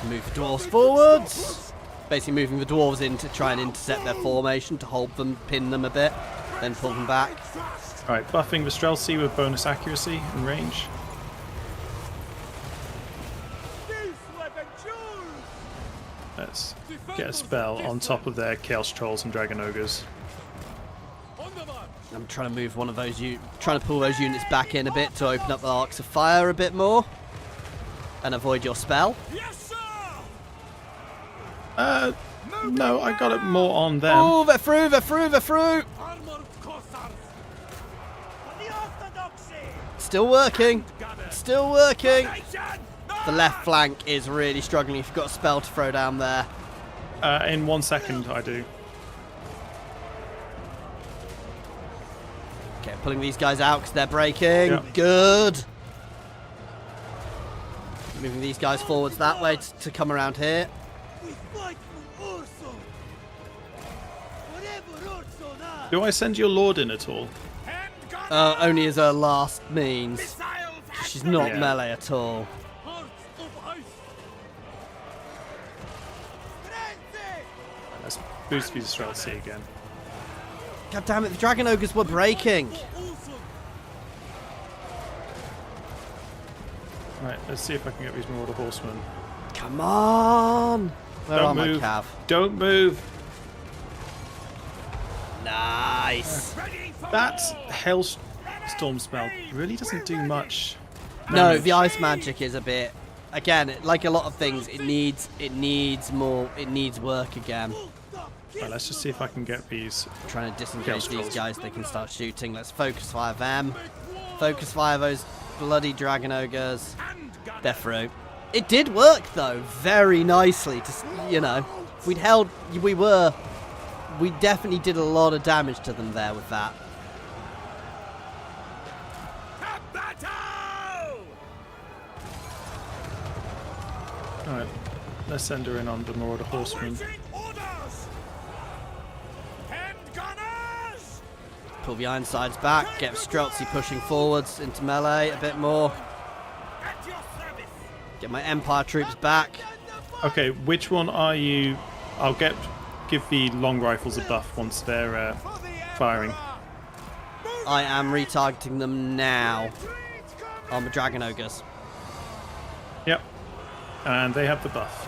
Move the dwarves forwards. Basically moving the dwarves in to try and intercept their formation, to hold them, pin them a bit, then pull them back. Alright, buffing the Streltsy with bonus accuracy and range. Let's get a spell on top of their Chaos Trolls and Dragon Ogres. I'm trying to move one of those, trying to pull those units back in a bit to open up the arcs of fire a bit more and avoid your spell. No, I got it more on them. Oh, they're through, they're through, they're through. Still working, still working. The left flank is really struggling if you've got a spell to throw down there. In 1 second, I do. Okay, pulling these guys out because they're breaking. Yep. Good. Moving these guys forwards that way to come around here. Do I send your lord in at all? Only as a last means. She's not Yeah. melee at all. Let's boost these Streltsy again. God damn it, the Dragon Ogres were breaking. Right, let's see if I can get these Marauder Horsemen. Come on. Where are Don't my move. cav? Don't move. Nice. That Hailstorm spell really doesn't do much. No, damage. the ice magic is a bit. Again, like a lot of things, it needs work again. Right, let's just see if I can get these. Trying to disengage Chaos these Trolls. guys, they can start shooting. Let's focus fire them. Focus fire those bloody Dragon Ogres. They're through. It did work though, very nicely. We'd held, we definitely did a lot of damage to them there with that. Alright, let's send her in on the Marauder Horsemen. Pull the Ironsides back, get Streltsy pushing forwards into melee a bit more. Get my Empire troops back. Okay, which one are you? I'll give the long rifles a buff once they're firing. I am retargeting them now on the Dragon Ogres. Yep, and they have the buff.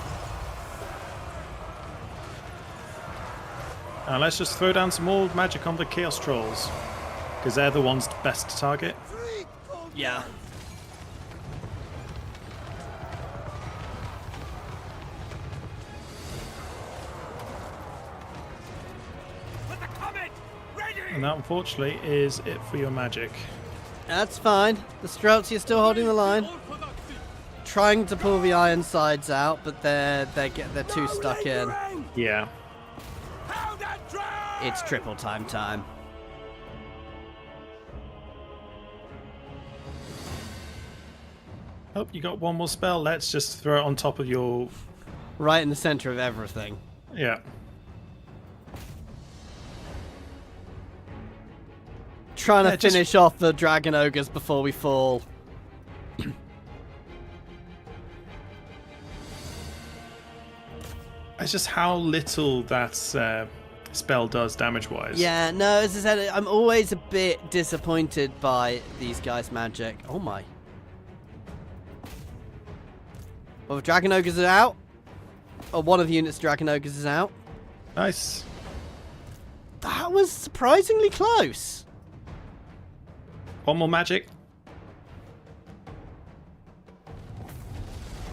Let's just throw down some more magic on the Chaos Trolls, because they're the ones best to target. Yeah. And that, unfortunately, is it for your magic. That's fine. The Streltsy are still holding the line. Trying to pull the Ironsides out, but they're too stuck in. Yeah. It's triple time. Oh, you got one more spell. Let's just throw it on top of your... Right in the center of everything. Yeah. Trying to finish off the Dragon Ogres before we fall. It's just how little that spell does damage-wise. Yeah, no, as I said, I'm always a bit disappointed by these guys' magic. Oh my. Well, the Dragon Ogres are out. Or one of the units' Dragon Ogres is out. Nice. That was surprisingly close. One more magic.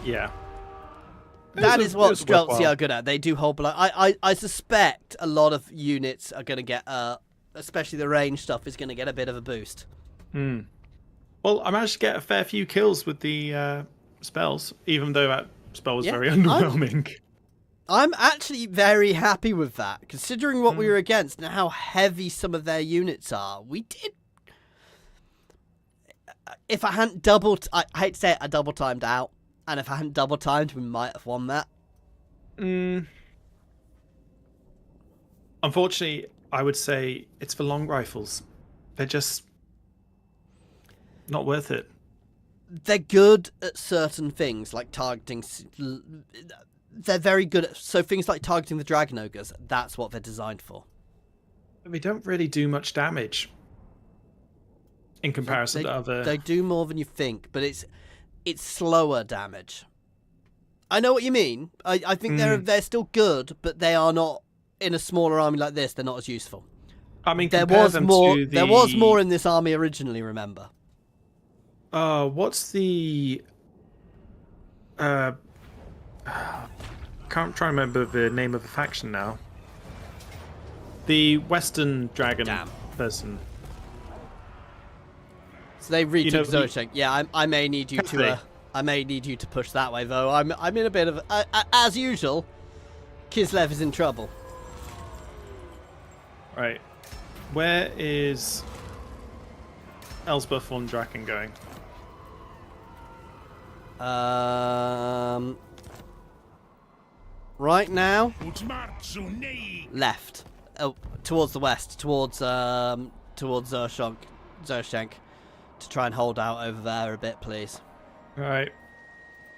Yeah. That is what was Streltsy worthwhile. are good at. They do hold blow. I suspect a lot of units are going to get, especially the range stuff, is going to get a bit of a boost. Well, I managed to get a fair few kills with the spells, even though that spell was Yeah, very underwhelming. I'm actually very happy with that, considering what we were against and how heavy some of their units are. We did. If I hadn't I hate to say it, I double timed out, and if I hadn't double timed, we might have won that. Unfortunately, I would say it's for long rifles. They're just not worth it. They're good at certain things, like targeting. They're very good at things like targeting the dragon ogres. That's what they're designed for. They don't really do much damage in comparison to other. They do more than you think, but it's slower damage. I know what you mean. I think they're still good, but they are not in a smaller army like this. They're not as useful. I mean, there compare was them more. to the... There was more in this army originally. Remember? What's the? Can't try and remember the name of the faction now. The Western Dragon person. So they retook You know, Zoshank. Yeah, I may need you Have to. they? I may need you to push that way, though. I'm in a bit of as usual. Kislev is in trouble. Right. Where is Eslpesth on Drakan going? Right now, left, towards the west, towards Zoshank, to try and hold out over there a bit, please. Right.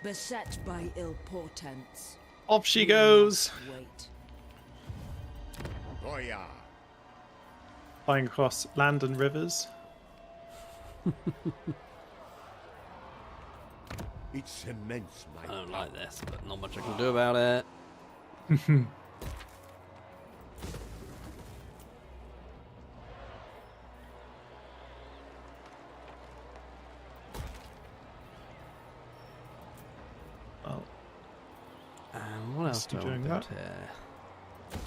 Beset by ill portents. Off she goes. Wait. Goya. Flying across land and rivers. It's immense, my I don't like this, but not much I can do about it. Well, And what else do I doing want that? here?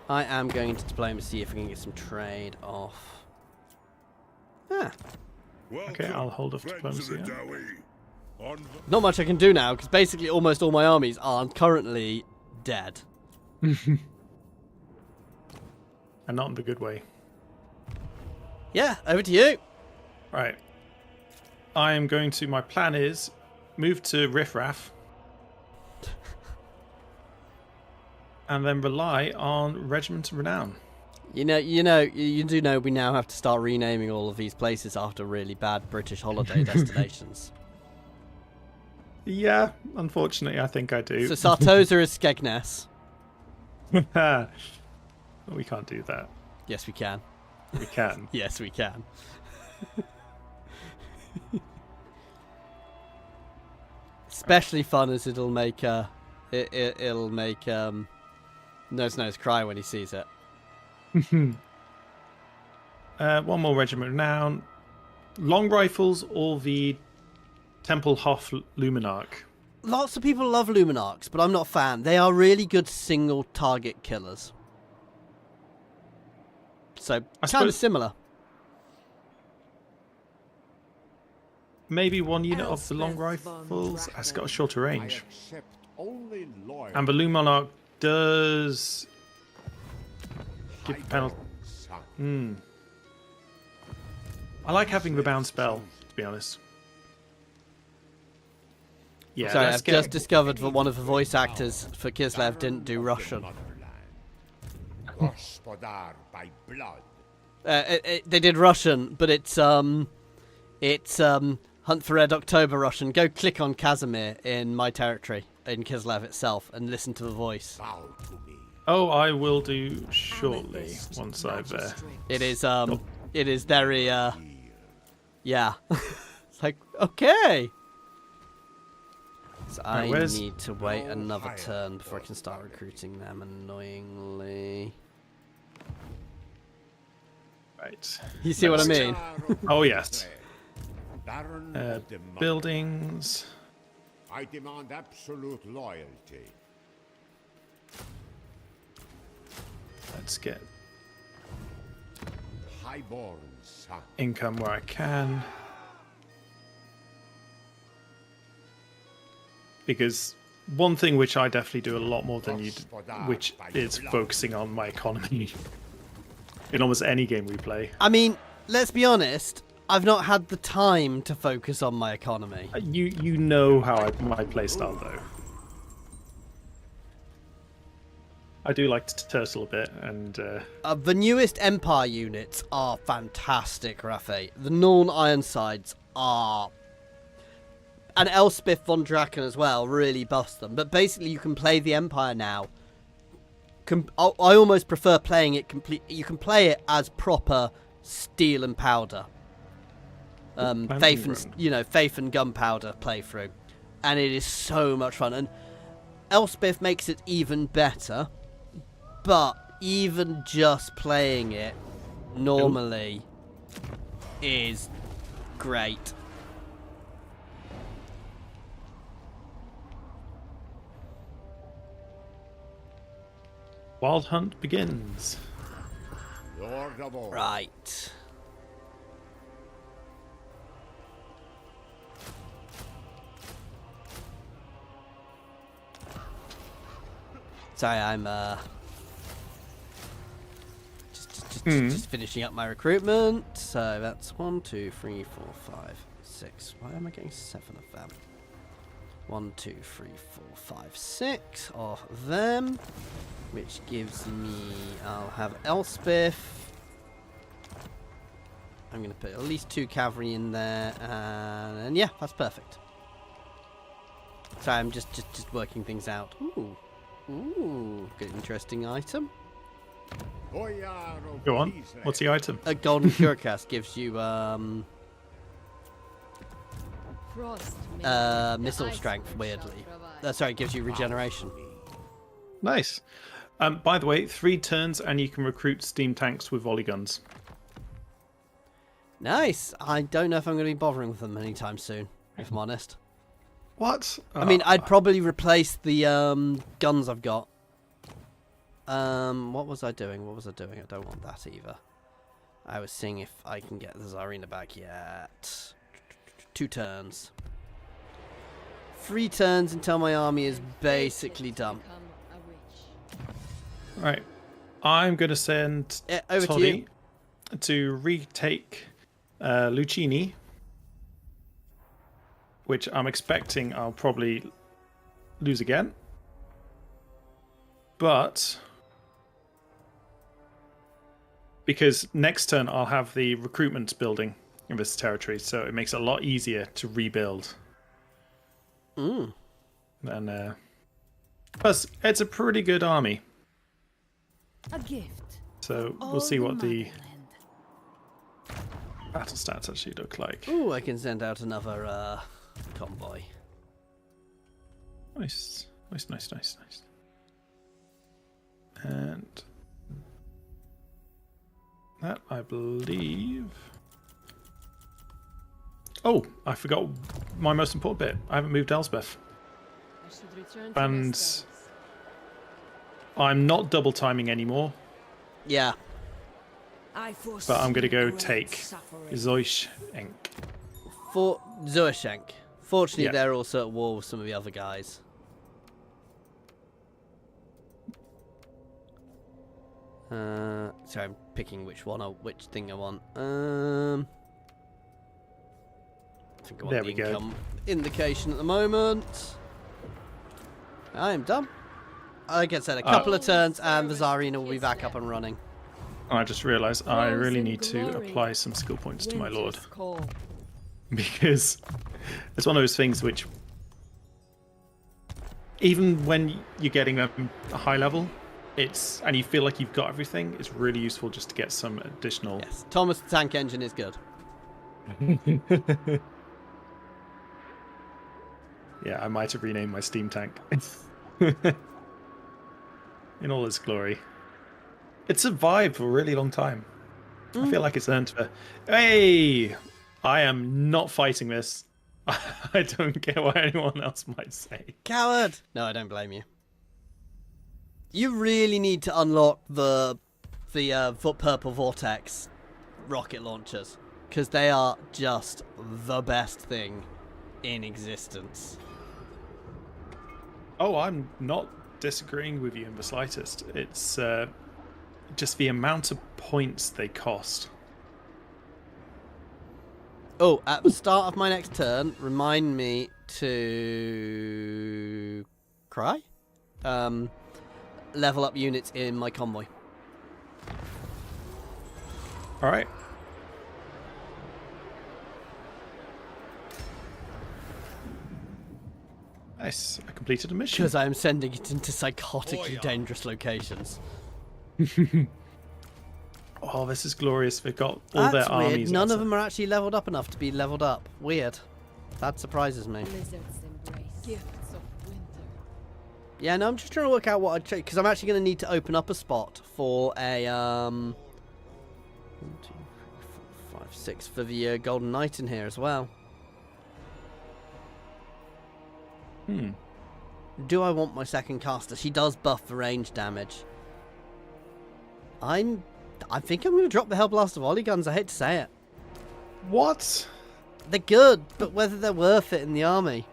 I am going to diplomacy if I can get some trade off. Ah, okay, I'll hold off diplomacy. not much I can do now because basically almost all my armies are currently dead. And not in the good way. Yeah, over to you. Right. I am going to. My plan is move to Riffraff. And then rely on Regiment of Renown. You do know we now have to start renaming all of these places after really bad British holiday destinations. Yeah, unfortunately, I think I do. So Sartosa is Skegness. We can't do that. Yes, we can. We can. Yes, we can. Especially fun as it'll make it'll make Nose cry when he sees it. One more Regiment of Renown. Long rifles or the Temple Hoff Luminarch? Lots of people love Luminarchs, but I'm not a fan. They are really good single target killers. So kind of suppose- similar. Maybe one unit of the long rifles. It's got a shorter range. Only loyal. And the Luminarch does give penalty. I like having the bound spell, to be honest. Yeah, Sorry, let's I've get- just discovered that one of the voice actors for Kislev didn't do Russian. Gospodar by blood. They did Russian, but it's Hunt for Red October Russian. Go click on Casimir in My Territory in Kislev itself and listen to the voice. Bow to me. Oh, I will do shortly once I'm there. It is very yeah. It's like okay. So I where's- need to wait another turn before I can start recruiting them. Annoyingly. Right. You see what I mean? Oh yes. Baron of the Mountain. Buildings. I demand absolute loyalty. Let's get Highborn son. income where I can. Because one thing which I definitely do a lot more than you do, which is focusing on my economy in almost any game we play. I mean, let's be honest. I've not had the time to focus on my economy. You know how my playstyle though. I do like to turtle a bit, and The newest Empire units are fantastic, Rafe. The Nuln Ironsides are... And Eslpesth von Drakan as well really buffs them. But basically you can play the Empire now. I almost prefer playing it complete. You can play it as proper steel and powder. Faith and faith and gunpowder playthrough. And it is so much fun. And Eslpesth makes it even better. But even just playing it normally is great. Wild Hunt begins. Lord of all. Right. Sorry, I'm just finishing up my recruitment. So that's 1, 2, 3, 4, 5, 6. Why am I getting 7 of them? 1, 2, 3, 4, 5, 6 of them, which gives me. I'll have Eslpesth. I'm going to put at least 2 cavalry in there, and yeah, that's perfect. So I'm just working things out. Ooh, good, interesting item. Go on. What's the item? A golden cuirass gives you missile strength. Weirdly, sorry, it gives you regeneration. Nice. By the way, 3 turns and you can recruit steam tanks with volley guns. Nice. I don't know if I'm going to be bothering with them anytime soon, if I'm honest. What? I mean, I'd probably replace the guns I've got. What was I doing? I don't want that either. I was seeing if I can get the Tzarina back yet. 2 turns. 3 turns until my army is basically done. Right. I'm going to send over Toddy to retake Lucchini, which I'm expecting I'll probably lose again. But because next turn I'll have the recruitment building in this territory, so it makes it a lot easier to rebuild. And plus, it's a pretty good army. A gift. So we'll see what the battle stats actually look like. Ooh, I can send out another convoy. Nice. And that, I believe... Oh, I forgot my most important bit. I haven't moved Eslpesth. And I'm not double timing anymore. Yeah. But I'm going to go take Zoishenk. For Zoishenk. Fortunately, Yeah. they're also at war with some of the other guys. Sorry, I'm picking which thing I want. I think I want There the we go. income indication at the moment. I am done. Like I said, a couple of turns and the Tzarina will be back up and running. I just realised I really need to apply some skill points to my lord. Because it's one of those things which, even when you're getting a high level, and you feel like you've got everything, it's really useful just to get some additional... Yes, Thomas the Tank Engine is good. Yeah, I might have renamed my steam tank. In all its glory. It survived for a really long time. I feel like it's earned for... Hey! I am not fighting this. I don't get what anyone else might say. Coward! No, I don't blame you. You really need to unlock the purple vortex rocket launchers, because they are just the best thing in existence. Oh, I'm not disagreeing with you in the slightest. It's just the amount of points they cost. Oh, at the start of my next turn, remind me to cry? Level up units in my convoy. Alright. Nice. I completed a mission. Because I am sending it into psychotically dangerous locations. Oh, this is glorious. They've got all their armies. Weird. None of them are actually leveled up enough to be leveled up. Weird. That surprises me. Blizzard's embrace. Gifts of winter. Yeah, no, I'm just trying to work out what I'd take, because I'm actually going to need to open up a spot for a 1, 2, 3, 4, 5, 6 for the Golden Knight in here as well. Do I want my second caster? She does buff the range damage. I think I'm going to drop the Hellblaster volley guns. I hate to say it. What? They're good, but whether they're worth it in the army.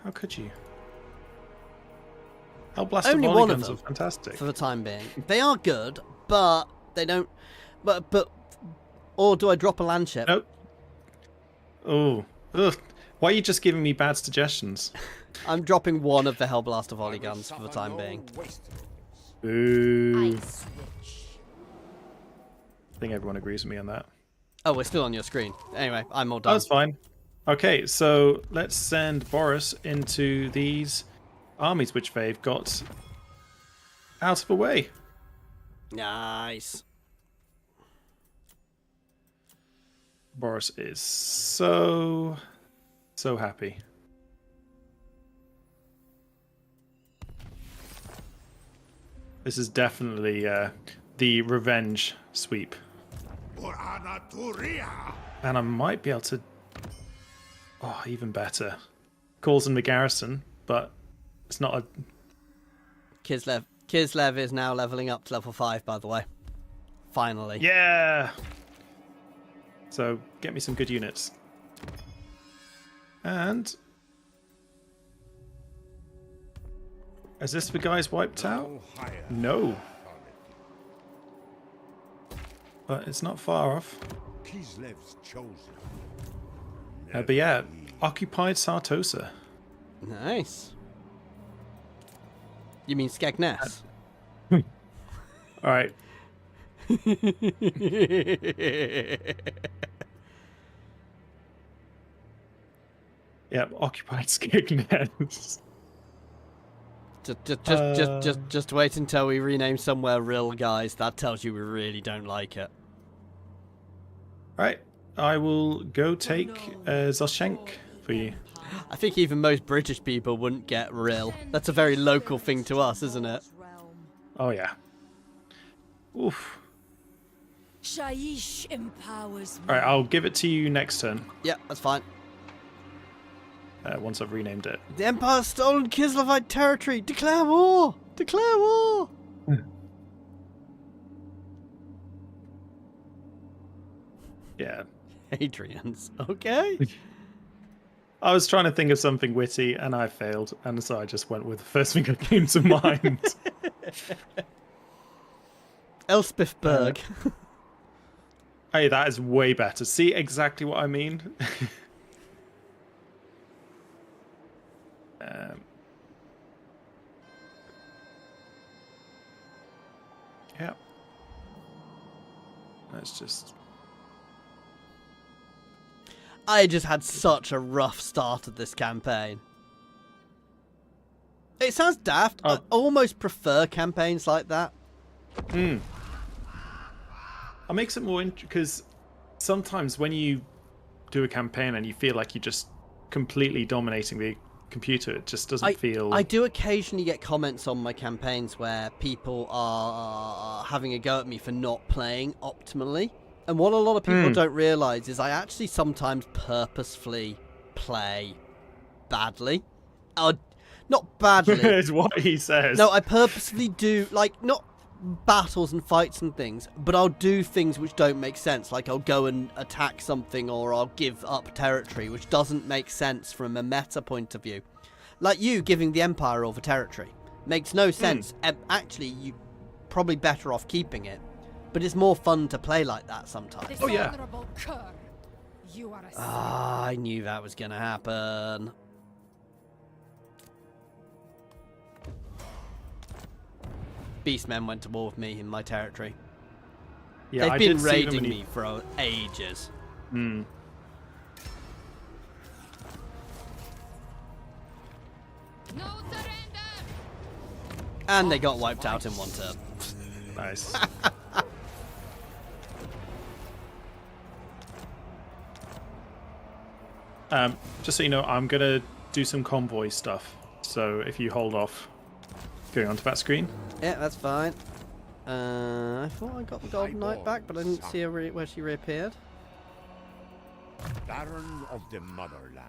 How could you? Hellblaster Only volley one of guns them are fantastic. for the time being. They are good, but they don't. But or do I drop a land ship? Nope. Oh. Ugh. Why are you just giving me bad suggestions? I'm dropping one of the Hellblaster volley guns for the time being. Ooh. Ice Witch. I think everyone agrees with me on that. Oh, we're still on your screen. Anyway, I'm all Oh, done. that's fine. Okay, so let's send Boris into these armies which they've got out of the way. Nice. Boris is so happy. This is definitely the revenge sweep. And I might be able to... Oh, even better. Calls in the garrison, but it's not a... Kislev is now leveling up to level 5, by the way. Finally. Yeah! So, get me some good units. And... Is this the guys wiped out? No. But it's not far off. Kislev's chosen. But yeah, occupied Sartosa. Nice. You mean Skegness? Alright. Yep, occupied Skegness. Just wait until we rename somewhere real, guys. That tells you we really don't like it. Right, I will go take Zoshenk for you. I think even most British people wouldn't get real. That's a very local thing to us, isn't it? Oh yeah. Oof. Shaiish empowers me. Alright, I'll give it to you next turn. Yeah, that's fine. Once I've renamed it. The Empire's stolen Kislevite territory! Declare war! Declare war! Yeah. Adrian's. Okay. I was trying to think of something witty and I failed, and so I just went with the first thing that came to mind. Eslpesth. Hey, that is way better. See exactly what I mean? Yeah. Let's just... I just had such a rough start of this campaign. It sounds daft. I almost prefer campaigns like that. It makes it more interesting, because sometimes when you do a campaign and you feel like you're just completely dominating the computer, it just doesn't feel... I do occasionally get comments on my campaigns where people are having a go at me for not playing optimally. And what a lot of people don't realise is I actually sometimes purposefully play badly. Not badly. Is what he says. No, I purposely do, like, not battles and fights and things, but I'll do things which don't make sense. Like, I'll go and attack something, or I'll give up territory, which doesn't make sense from a meta point of view. Like you giving the Empire over territory. Makes no sense. Actually, you're probably better off keeping it. But it's more fun to play like that sometimes. Oh, yeah. Dishonorable cur. You are a I knew that was going to happen. Beastmen went to war with me in my territory. Yeah, They've I been did see them raiding when me for ages. Hmm. no surrender. And they got wiped out in one turn. Nice. Just so you know, I'm gonna do some convoy stuff. So if you hold off going onto that screen. Yeah, that's fine. I thought I got the Golden Knight back, but I didn't see her where she reappeared. Baron of the Motherland.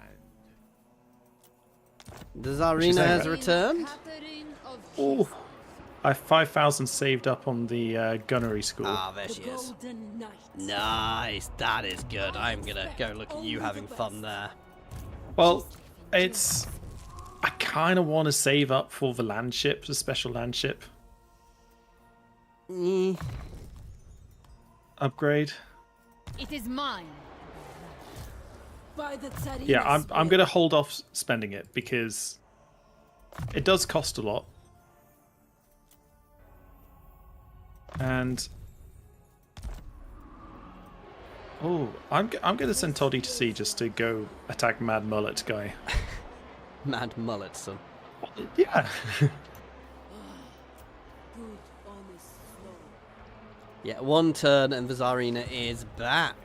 The Tzarina has saying? returned. Katarin of Oh, I have 5,000 saved up on the gunnery school. Ah, there The she is. Golden Knight. Nice, that is good. I'm gonna go look at you having fun there. Well, it's... I kind of want to save up for the land ship, the special land ship upgrade. It is mine. By the Tzarina's Yeah, I'm will. going to hold off spending it because it does cost a lot. And... Oh, I'm going to send Toddy to sea just to go attack Mad Mullet guy. Mad mullet, son. Yeah. Good, honest flow. Yeah, one turn and the Tzarina is back.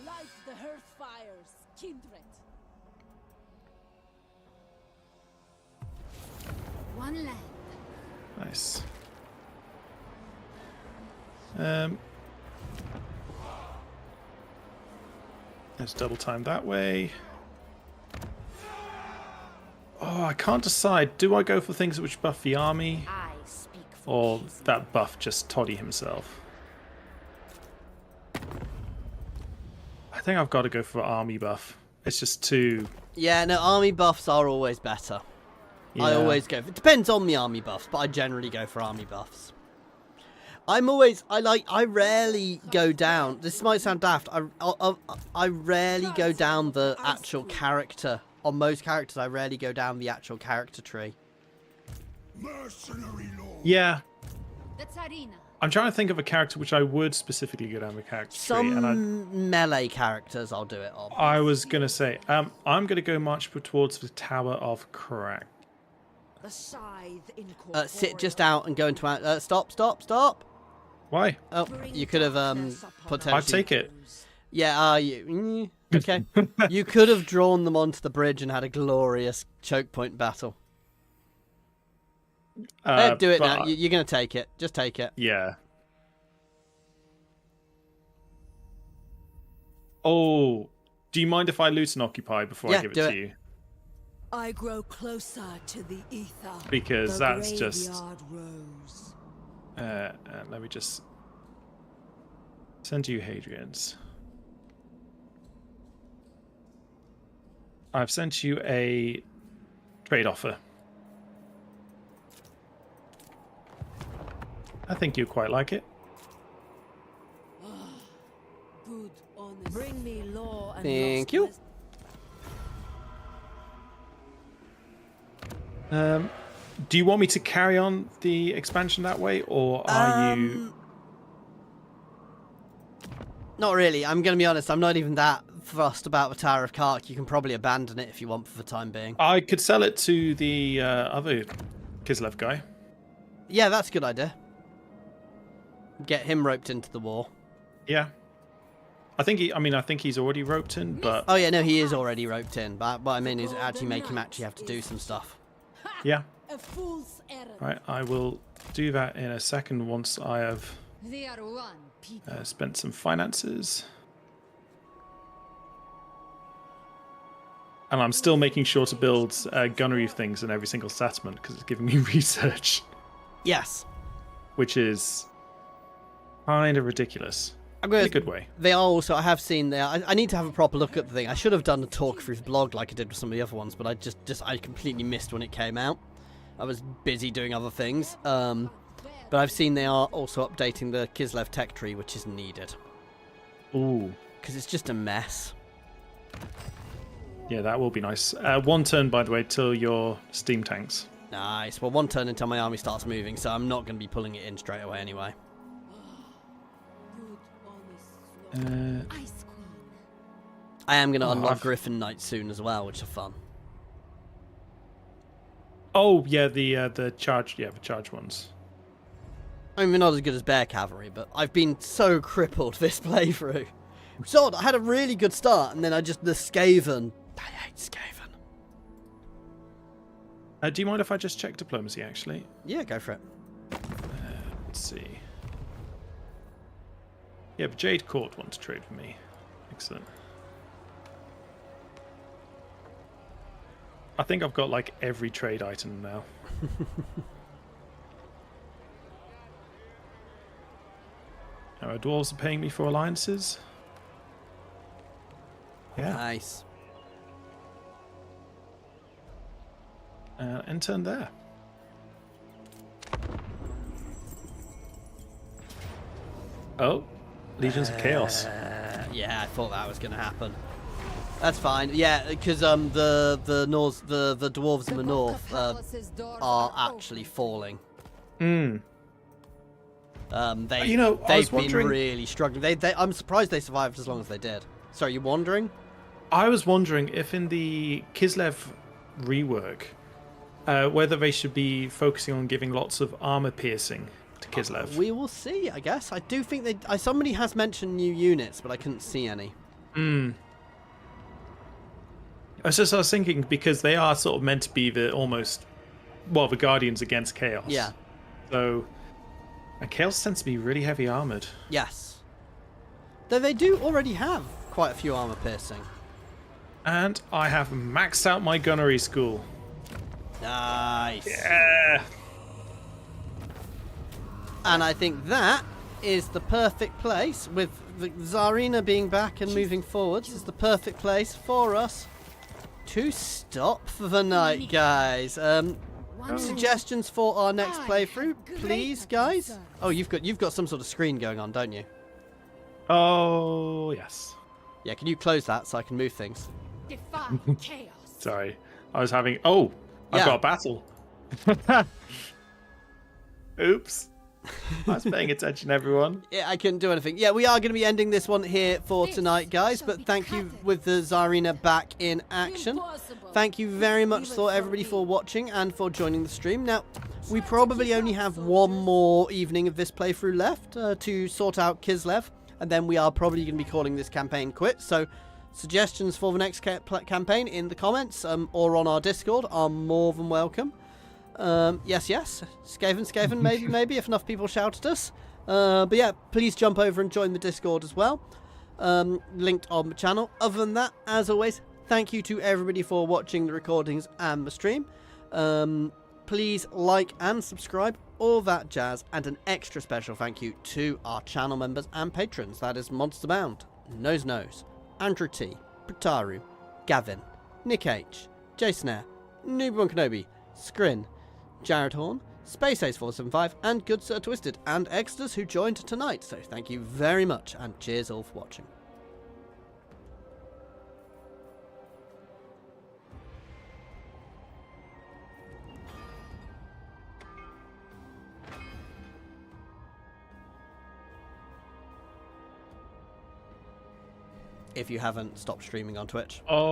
Light the hearth fires, kindred. One land. Nice. Let's double time that way. Oh, I can't decide. Do I go for things which buff the army, I speak for or that buff just Toddy himself? I think I've got to go for army buff. It's just too... Yeah, no, army buffs are always better. I Yeah. always go. It depends on the army buffs, but I generally go for army buffs. I rarely go down. This might sound daft. I rarely go down the actual character. On most characters, I rarely go down the actual character tree. Mercenary lord. Yeah. The Tzarina. I'm trying to think of a character which I would specifically go down the character tree. And Some melee characters, I'll do it on. I was going to say, I'm going to go march towards the Tower of Crack. the scythe Sit just out and go into... Stop. Why? Oh, you could have potentially... I'd take it. Yeah, okay. You could have drawn them onto the bridge and had a glorious choke point battle. Do it now. but- You're going to take it. Just take it. Yeah. Oh, do you mind if I loot and occupy before Yeah, I give it do to it. you? I grow closer to the ether. Because the that's just... graveyard rose. let me just send you Hadrian's. I've sent you a trade offer. I think you quite like it. Good, honest. Bring me law and Thank lost you. wisdom. Do you want me to carry on the expansion that way, or are you... Not really. I'm going to be honest. I'm not even that fussed about the Tower of Kark. You can probably abandon it if you want for the time being. I could sell it to the other Kislev guy. Yeah, that's a good idea. Get him roped into the war. Yeah. I think he's already roped in, but Oh yeah, no, he is already roped in. But what I mean is actually make him actually have to do some stuff. yeah. A fool's errand. Right, I will do that in a second once I have They are one people. spent some finances. And I'm still making sure to build gunnery things in every single settlement because it's giving me research, Yes. which is kind of ridiculous. I'm In gonna, a good way. They are also, I have seen there, I need to have a proper look at the thing. I should have done a talk through the blog like I did with some of the other ones, but I completely missed when it came out. I was busy doing other things. But I've seen they are also updating the Kislev tech tree, which is needed. Ooh. Because it's just a mess. Yeah, that will be nice. 1 turn, by the way, till your steam tanks. Nice. Well, 1 turn until my army starts moving, so I'm not going to be pulling it in straight away anyway. I am going to unlock Griffin Knights soon as well, which are fun. Oh yeah, the charge ones. I mean, they're not as good as Bear Cavalry, but I've been so crippled this playthrough. So I had a really good start, and then the Skaven. I hate Skaven. Do you mind if I just check diplomacy, actually? Yeah, go for it. Let's see. Yeah, but Jade Court want to trade with me. Excellent. I think I've got like every trade item now. Our dwarves are paying me for alliances. Yeah. Nice. Intern there. Oh, Legions of Chaos. Yeah, I thought that was going to happen. That's fine. Yeah, because the dwarves in the north are actually falling. Hmm. They've been really struggling. I'm surprised they survived as long as they did. Sorry, you wondering? I was wondering if in the Kislev rework, whether they should be focusing on giving lots of armor piercing to Kislev. We will see, I guess. I do think somebody has mentioned new units, but I couldn't see any. Hmm. I was thinking because they are sort of meant to be the Guardians against Chaos. Yeah. So, and Chaos tends to be really heavy armored. Yes. Though they do already have quite a few armor piercing. And I have maxed out my gunnery school. Nice. Yeah. And I think that is the perfect place, with the Tzarina being back and moving forwards, is the perfect place for us to stop for the night, guys. Suggestions for our next playthrough, please, guys. Oh, you've got some sort of screen going on, don't you? Oh yes. Yeah, can you close that so I can move things? Defy chaos. Sorry, I was having. Oh, I've Yeah. got a battle. Oops. I was paying attention, everyone. Yeah, I couldn't do anything. Yeah, we are going to be ending this one here for tonight, guys. But thank you with the Tzarina back in action. Thank you very much for everybody for watching and for joining the stream. Now, we probably only have one more evening of this playthrough left to sort out Kislev. And then we are probably going to be calling this campaign quits. So suggestions for the next campaign in the comments or on our Discord are more than welcome. Yes, Skaven, maybe, if enough people shout at us. But yeah, please jump over and join the Discord as well. Linked on the channel. Other than that, as always, thank you to everybody for watching the recordings and the stream. Please like and subscribe, all that jazz, and an extra special thank you to our channel members and patrons. That is Monsterbound, Nose, Andrew T, Prataru, Gavin, Nick H, Jason Air, Newborn Kenobi, Skrin, Jared Horn, Space Ace 475, and Good Sir Twisted, and Extras who joined tonight. So thank you very much, and cheers all for watching. If you haven't stopped streaming on Twitch. Oh.